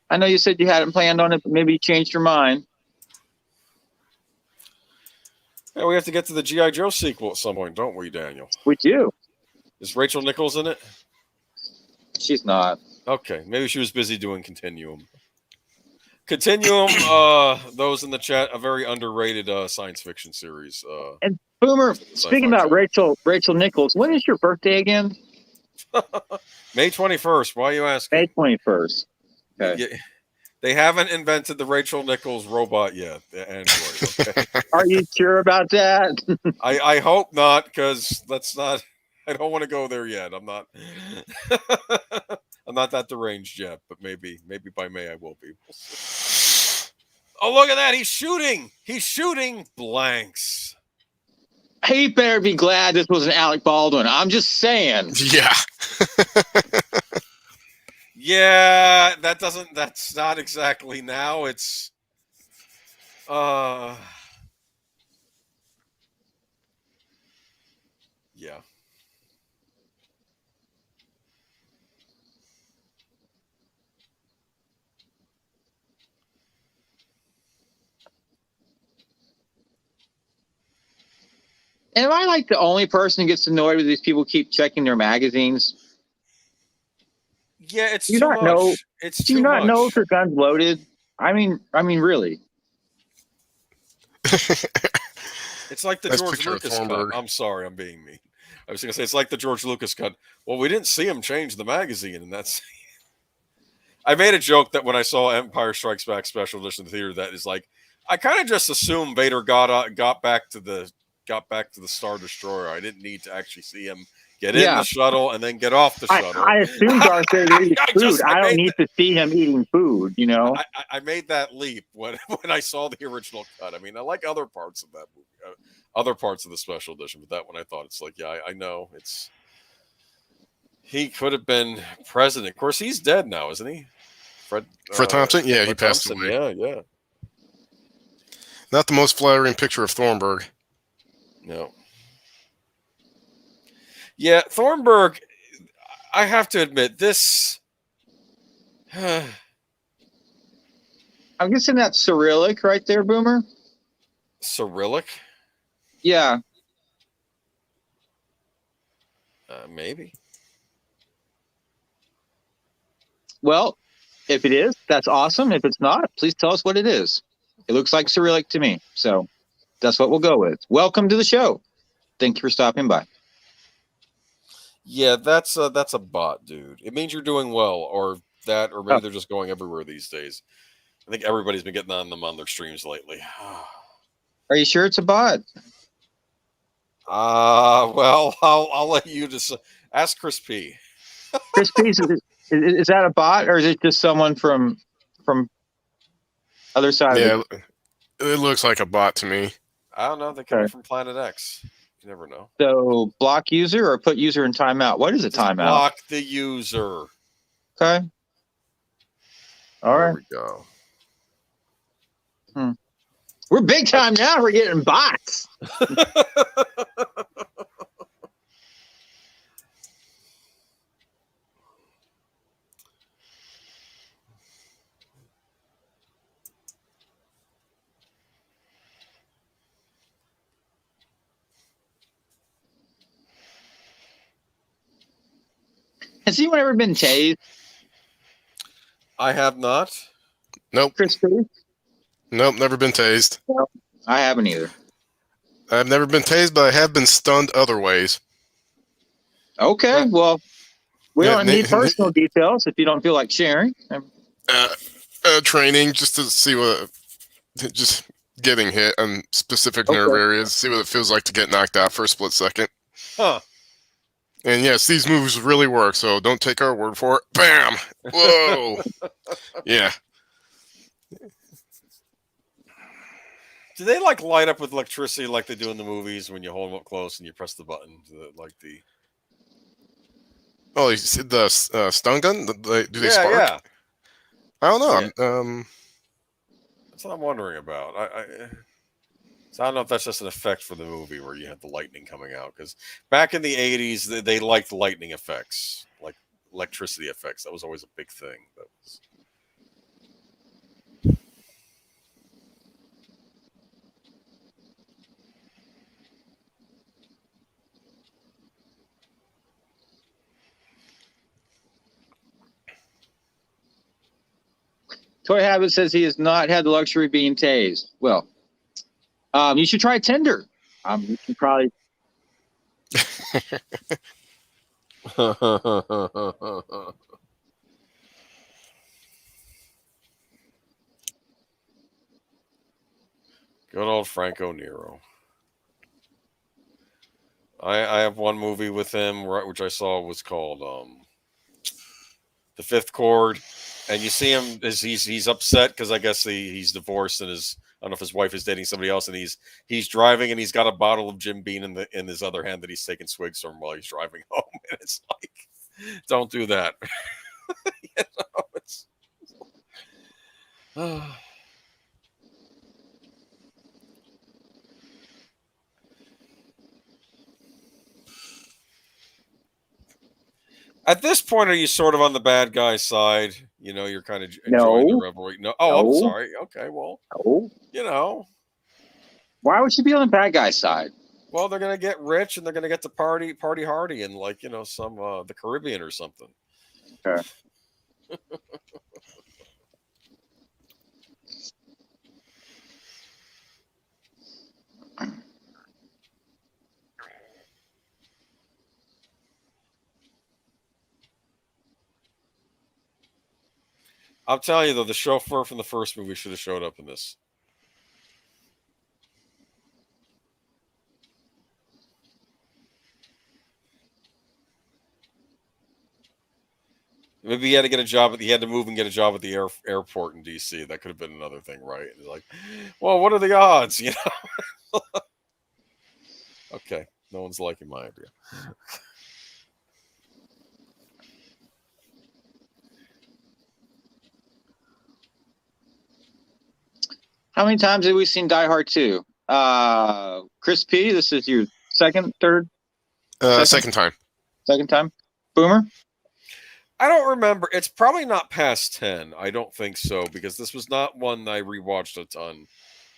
[SPEAKER 1] I know you said you hadn't planned on it, but maybe you changed your mind.
[SPEAKER 3] Yeah, we have to get to the G.I. Joe sequel at some point, don't we, Daniel?
[SPEAKER 1] We do.
[SPEAKER 3] Is Rachel Nichols in it?
[SPEAKER 1] She's not.
[SPEAKER 3] Okay, maybe she was busy doing Continuum. Continuum, those in the chat, a very underrated science fiction series.
[SPEAKER 1] And Boomer, speaking about Rachel Nichols, when is your birthday again?
[SPEAKER 3] May 21st. Why are you asking?
[SPEAKER 1] May 21st. Okay.
[SPEAKER 3] They haven't invented the Rachel Nichols robot yet, the Android. Okay?
[SPEAKER 1] Are you sure about that?
[SPEAKER 3] I hope not, because I don't want to go there yet. I'm not I'm not that deranged yet, but maybe by May I will be. Oh, look at that. He's shooting blanks.
[SPEAKER 1] He better be glad this was an Alec Baldwin. I'm just saying.
[SPEAKER 2] Yeah.
[SPEAKER 3] Yeah, that's not exactly now. It's yeah.
[SPEAKER 1] Am I like the only person who gets annoyed with these people keep checking their magazines?
[SPEAKER 3] Yeah, it's
[SPEAKER 1] Do you
[SPEAKER 3] too
[SPEAKER 1] not
[SPEAKER 3] much.
[SPEAKER 1] know?
[SPEAKER 3] It's
[SPEAKER 1] Do you
[SPEAKER 3] too
[SPEAKER 1] not know
[SPEAKER 3] much.
[SPEAKER 1] if your gun's loaded? I mean, really.
[SPEAKER 3] It's like the
[SPEAKER 2] Nice
[SPEAKER 3] George
[SPEAKER 2] picture of
[SPEAKER 3] Lucas cut.
[SPEAKER 2] Thornburg.
[SPEAKER 3] I'm sorry, I'm being mean. I was going to say it's like the George Lucas cut. Well, we didn't see him change the magazine, and that's. I made a joke that when I saw Empire Strikes Back Special Edition in the theater, that is like, I kind of just assumed Vader got back to the Star Destroyer. I didn't need to actually see him get in the shuttle and then get off the shuttle.
[SPEAKER 1] I assume Darth Vader eats food. I don't
[SPEAKER 3] made
[SPEAKER 1] need to see him eating food. You know.
[SPEAKER 3] I made that leap when I saw the original cut. I mean, I like other parts of that movie, other parts of the special edition, but that one I thought it's like, yeah, I know it's. He could have been president. Of course, he's dead now, isn't he? Fred
[SPEAKER 2] Thompson? Yeah, he passed
[SPEAKER 3] Thompson.
[SPEAKER 2] away.
[SPEAKER 3] Yeah.
[SPEAKER 2] Not the most flattering picture of Thornburg.
[SPEAKER 3] No. Yeah, Thornburg, I have to admit, this...
[SPEAKER 1] I'm guessing that's Cyrillic right there, Boomer?
[SPEAKER 3] Cyrillic?
[SPEAKER 1] Yeah.
[SPEAKER 3] Maybe.
[SPEAKER 1] Well, if it is, that's awesome. If it's not, please tell us what it is. It looks like Cyrillic to me. So that's what we'll go with. Welcome to the show. Thank you for stopping by.
[SPEAKER 3] Yeah, that's a bot, dude. It means you're doing well, or maybe they're just going everywhere these days. I think everybody's been getting on them on their streams lately.
[SPEAKER 1] Are you sure it's a bot?
[SPEAKER 3] Well, I'll let you just ask Chris P.
[SPEAKER 1] Chris P, is that a bot, or is it just someone from other side?
[SPEAKER 2] Yeah, it looks like a bot to me.
[SPEAKER 3] I don't know. They could be from Planet X. You never know.
[SPEAKER 1] So block user or put user in timeout. What is a timeout?
[SPEAKER 3] Block the user.
[SPEAKER 1] Okay. All right.
[SPEAKER 3] There we go.
[SPEAKER 1] We're big time now. We're getting bots. Has anyone ever been tased?
[SPEAKER 3] I have not.
[SPEAKER 2] Nope.
[SPEAKER 1] Chris P?
[SPEAKER 2] Nope, never been tased.
[SPEAKER 1] No, I haven't either.
[SPEAKER 2] I've never been tased, but I have been stunned other ways.
[SPEAKER 1] Okay, well, we don't need personal details if you don't feel like sharing.
[SPEAKER 2] Training just to see just getting hit on specific nerve areas, see what it feels like to get knocked out for a split second.
[SPEAKER 3] Huh.
[SPEAKER 2] And yes, these moves really work, so don't take our word for it. Bam! Whoa! Yeah.
[SPEAKER 3] Do they like light up with electricity like they do in the movies when you hold them up close and you press the button?
[SPEAKER 2] Oh, you see the stun gun? Do they spark?
[SPEAKER 3] Yeah.
[SPEAKER 2] I don't know.
[SPEAKER 3] Yeah. That's what I'm wondering about. So I don't know if that's just an effect for the movie where you have the lightning coming out. Because back in the 80s, they liked lightning effects, like electricity effects. That was always a big thing.
[SPEAKER 1] Toy Habit says he has not had the luxury of being tased. Well, you should try Tinder. You can probably.
[SPEAKER 3] Good old Franco Nero. I have one movie with him which I saw was called The Fifth Chord, and you see him as he's upset because I guess he's divorced and I don't know if his wife is dating somebody else, and he's driving and he's got a bottle of Jim Beam in his other hand that he's taking swigs from while he's driving home, and it's like, don't do that. You know, it's. At this point, are you sort of on the bad guy side? You know, you're kind of enjoying the revelry. No. Oh, I'm sorry. Okay, well, you know.
[SPEAKER 1] Why would you be on the bad guy side?
[SPEAKER 3] Well, they're going to get rich and they're going to get to party hardy and some the Caribbean or something.
[SPEAKER 1] Okay.
[SPEAKER 3] I'm telling you though, the chauffeur from the first movie should have showed up in this. Maybe he had to get a job. He had to move and get a job at the airport in D.C. That could have been another thing, right? It's like, well, what are the odds? You know. Okay, no one's liking my idea.
[SPEAKER 1] How many times have we seen Die Hard 2? Chris P, this is your third?
[SPEAKER 2] Second time.
[SPEAKER 1] Second time? Boomer?
[SPEAKER 3] I don't remember. It's probably not past 10. I don't think so, because this was not one I rewatched a ton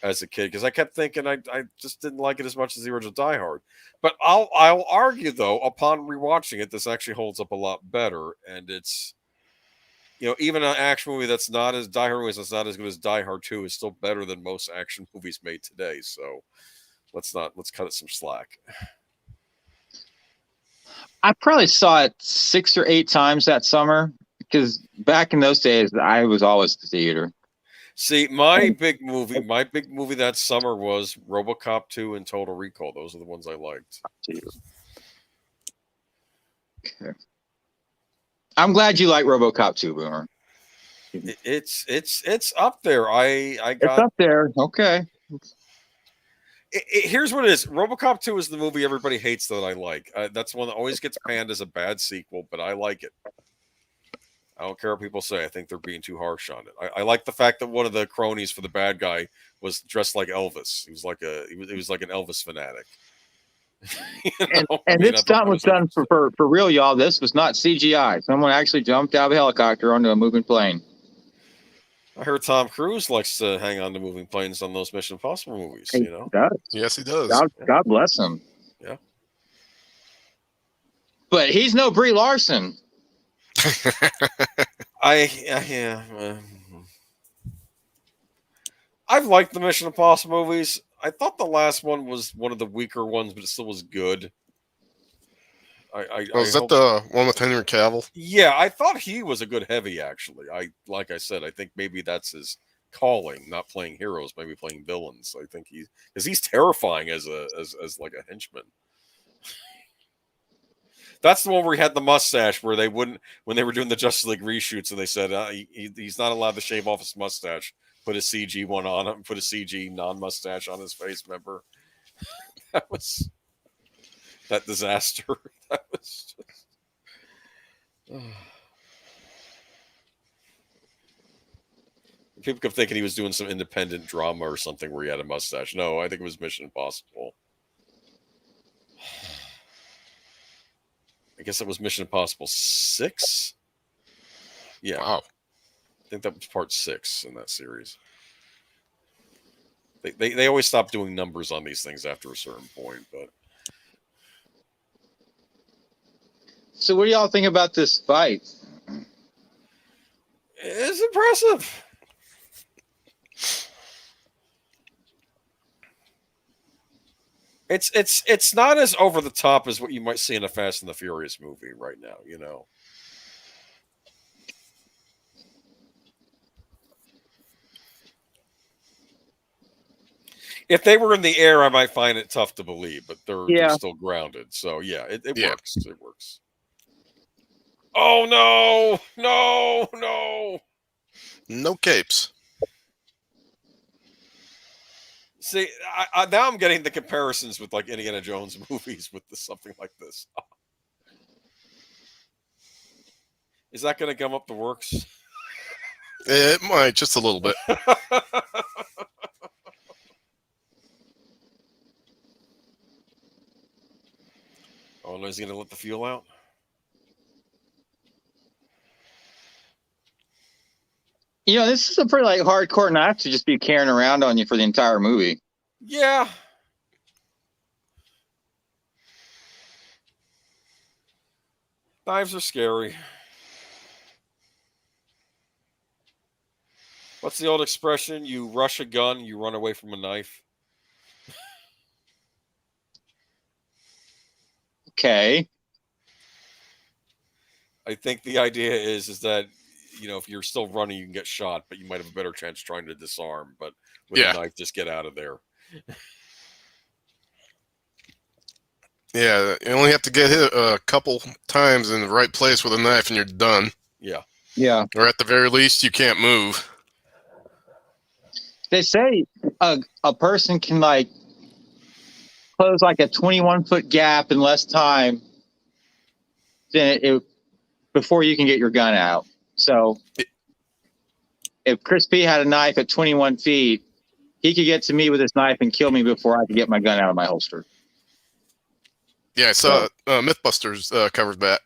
[SPEAKER 3] as a kid, because I kept thinking I just didn't like it as much as the original Die Hard. But I'll argue, though, upon rewatching it, this actually holds up a lot better. And it's, even an action movie that's not as Die Hard that's not as good as Die Hard 2 is still better than most action movies made today. So let's cut it some slack.
[SPEAKER 1] I probably saw it 6 or 8 times that summer, because back in those days, I was always at the theater.
[SPEAKER 3] See, my big movie that summer was RoboCop 2 and Total Recall. Those are the ones I liked.
[SPEAKER 1] Okay. I'm glad you like RoboCop 2, Boomer.
[SPEAKER 3] It's up there. I got
[SPEAKER 1] it's up there. Okay.
[SPEAKER 3] Here's what it is. RoboCop 2 is the movie everybody hates that I like. That's one that always gets panned as a bad sequel, but I like it. I don't care what people say. I think they're being too harsh on it. I like the fact that one of the cronies for the bad guy was dressed like Elvis. He was like an Elvis fanatic.
[SPEAKER 1] And this stunt was done for real, y'all. This was not CGI. Someone actually jumped out of a helicopter onto a moving plane.
[SPEAKER 3] I heard Tom Cruise likes to hang on to moving planes on those Mission Impossible movies.
[SPEAKER 1] He does.
[SPEAKER 2] Yes, he does.
[SPEAKER 1] God bless him.
[SPEAKER 3] Yeah.
[SPEAKER 1] But he's no Brie Larson.
[SPEAKER 3] I've liked the Mission Impossible movies. I thought the last one was one of the weaker ones, but it still was good.
[SPEAKER 2] Is that the one with Henry Cavill?
[SPEAKER 3] Yeah, I thought he was a good heavy, actually. Like I said, I think maybe that's his calling, not playing heroes, maybe playing villains. I think he's terrifying as like a henchman. That's the one where he had the mustache, where they wouldn't, when they were doing the Justice League reshoots, and they said he's not allowed to shave off his mustache, put a CG one on him, put a CG non-mustache on his face. Remember? That was that disaster. That was just... People kept thinking he was doing some independent drama or something where he had a mustache. No, I think it was Mission Impossible. I guess it was Mission Impossible 6. Yeah.
[SPEAKER 2] Wow.
[SPEAKER 3] I think that was part 6 in that series. They always stop doing numbers on these things after a certain point, but...
[SPEAKER 1] So what do y'all think about this fight?
[SPEAKER 3] It's impressive. It's not as over the top as what you might see in a Fast and the Furious movie right now, If they were in the air, I might find it tough to believe, but they're still grounded. So yeah, it works. It works. Oh no!
[SPEAKER 2] No capes.
[SPEAKER 3] See, now I'm getting the comparisons with like Indiana Jones movies with something like this. Is that going to gum up the works?
[SPEAKER 2] It might, just a little bit.
[SPEAKER 3] Oh, no, is he going to let the fuel out?
[SPEAKER 1] This is a pretty hardcore knife to just be carrying around on you for the entire movie.
[SPEAKER 3] Yeah. Knives are scary. What's the old expression? You rush a gun, you run away from a knife.
[SPEAKER 1] Okay.
[SPEAKER 3] I think the idea is that, if you're still running, you can get shot, but you might have a better chance trying to disarm. But with a knife, just get out of there.
[SPEAKER 2] Yeah, you only have to get hit a couple times in the right place with a knife, and you're done.
[SPEAKER 3] Yeah.
[SPEAKER 1] Yeah.
[SPEAKER 2] Or at the very least, you can't move.
[SPEAKER 1] They say a person can close a 21-foot gap in less time than before you can get your gun out. So if Chris P had a knife at 21 feet, he could get to me with his knife and kill me before I could get my gun out of my holster.
[SPEAKER 2] Yeah, I saw Mythbusters covered that.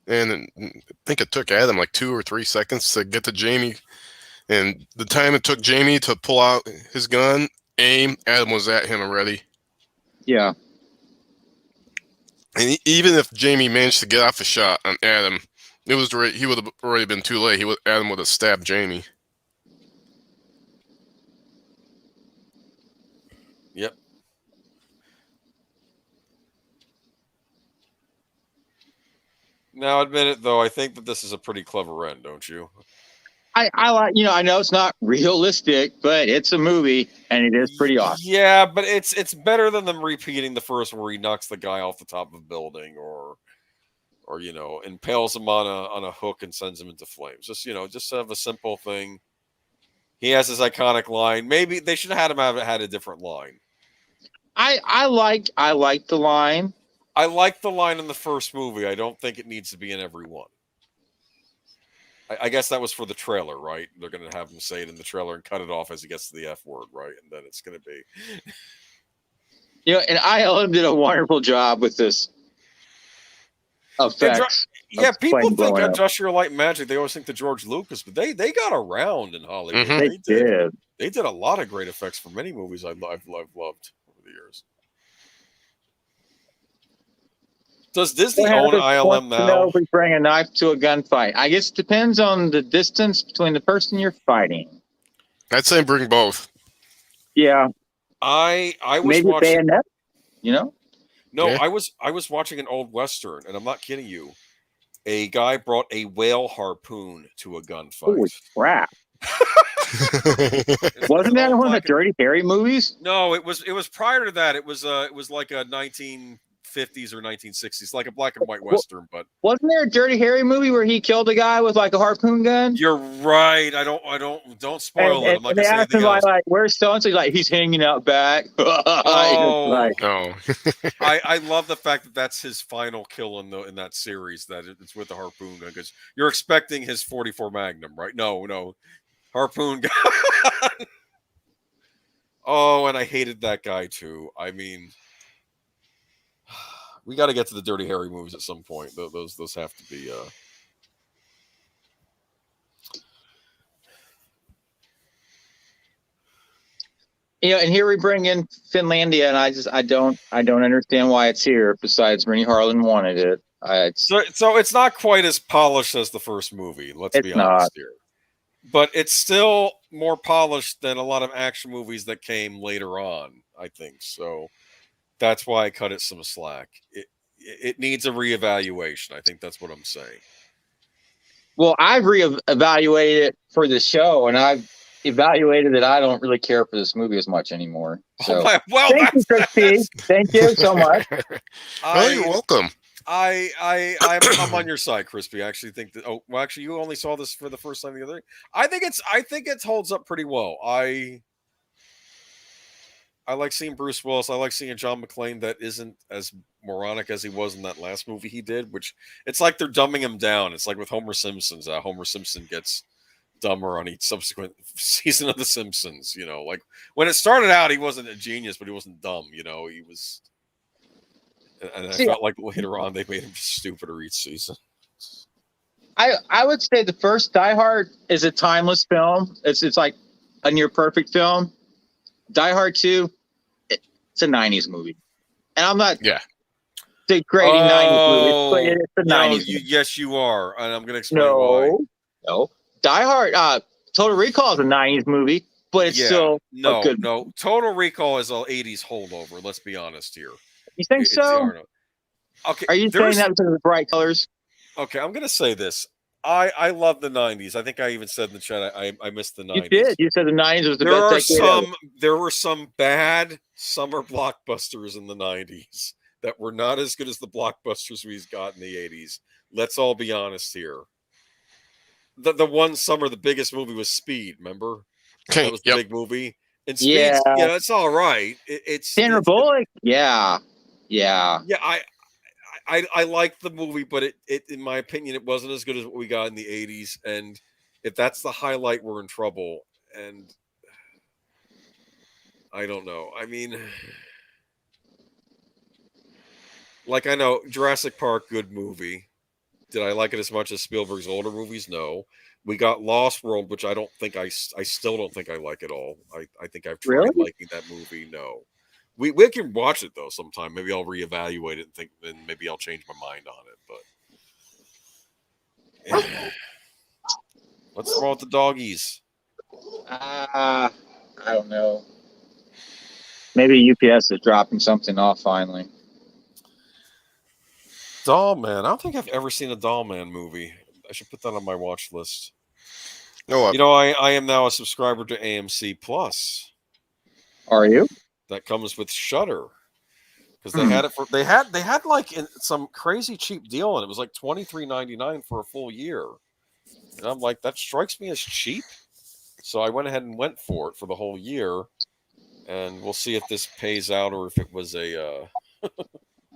[SPEAKER 2] And I think it took Adam 2 or 3 seconds to get to Jamie. And the time it took Jamie to pull out his gun, aim, Adam was at him already.
[SPEAKER 1] Yeah.
[SPEAKER 2] And even if Jamie managed to get off a shot on Adam, he would have already been too late. Adam would have stabbed Jamie.
[SPEAKER 3] Yep. Now, admit it though, I think that this is a pretty clever end, don't you?
[SPEAKER 1] I like, I know it's not realistic, but it's a movie and it is pretty awesome.
[SPEAKER 3] Yeah, but it's better than them repeating the first where he knocks the guy off the top of a building or impales him on a hook and sends him into flames. Just have a simple thing. He has his iconic line. Maybe they should have had a different line.
[SPEAKER 1] I like the line.
[SPEAKER 3] I like the line in the first movie. I don't think it needs to be in every one. I guess that was for the trailer, right? They're going to have him say it in the trailer and cut it off as he gets to the F word, right? And then it's going to be...
[SPEAKER 1] And ILM did a wonderful job with this effects.
[SPEAKER 3] Yeah, people think Industrial Light and Magic, they always think to George Lucas, but they got around in Hollywood.
[SPEAKER 2] Mm-hmm.
[SPEAKER 1] They did.
[SPEAKER 3] They did a lot of great effects for many movies I've loved over the years. Does Disney own ILM now?
[SPEAKER 1] We bring a knife to a gunfight. I guess it depends on the distance between the person you're fighting.
[SPEAKER 2] I'd say bring both.
[SPEAKER 1] Yeah.
[SPEAKER 3] I was
[SPEAKER 1] maybe
[SPEAKER 3] watching
[SPEAKER 1] bayonet,
[SPEAKER 3] No,
[SPEAKER 2] Yeah.
[SPEAKER 3] I was watching an old Western, and I'm not kidding you. A guy brought a whale harpoon to a gunfight.
[SPEAKER 1] Holy crap. Wasn't that one of the Dirty Harry movies?
[SPEAKER 3] No, it was prior to that. It was like a 1950s or 1960s, like a black and white Western. But
[SPEAKER 1] wasn't there a Dirty Harry movie where he killed a guy with a harpoon gun?
[SPEAKER 3] You're right. Don't spoil it. I'm not
[SPEAKER 1] they
[SPEAKER 3] gonna say
[SPEAKER 1] asked him
[SPEAKER 3] anything else.
[SPEAKER 1] where's so and so? He's hanging out back.
[SPEAKER 3] Oh.
[SPEAKER 2] No.
[SPEAKER 3] I love the fact that that's his final kill in that series. That it's with the harpoon gun, because you're expecting his 44 Magnum, right? No, harpoon gun. Oh, and I hated that guy too. I mean, we got to get to the Dirty Harry movies at some point. Those have to be.
[SPEAKER 1] And here we bring in Finlandia, and I don't understand why it's here. Besides, Rennie Harlan wanted it.
[SPEAKER 3] So it's not quite as polished as the first movie. Let's be honest here, but it's still more polished than a lot of action movies that came later on. I think so. That's why I cut it some slack. It needs a reevaluation. I think that's what I'm saying.
[SPEAKER 1] Well, I've reevaluated it for the show, and I've evaluated that I don't really care for this movie as much anymore. So, thank you, Chris P. Thank you so much.
[SPEAKER 2] You're welcome.
[SPEAKER 3] I'm on your side, Crispy. I actually think that. Oh, well, actually, you only saw this for the first time the other day. I think it holds up pretty well. I like seeing Bruce Willis. I like seeing John McClane that isn't as moronic as he was in that last movie he did, which it's like they're dumbing him down. It's like with Homer Simpson's. Homer Simpson gets dumber on each subsequent season of The Simpsons. Like when it started out, he wasn't a genius, but he wasn't dumb. He was. And I felt like later on they made him just stupider each season.
[SPEAKER 1] I would say the first Die Hard is a timeless film. It's like a near perfect film. Die Hard 2, it's a 90s movie. And I'm not degrading 90s movies, but it's a 90s movie.
[SPEAKER 3] Yes, you are. And I'm going to explain why.
[SPEAKER 1] No. Die Hard, Total Recall is a '90s movie, but it's still a good.
[SPEAKER 3] No. Total Recall is an '80s holdover. Let's be honest here.
[SPEAKER 1] You think
[SPEAKER 3] It's the
[SPEAKER 1] so?
[SPEAKER 3] Arnold. Okay,
[SPEAKER 1] Are you saying that because of the bright colors?
[SPEAKER 3] Okay, I'm gonna say this. I love the '90s. I think I even said in the chat I missed the '90s.
[SPEAKER 1] You did. You said the '90s was the best decade.
[SPEAKER 3] There were some bad summer blockbusters in the '90s that were not as good as the blockbusters we've got in the '80s. Let's all be honest here. The one summer, the biggest movie was Speed. Remember? That was the big movie. And Speed, it's all right. It's
[SPEAKER 1] Sandra Bullock. Yeah.
[SPEAKER 3] I liked the movie, but it in my opinion, it wasn't as good as what we got in the '80s. And if that's the highlight, we're in trouble. And I don't know. I mean, like, I know Jurassic Park, good movie. Did I like it as much as Spielberg's older movies? No. We got Lost World, which I still don't think I like at all. I think I've tried liking that movie. No. We can watch it though sometime. Maybe I'll reevaluate it and think, and maybe I'll change my mind on it. But what's wrong with the doggies?
[SPEAKER 1] I don't know. Maybe UPS is dropping something off finally.
[SPEAKER 3] Doll Man. I don't think I've ever seen a Doll Man movie. I should put that on my watch list.
[SPEAKER 2] No,
[SPEAKER 3] I am now a subscriber to AMC Plus.
[SPEAKER 1] Are you?
[SPEAKER 3] That comes with Shudder, because they had it for they had like some crazy cheap deal, and it was like $23.99 for a full year. And I'm like, that strikes me as cheap. So I went ahead and went for it for the whole year, and we'll see if this pays out or if it was a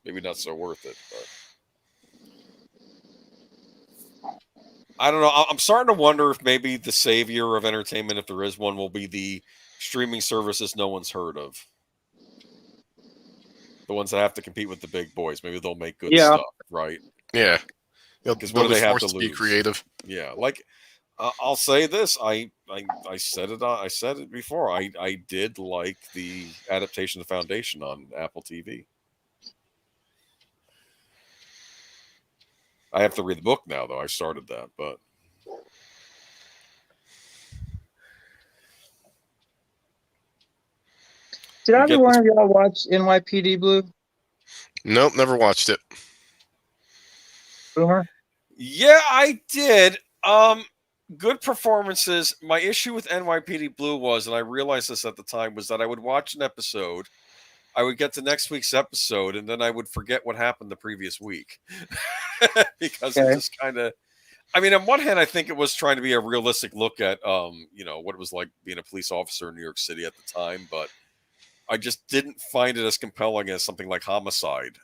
[SPEAKER 3] maybe not so worth it. But I don't know. I'm starting to wonder if maybe the savior of entertainment, if there is one, will be the streaming services no one's heard of. The ones that have to compete with the big boys. Maybe they'll make good stuff, right?
[SPEAKER 2] Yeah.
[SPEAKER 3] Because what do they have to lose?
[SPEAKER 2] Be creative.
[SPEAKER 3] Yeah, like I'll say this. I said it. I said it before. I did like the adaptation of The Foundation on Apple TV. I have to read the book now, though. I started that, but
[SPEAKER 1] did either one of y'all watch NYPD Blue?
[SPEAKER 2] Nope, never watched it.
[SPEAKER 1] Boomer?
[SPEAKER 3] Yeah, I did. Good performances. My issue with NYPD Blue was, and I realized this at the time, was that I would watch an episode, I would get to next week's episode, and then I would forget what happened the previous week. Because it just kind of, I mean, on one hand, I think it was trying to be a realistic look at, what it was like being a police officer in New York City at the time, but I just didn't find it as compelling as something like Homicide.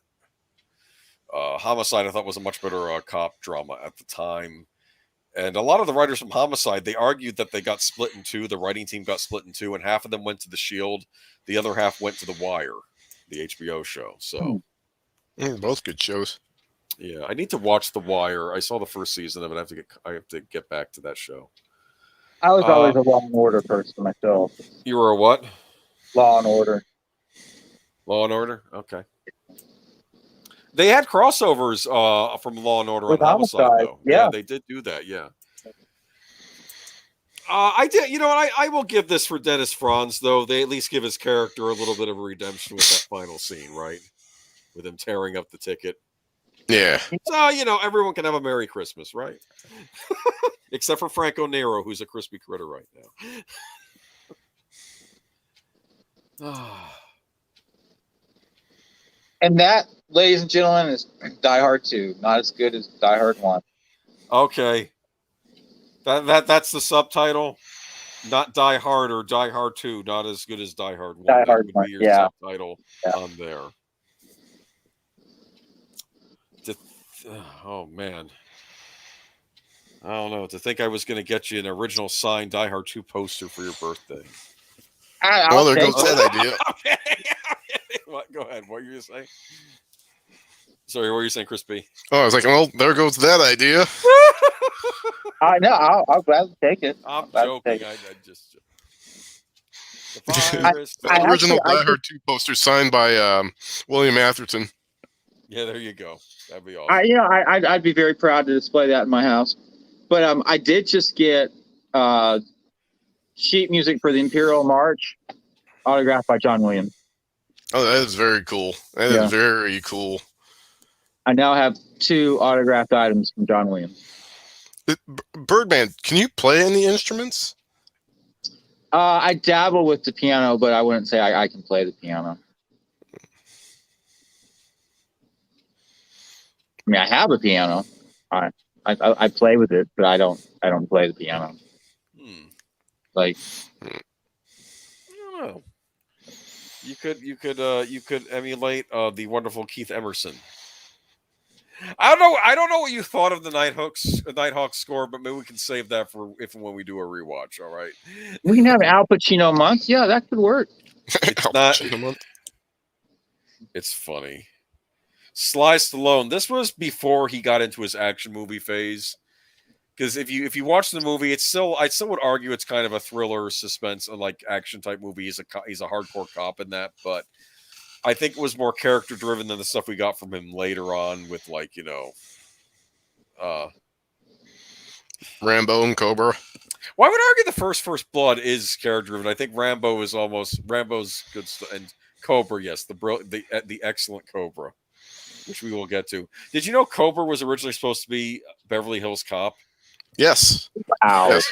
[SPEAKER 3] Homicide, I thought, was a much better cop drama at the time. And a lot of the writers from Homicide, they argued that they got split in two. The writing team got split in two, and half of them went to The Shield. The other half went to The Wire, the HBO show. So,
[SPEAKER 2] both good shows.
[SPEAKER 3] Yeah, I need to watch The Wire. I saw the first season of it. I have to get back to that show.
[SPEAKER 1] I was always a Law and Order person myself.
[SPEAKER 3] You were a what?
[SPEAKER 1] Law and Order.
[SPEAKER 3] Law and Order? Okay. They had crossovers from Law and Order
[SPEAKER 1] with
[SPEAKER 3] on Homicide, though.
[SPEAKER 1] Yeah,
[SPEAKER 3] they did do that. Yeah. I did. You know what? I will give this for Dennis Franz, though. They at least give his character a little bit of a redemption with that final scene, right? With him tearing up the ticket.
[SPEAKER 2] Yeah.
[SPEAKER 3] So, everyone can have a Merry Christmas, right? Except for Franco Nero, who's a crispy critter right now.
[SPEAKER 1] And that, ladies and gentlemen, is Die Hard 2. Not as good as Die Hard 1.
[SPEAKER 3] Okay. That's the subtitle. Not Die Hard or Die Hard 2. Not as good as Die Hard 1.
[SPEAKER 1] Die Hard 1, yeah.
[SPEAKER 3] Subtitle on there. Oh, man. I don't know. To think I was going to get you an original signed Die Hard 2 poster for your birthday.
[SPEAKER 2] Well, there goes that idea.
[SPEAKER 3] What? Go ahead. What were you going to say? Sorry, what were you saying, Chris B?
[SPEAKER 2] Oh, I was like, well, there goes that idea.
[SPEAKER 1] I know. I'll gladly take it.
[SPEAKER 3] I'm joking. I just...
[SPEAKER 2] The original Die Hard 2 poster signed by William Atherton.
[SPEAKER 3] Yeah, there you go. That'd be awesome.
[SPEAKER 1] I'd be very proud to display that in my house. But I did just get sheet music for the Imperial March, autographed by John Williams.
[SPEAKER 2] Oh, that is very cool. That is very cool.
[SPEAKER 1] I now have 2 autographed items from John Williams.
[SPEAKER 2] Birdman, can you play any instruments?
[SPEAKER 1] I dabble with the piano, but I wouldn't say I can play the piano. I mean, I have a piano. I play with it, but I don't play the piano. Like,
[SPEAKER 3] I don't know. You could emulate the wonderful Keith Emerson. I don't know what you thought of the Nighthawks score, but maybe we can save that for if and when we do a rewatch. All right.
[SPEAKER 1] We can have an Al Pacino month. Yeah, that could work.
[SPEAKER 3] It's funny. Sly Stallone. This was before he got into his action movie phase. Because if you watch the movie, I still would argue it's kind of a thriller, suspense, and like action type movie. He's a hardcore cop in that, but I think it was more character driven than the stuff we got from him later on with
[SPEAKER 2] Rambo and Cobra.
[SPEAKER 3] Well, I would argue the First Blood is character driven. I think Rambo's good stuff, and Cobra, yes, the excellent Cobra, which we will get to. Did you know Cobra was originally supposed to be Beverly Hills Cop?
[SPEAKER 2] Yes.
[SPEAKER 1] Wow.
[SPEAKER 2] Yes.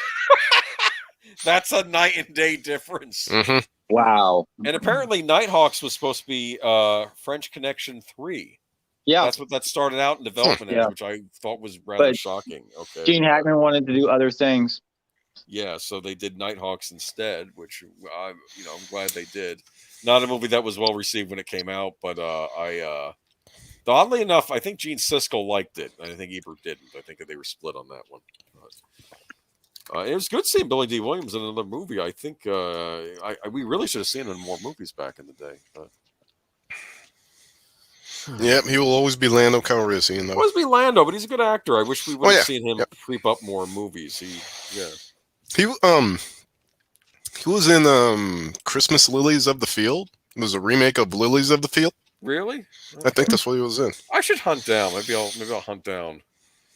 [SPEAKER 3] That's a night and day difference.
[SPEAKER 2] Mm-hmm.
[SPEAKER 1] Wow.
[SPEAKER 3] And apparently Nighthawks was supposed to be French Connection 3.
[SPEAKER 1] Yeah.
[SPEAKER 3] That's what that started out in development as, which I thought was rather shocking. Okay.
[SPEAKER 1] Gene Hackman wanted to do other things.
[SPEAKER 3] Yeah, so they did Nighthawks instead, which I'm glad they did. Not a movie that was well received when it came out, but oddly enough, I think Gene Siskel liked it, and I think Ebert didn't. I think they were split on that one. It was good seeing Billy D. Williams in another movie. I think we really should have seen him in more movies back in the day.
[SPEAKER 2] Yep, he will always be Lando Calrissian, though.
[SPEAKER 3] Always be Lando, but he's a good actor. I wish we would have seen him creep up more in movies. He was in Christmas Lilies of the Field. It was a remake of Lilies of the Field. Really?
[SPEAKER 2] I think that's what he was in.
[SPEAKER 3] I should hunt down. Maybe I'll hunt down.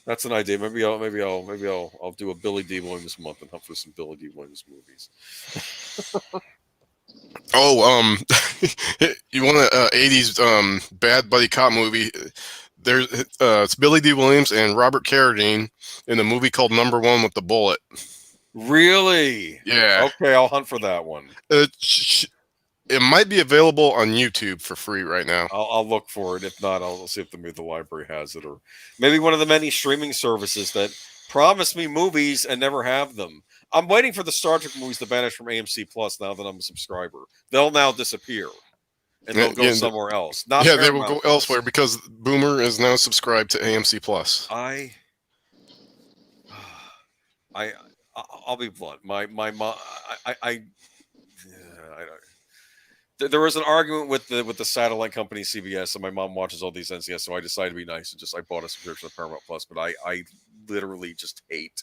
[SPEAKER 3] That's an idea. Maybe I'll do a Billy D. Williams month and hunt for some Billy D. Williams movies.
[SPEAKER 2] You want an 80s bad buddy cop movie? There's it's Billy D. Williams and Robert Carradine in a movie called Number One with the Bullet.
[SPEAKER 3] Really?
[SPEAKER 2] Yeah.
[SPEAKER 3] Okay, I'll hunt for that one.
[SPEAKER 2] It might be available on YouTube for free right now.
[SPEAKER 3] I'll look for it. If not, I'll see if the library has it, or maybe one of the many streaming services that promise me movies and never have them. I'm waiting for the Star Trek movies to vanish from AMC Plus now that I'm a subscriber. They'll now disappear, and they'll go somewhere else.
[SPEAKER 2] They will go elsewhere because Boomer is now subscribed to AMC Plus.
[SPEAKER 3] I'll be blunt. My mom. There was an argument with the satellite company CBS, and my mom watches all these NCS, so I decided to be nice and I bought a subscription to Paramount Plus. But I literally just hate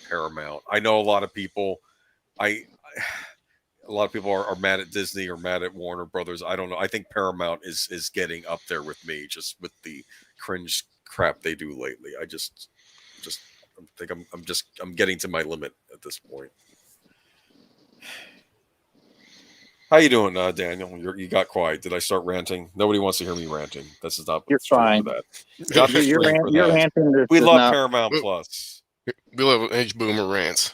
[SPEAKER 3] Paramount. I know a lot of people. A lot of people are mad at Disney or mad at Warner Brothers. I don't know. I think Paramount is getting up there with me, just with the cringe crap they do lately. I just think I'm getting to my limit at this point. How you doing, Daniel? You got quiet. Did I start ranting? Nobody wants to hear me ranting. This is not.
[SPEAKER 1] You're fine.
[SPEAKER 3] You're
[SPEAKER 1] ranting.
[SPEAKER 3] We love Paramount Plus.
[SPEAKER 2] We love H Boomer rants.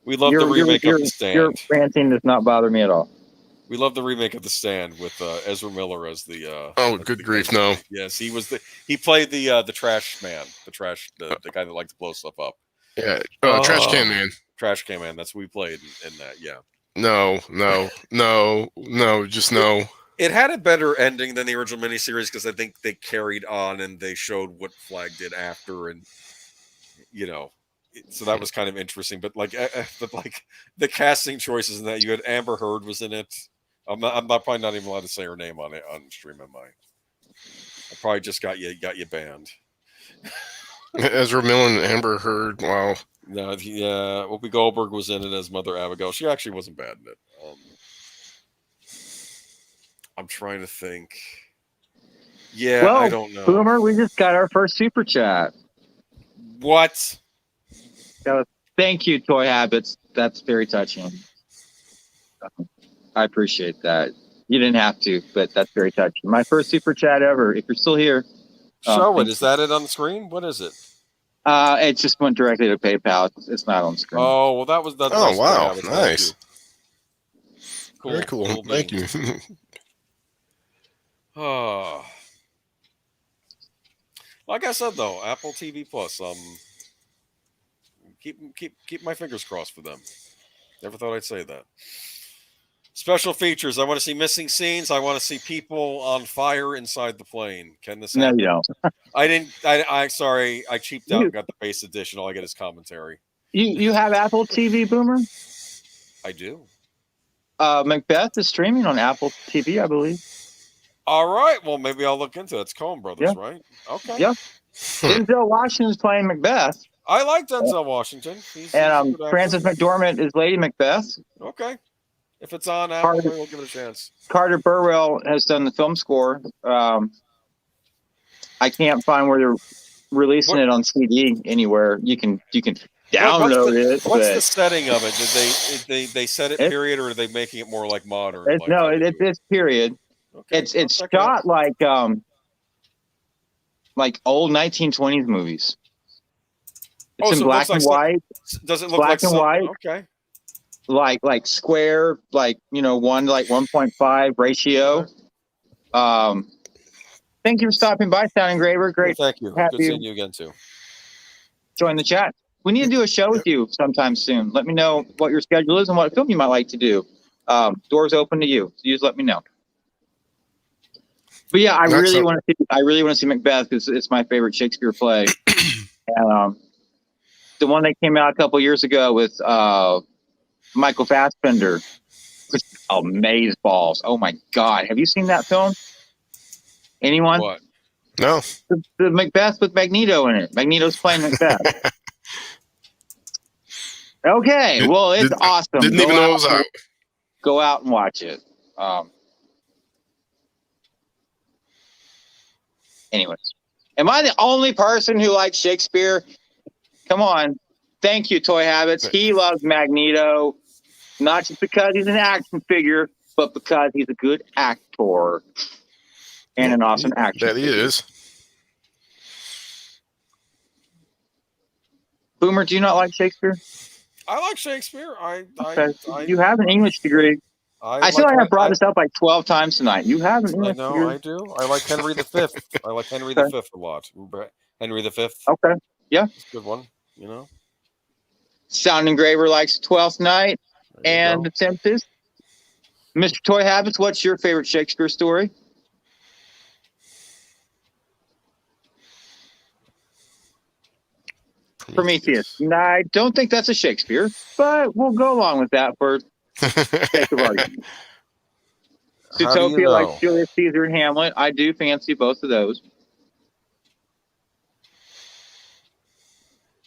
[SPEAKER 3] We love the remake of The Stand.
[SPEAKER 1] Your ranting does not bother me at all.
[SPEAKER 3] We love the remake of The Stand with Ezra Miller as the.
[SPEAKER 2] Good grief! No.
[SPEAKER 3] Yes, he played the trash man, the guy that liked to blow stuff up.
[SPEAKER 2] Yeah, Trash Can Man.
[SPEAKER 3] Trash Can Man. That's what we played in that. Yeah.
[SPEAKER 2] No, just no.
[SPEAKER 3] It had a better ending than the original miniseries because I think they carried on and they showed what Flag did after, and so that was kind of interesting. But the casting choices in that, you had Amber Heard was in it. I'm probably not even allowed to say her name on stream, am I? I probably just got you banned.
[SPEAKER 2] Ezra Miller and Amber Heard. Wow.
[SPEAKER 3] No, Whoopi Goldberg was in it as Mother Abigail. She actually wasn't bad in it. I'm trying to think. Yeah,
[SPEAKER 1] well,
[SPEAKER 3] I don't know.
[SPEAKER 1] Boomer, we just got our first super chat.
[SPEAKER 3] What?
[SPEAKER 1] Thank you, Toy Habits. That's very touching. I appreciate that. You didn't have to, but that's very touching. My first super chat ever. If you're still here,
[SPEAKER 3] show it. Is that it on the screen? What is it?
[SPEAKER 1] It just went directly to PayPal. It's not on screen.
[SPEAKER 3] Oh well, that's
[SPEAKER 2] Oh
[SPEAKER 3] nice.
[SPEAKER 2] wow, nice.
[SPEAKER 3] Cool.
[SPEAKER 2] Very cool. Thank you.
[SPEAKER 3] Oh. Like I said though, Apple TV Plus. Keep my fingers crossed for them. Never thought I'd say that. Special features. I want to see missing scenes. I want to see people on fire inside the plane. Can this happen?
[SPEAKER 1] No, you don't.
[SPEAKER 3] I didn't. Sorry. I cheaped out and got the base edition. All I get is commentary.
[SPEAKER 1] You have Apple TV, Boomer?
[SPEAKER 3] I do.
[SPEAKER 1] Macbeth is streaming on Apple TV, I believe.
[SPEAKER 3] All right. Well, maybe I'll look into it. It's Coen Brothers, right? Okay.
[SPEAKER 1] Yeah. Denzel Washington's playing Macbeth.
[SPEAKER 3] I like Denzel Washington. He's
[SPEAKER 1] Frances McDormand is Lady Macbeth.
[SPEAKER 3] Okay. If it's on Apple, we'll give it a chance.
[SPEAKER 1] Carter Burwell has done the film score. I can't find where they're releasing it on CD anywhere. You can download it.
[SPEAKER 3] What's the setting of it? Did they set it period, or are they making it more like modern?
[SPEAKER 1] It's period. Okay, it's shot like old 1920s movies. It's in black and white.
[SPEAKER 3] Does it look like
[SPEAKER 1] black and white?
[SPEAKER 3] Okay.
[SPEAKER 1] Like square, 1:1.5 ratio. Thank you for stopping by, Sound Engraver. Great.
[SPEAKER 3] Well, thank you. Good seeing you again too.
[SPEAKER 1] Join the chat. We need to do a show with you sometime soon. Let me know what your schedule is and what film you might like to do. Doors open to you. So you just let me know. But yeah, I really want to see Macbeth because it's my favorite Shakespeare play. And the one that came out a couple years ago with Michael Fassbender, amazeballs. Oh my God. Have you seen that film? Anyone?
[SPEAKER 3] What?
[SPEAKER 2] No.
[SPEAKER 1] The Macbeth with Magneto in it. Magneto's playing Macbeth. Okay. Well, it's awesome.
[SPEAKER 2] Didn't even know it was out.
[SPEAKER 1] Go out and watch it. Anyways. Am I the only person who likes Shakespeare? Come on. Thank you, Toy Habits. He loves Magneto, not just because he's an action figure, but because he's a good actor and an awesome actor.
[SPEAKER 2] That he is.
[SPEAKER 1] Boomer, do you not like Shakespeare?
[SPEAKER 3] I like Shakespeare.
[SPEAKER 1] You have an English degree. I feel like I brought this up like 12 times tonight. You have an English degree.
[SPEAKER 3] I do. I like Henry V. I like Henry V a lot. Henry V.
[SPEAKER 1] Okay. Yeah.
[SPEAKER 3] It's a good one, you know.
[SPEAKER 1] Sound Engraver likes Twelfth Night and The Tempest. Mr. Toy Habits, what's your favorite Shakespeare story? Prometheus. No, I don't think that's a Shakespeare, but we'll go along with that for sake of argument. Zootopia, like Julius Caesar and Hamlet. I do fancy both of those.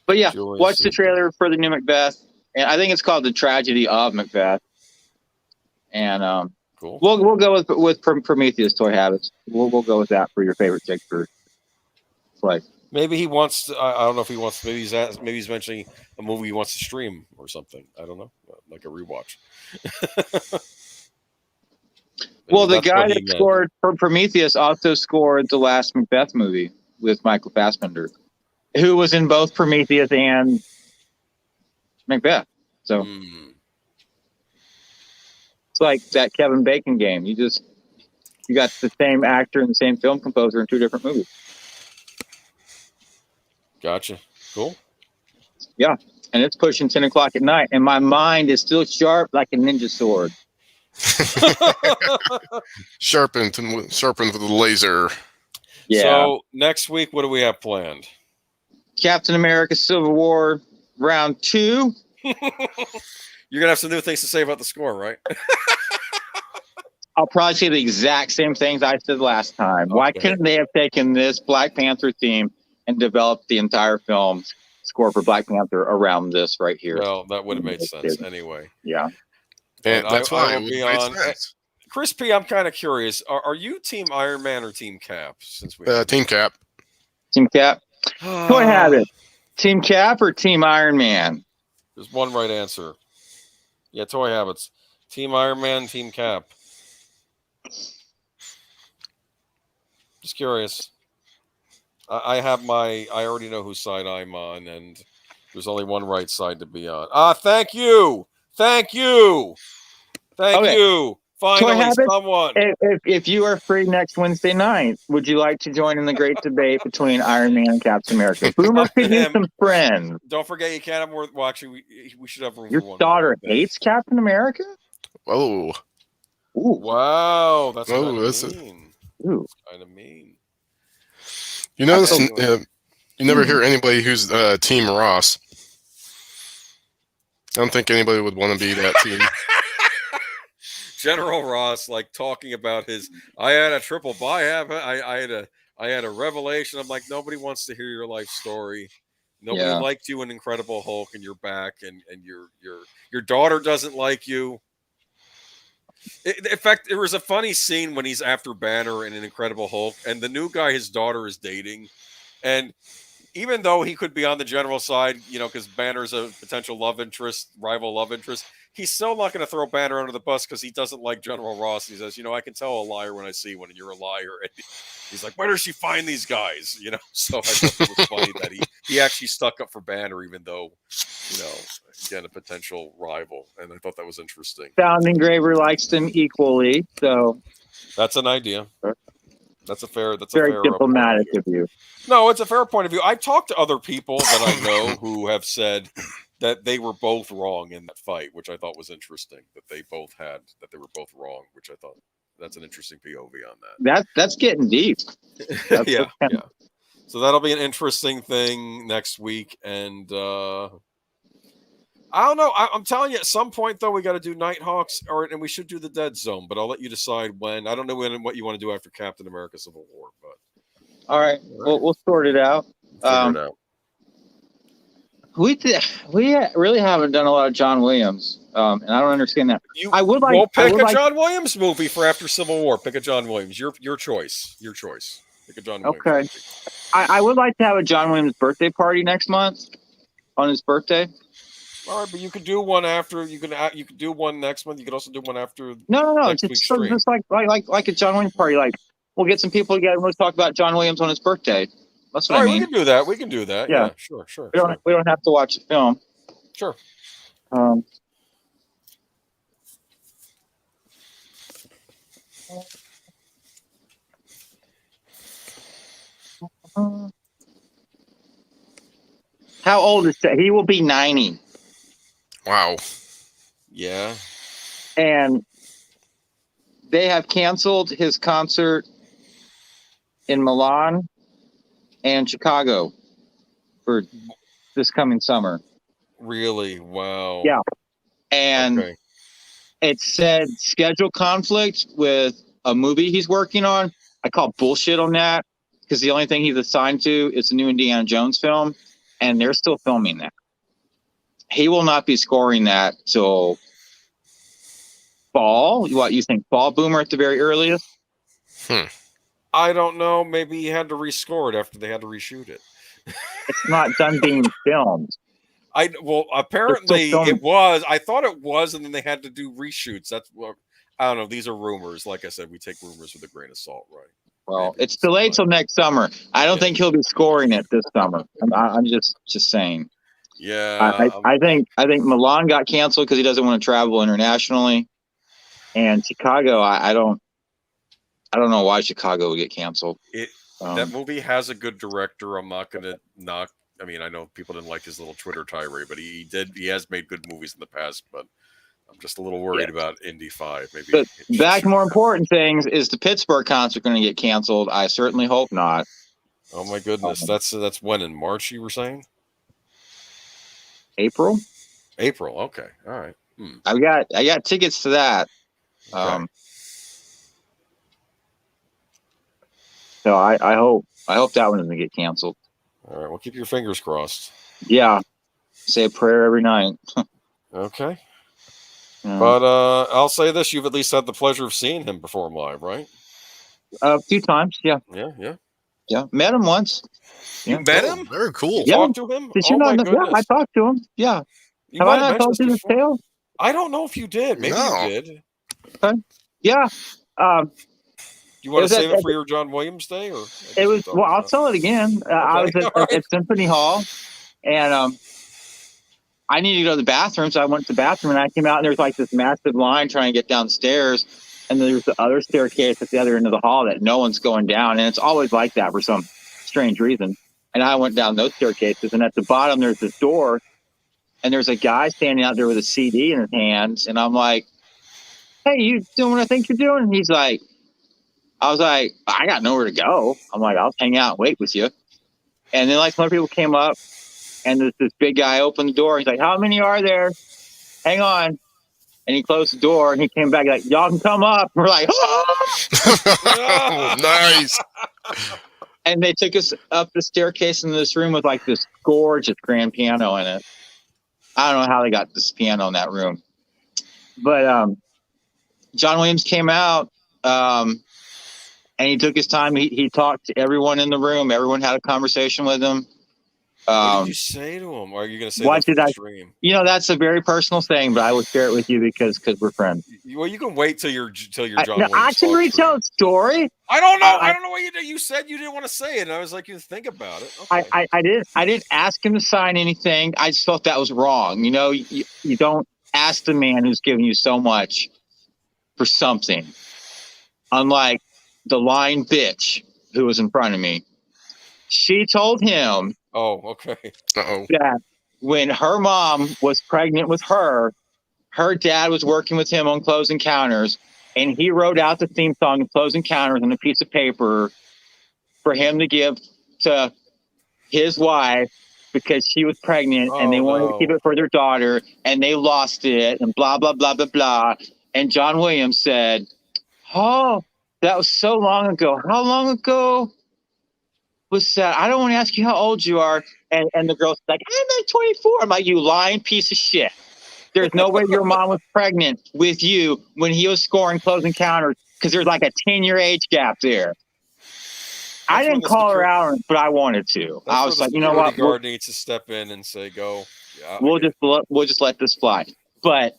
[SPEAKER 1] But yeah, watch the trailer for the new Macbeth, and I think it's called The Tragedy of Macbeth. And
[SPEAKER 3] cool.
[SPEAKER 1] We'll go with Prometheus, Toy Habits. We'll go with that for your favorite Shakespeare play.
[SPEAKER 3] Maybe he wants to, I don't know if he wants. Maybe he's mentioning a movie he wants to stream or something. I don't know, like a rewatch.
[SPEAKER 1] Well, the guy that scored for Prometheus also scored the last Macbeth movie with Michael Fassbender, who was in both Prometheus and Macbeth. So it's like that Kevin Bacon game. You got the same actor and the same film composer in two different movies.
[SPEAKER 3] Gotcha. Cool.
[SPEAKER 1] Yeah. And it's pushing 10 o'clock at night, and my mind is still sharp like a ninja sword.
[SPEAKER 2] Sharpened with a laser.
[SPEAKER 1] Yeah.
[SPEAKER 3] So next week, what do we have planned?
[SPEAKER 1] Captain America Civil War Round 2.
[SPEAKER 3] You're gonna have some new things to say about the score, right?
[SPEAKER 1] I'll probably say the exact same things I said last time. Okay. Why couldn't they have taken this Black Panther theme and developed the entire film score for Black Panther around this right here?
[SPEAKER 3] Well, that would have made sense anyway.
[SPEAKER 1] Yeah.
[SPEAKER 2] And that's why
[SPEAKER 3] I will be on. Chris P, I'm kind of curious. Are you Team Iron Man or Team Cap? Since we
[SPEAKER 2] Team Cap.
[SPEAKER 1] Team Cap. Toy Habit. Team Cap or Team Iron Man?
[SPEAKER 3] There's one right answer. Yeah, Toy Habits. Team Iron Man, Team Cap. Just curious. I already know whose side I'm on, and there's only one right side to be on. Thank you. Thank you. Thank you. Finally, someone.
[SPEAKER 1] If you are free next Wednesday night, would you like to join in the great debate between Iron Man and Captain America? Boomer could use some friends.
[SPEAKER 3] Don't forget, you can't have more. Well, actually, we should have room
[SPEAKER 1] Your
[SPEAKER 3] for one.
[SPEAKER 1] Your daughter hates Captain America?
[SPEAKER 2] Oh.
[SPEAKER 3] Ooh. Wow. That's kind of mean.
[SPEAKER 1] That's
[SPEAKER 3] kind of mean.
[SPEAKER 2] You notice, you never hear anybody who's Team Ross. I don't think anybody would want to be that team.
[SPEAKER 3] General Ross, like talking about I had a triple buy. I had a revelation. I'm like, nobody wants to hear your life story. Nobody liked you in Incredible Hulk, and you're back, and your daughter doesn't like you. In fact, there was a funny scene when he's after Banner in an Incredible Hulk, and the new guy his daughter is dating, and even though he could be on the general side, because Banner's a potential rival love interest, he's still not going to throw Banner under the bus because he doesn't like General Ross. He says, I can tell a liar when I see one, and you're a liar. And he's like, where does she find these guys? So I thought it was funny that he actually stuck up for Banner, even though, again, a potential rival. And I thought that was interesting.
[SPEAKER 1] Sound Engraver likes them equally, so
[SPEAKER 3] that's an idea. That's very
[SPEAKER 1] fair diplomatic of you.
[SPEAKER 3] No, it's a fair point of view. I've talked to other people that I know who have said that they were both wrong in that fight, which I thought was interesting. That they were both wrong, which I thought that's an interesting POV on that.
[SPEAKER 1] That's getting deep.
[SPEAKER 3] Yeah. So that'll be an interesting thing next week, and I don't know. I'm telling you, at some point though, we got to do Nighthawks, and we should do the Dead Zone. But I'll let you decide when. I don't know what you want to do after Captain America: Civil War, but.
[SPEAKER 1] All right. We'll sort it out.
[SPEAKER 3] Figure it out.
[SPEAKER 1] We really haven't done a lot of John Williams, and I don't understand that.
[SPEAKER 3] We'll pick a John Williams movie for after Civil War. Pick a John Williams. Your choice. Your choice. Pick a John Williams.
[SPEAKER 1] Okay. I would like to have a John Williams birthday party next month on his birthday.
[SPEAKER 3] All right, but you could do one after. You could do one next month. You could also do one after.
[SPEAKER 1] No. Just like a John Williams party. Like we'll get some people together and we'll talk about John Williams on his birthday. That's what I mean.
[SPEAKER 3] We can do that. We can do that. Yeah, sure.
[SPEAKER 1] We don't have to watch the film.
[SPEAKER 3] Sure.
[SPEAKER 1] How old is that? He will be 90.
[SPEAKER 2] Wow.
[SPEAKER 3] Yeah.
[SPEAKER 1] And they have canceled his concert in Milan and Chicago for this coming summer.
[SPEAKER 3] Really? Wow.
[SPEAKER 1] Yeah. And it said schedule conflict with a movie he's working on. I call bullshit on that because the only thing he's assigned to is a new Indiana Jones film, and they're still filming that. He will not be scoring that till fall. What you think? Fall, Boomer, at the very earliest?
[SPEAKER 3] I don't know. Maybe he had to rescore it after they had to reshoot it.
[SPEAKER 1] It's not done being filmed.
[SPEAKER 3] Apparently it was. I thought it was, and then they had to do reshoots. That's what I don't know. These are rumors. Like I said, we take rumors with a grain of salt, right?
[SPEAKER 1] Well, it's delayed till next summer. I don't think he'll be scoring it this summer. I'm just saying.
[SPEAKER 3] Yeah,
[SPEAKER 1] I think Milan got canceled because he doesn't want to travel internationally, and Chicago. I don't know why Chicago would get canceled.
[SPEAKER 3] That movie has a good director. I'm not going to knock. I mean, I know people didn't like his little Twitter tirade, but he has made good movies in the past. But I'm just a little worried about Indy 5. Maybe.
[SPEAKER 1] But back to more important things: is the Pittsburgh concert going to get canceled? I certainly hope not.
[SPEAKER 3] Oh my goodness, that's when, in March you were saying?
[SPEAKER 1] April.
[SPEAKER 3] Okay. All right.
[SPEAKER 1] I got tickets to that.
[SPEAKER 3] Okay.
[SPEAKER 1] So I hope that one doesn't get canceled.
[SPEAKER 3] All right. Well, keep your fingers crossed.
[SPEAKER 1] Yeah. Say a prayer every night.
[SPEAKER 3] Okay. But I'll say this: you've at least had the pleasure of seeing him perform live, right?
[SPEAKER 1] A few times. Yeah.
[SPEAKER 3] Yeah.
[SPEAKER 1] Met him once.
[SPEAKER 3] You met him?
[SPEAKER 2] Very cool.
[SPEAKER 3] You talked to him?
[SPEAKER 1] Did you know? Yeah, I talked to him. Yeah.
[SPEAKER 3] You
[SPEAKER 1] Have
[SPEAKER 3] might
[SPEAKER 1] I
[SPEAKER 3] have
[SPEAKER 1] not
[SPEAKER 3] mentioned
[SPEAKER 1] told
[SPEAKER 3] this
[SPEAKER 1] you this
[SPEAKER 3] before.
[SPEAKER 1] tale?
[SPEAKER 3] I don't know if you did. Maybe
[SPEAKER 2] No.
[SPEAKER 3] you did.
[SPEAKER 1] Okay. Yeah.
[SPEAKER 3] You want
[SPEAKER 1] was
[SPEAKER 3] to save
[SPEAKER 1] at-
[SPEAKER 3] it for your John Williams Day, or
[SPEAKER 1] It was, well, I'll tell it again. I was
[SPEAKER 3] Okay, all right.
[SPEAKER 1] at Symphony Hall, and I needed to go to the bathroom, so I went to the bathroom, and I came out, and there was like this massive line trying to get downstairs, and there's the other staircase at the other end of the hall that no one's going down, and it's always like that for some strange reason. And I went down those staircases, and at the bottom there's this door, and there's a guy standing out there with a CD in his hands, and I'm like, "Hey, you doing what I think you're doing?" And he's like, I was like, "I got nowhere to go." I'm like, "I'll hang out and wait with you." And then like some other people came up, and this big guy opened the door. He's like, "How many are there? Hang on." And he closed the door, and he came back like, "Y'all can come up." And we're like,
[SPEAKER 2] Oh, nice.
[SPEAKER 1] And they took us up the staircase in this room with like this gorgeous grand piano in it. I don't know how they got this piano in that room, but John Williams came out, and he took his time. He talked to everyone in the room. Everyone had a conversation with him.
[SPEAKER 3] What did you say to him? Or are you going to say
[SPEAKER 1] What
[SPEAKER 3] that for
[SPEAKER 1] did
[SPEAKER 3] the
[SPEAKER 1] I?
[SPEAKER 3] stream?
[SPEAKER 1] You know, that's a very personal thing, but I will share it with you because we're friends.
[SPEAKER 3] Well, you can wait till your John
[SPEAKER 1] No,
[SPEAKER 3] Williams.
[SPEAKER 1] I can
[SPEAKER 3] talk
[SPEAKER 1] retell a story.
[SPEAKER 3] I don't know.
[SPEAKER 1] I
[SPEAKER 3] I don't know what you did. You said you didn't want to say it, and I was like, you think about it. Okay.
[SPEAKER 1] I didn't ask him to sign anything. I just felt that was wrong. You know, you don't ask the man who's giving you so much for something. Unlike the lying bitch who was in front of me. She told him
[SPEAKER 3] Okay.
[SPEAKER 1] that when her mom was pregnant with her dad was working with him on Close Encounters, and he wrote out the theme song of Close Encounters on a piece of paper for him to give to his wife because she was pregnant, and they wanted to keep it for their daughter, and they lost it, and blah, blah, blah, blah, blah. And John Williams said, "Oh, that was so long ago. How long ago was that? I don't want to ask you how old you are." And the girl's like, "I'm like 24. I'm like, "You lying piece of shit. There's no way your mom was pregnant with you when he was scoring Close Encounters because there's like a 10-year age gap there." I didn't call her out, but I wanted to. I was like, you know what?
[SPEAKER 3] Guard needs to step in and say, "Go." Yeah,
[SPEAKER 1] we'll just let this fly. But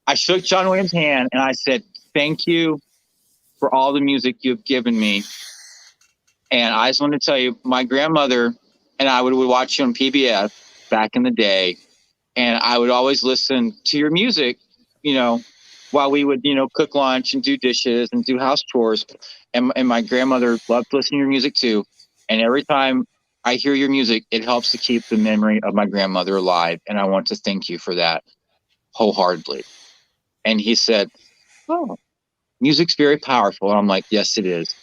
[SPEAKER 1] I shook John Williams' hand and I said, "Thank you for all the music you've given me." And I just want to tell you, my grandmother and I would watch you on PBS back in the day, and I would always listen to your music, you know, while we would, cook lunch and do dishes and do house chores. And my grandmother loved listening to your music too. And every time I hear your music, it helps to keep the memory of my grandmother alive. And I want to thank you for that wholeheartedly. And he said, "Oh, music's very powerful." And I'm like, "Yes, it is.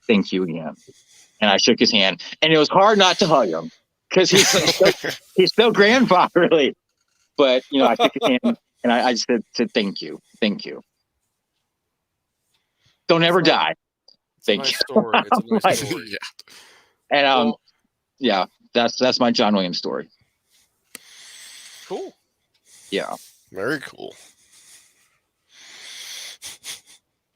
[SPEAKER 1] Thank you again." And I shook his hand, and it was hard not to hug him because he's so grandfatherly. But I shook his hand, and I just said, "Thank you, thank you. Don't ever die." Thank you.
[SPEAKER 3] Story. It's a nice story.
[SPEAKER 1] Yeah. And yeah, that's my John Williams story.
[SPEAKER 3] Cool.
[SPEAKER 1] Yeah.
[SPEAKER 2] Very cool.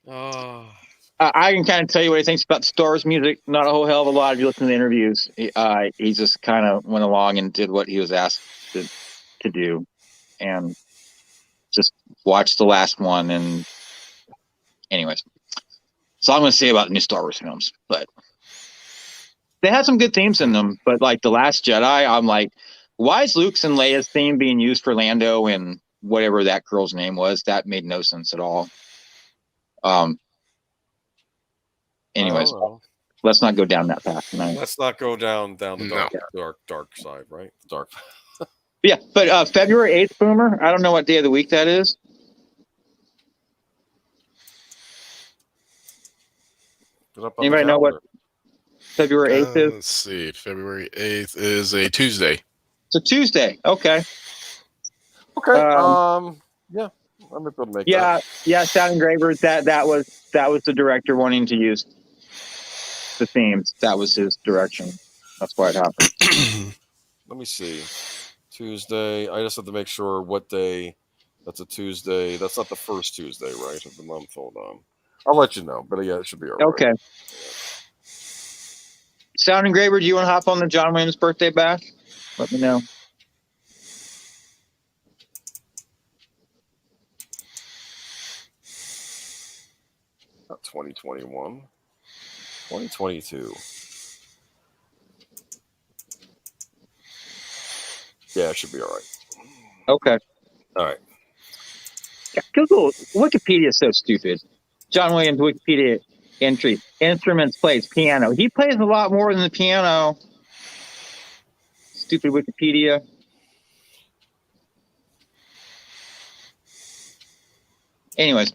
[SPEAKER 1] I can kind of tell you what he thinks about the Stars music. Not a whole hell of a lot if you listen to the interviews. He just kind of went along and did what he was asked to do, and just watched the last one. And anyways, that's all I'm going to say about the new Star Wars films. But they had some good themes in them. But like The Last Jedi, I'm like, why is Luke's and Leia's theme being used for Lando and whatever that girl's name was? That made no sense at all. Anyways, let's not go down that path tonight.
[SPEAKER 3] Let's not go down the dark side, right? Dark.
[SPEAKER 1] Yeah, but February 8th, Boomer. I don't know what day of the week that is. Anybody know what February 8th is?
[SPEAKER 2] Let's see. February 8th is a Tuesday.
[SPEAKER 1] It's a Tuesday. Okay.
[SPEAKER 3] Okay. Yeah. I'm able to make that.
[SPEAKER 1] Yeah. Sound Engravers. That was the director wanting to use the themes. That was his direction. That's why it happened.
[SPEAKER 3] Let me see. Tuesday. I just have to make sure what day. That's a Tuesday. That's not the first Tuesday, right, of the month. Hold on. I'll let you know. But yeah, it should be all right.
[SPEAKER 1] Okay. Sound Engraver, do you want to hop on the John Williams birthday bash? Let me know.
[SPEAKER 3] Not 2021. 2022. Yeah, it should be all right.
[SPEAKER 1] Okay.
[SPEAKER 3] All right.
[SPEAKER 1] Yeah, Google Wikipedia is so stupid. John Williams Wikipedia entry: instruments, plays piano. He plays a lot more than the piano. Stupid Wikipedia. Anyways,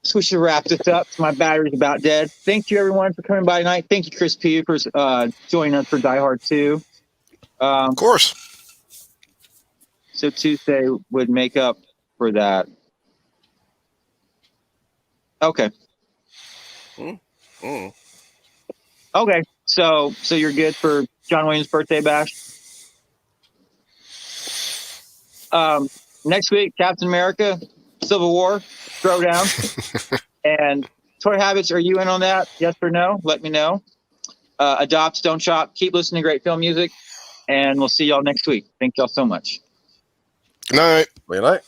[SPEAKER 1] so we should wrap this up. My battery's about dead. Thank you, everyone, for coming by tonight. Thank you, Chris P, for joining us for Die Hard 2.
[SPEAKER 2] Of course.
[SPEAKER 1] So Tuesday would make up for that. Okay. Okay. So you're good for John Williams' birthday bash? Next week, Captain America, Civil War, Throwdown. And Toy Habits, are you in on that? Yes or no? Let me know. Adopt, don't shop. Keep listening to great film music. And we'll see y'all next week. Thank y'all so much.
[SPEAKER 2] Good night.
[SPEAKER 3] Good night.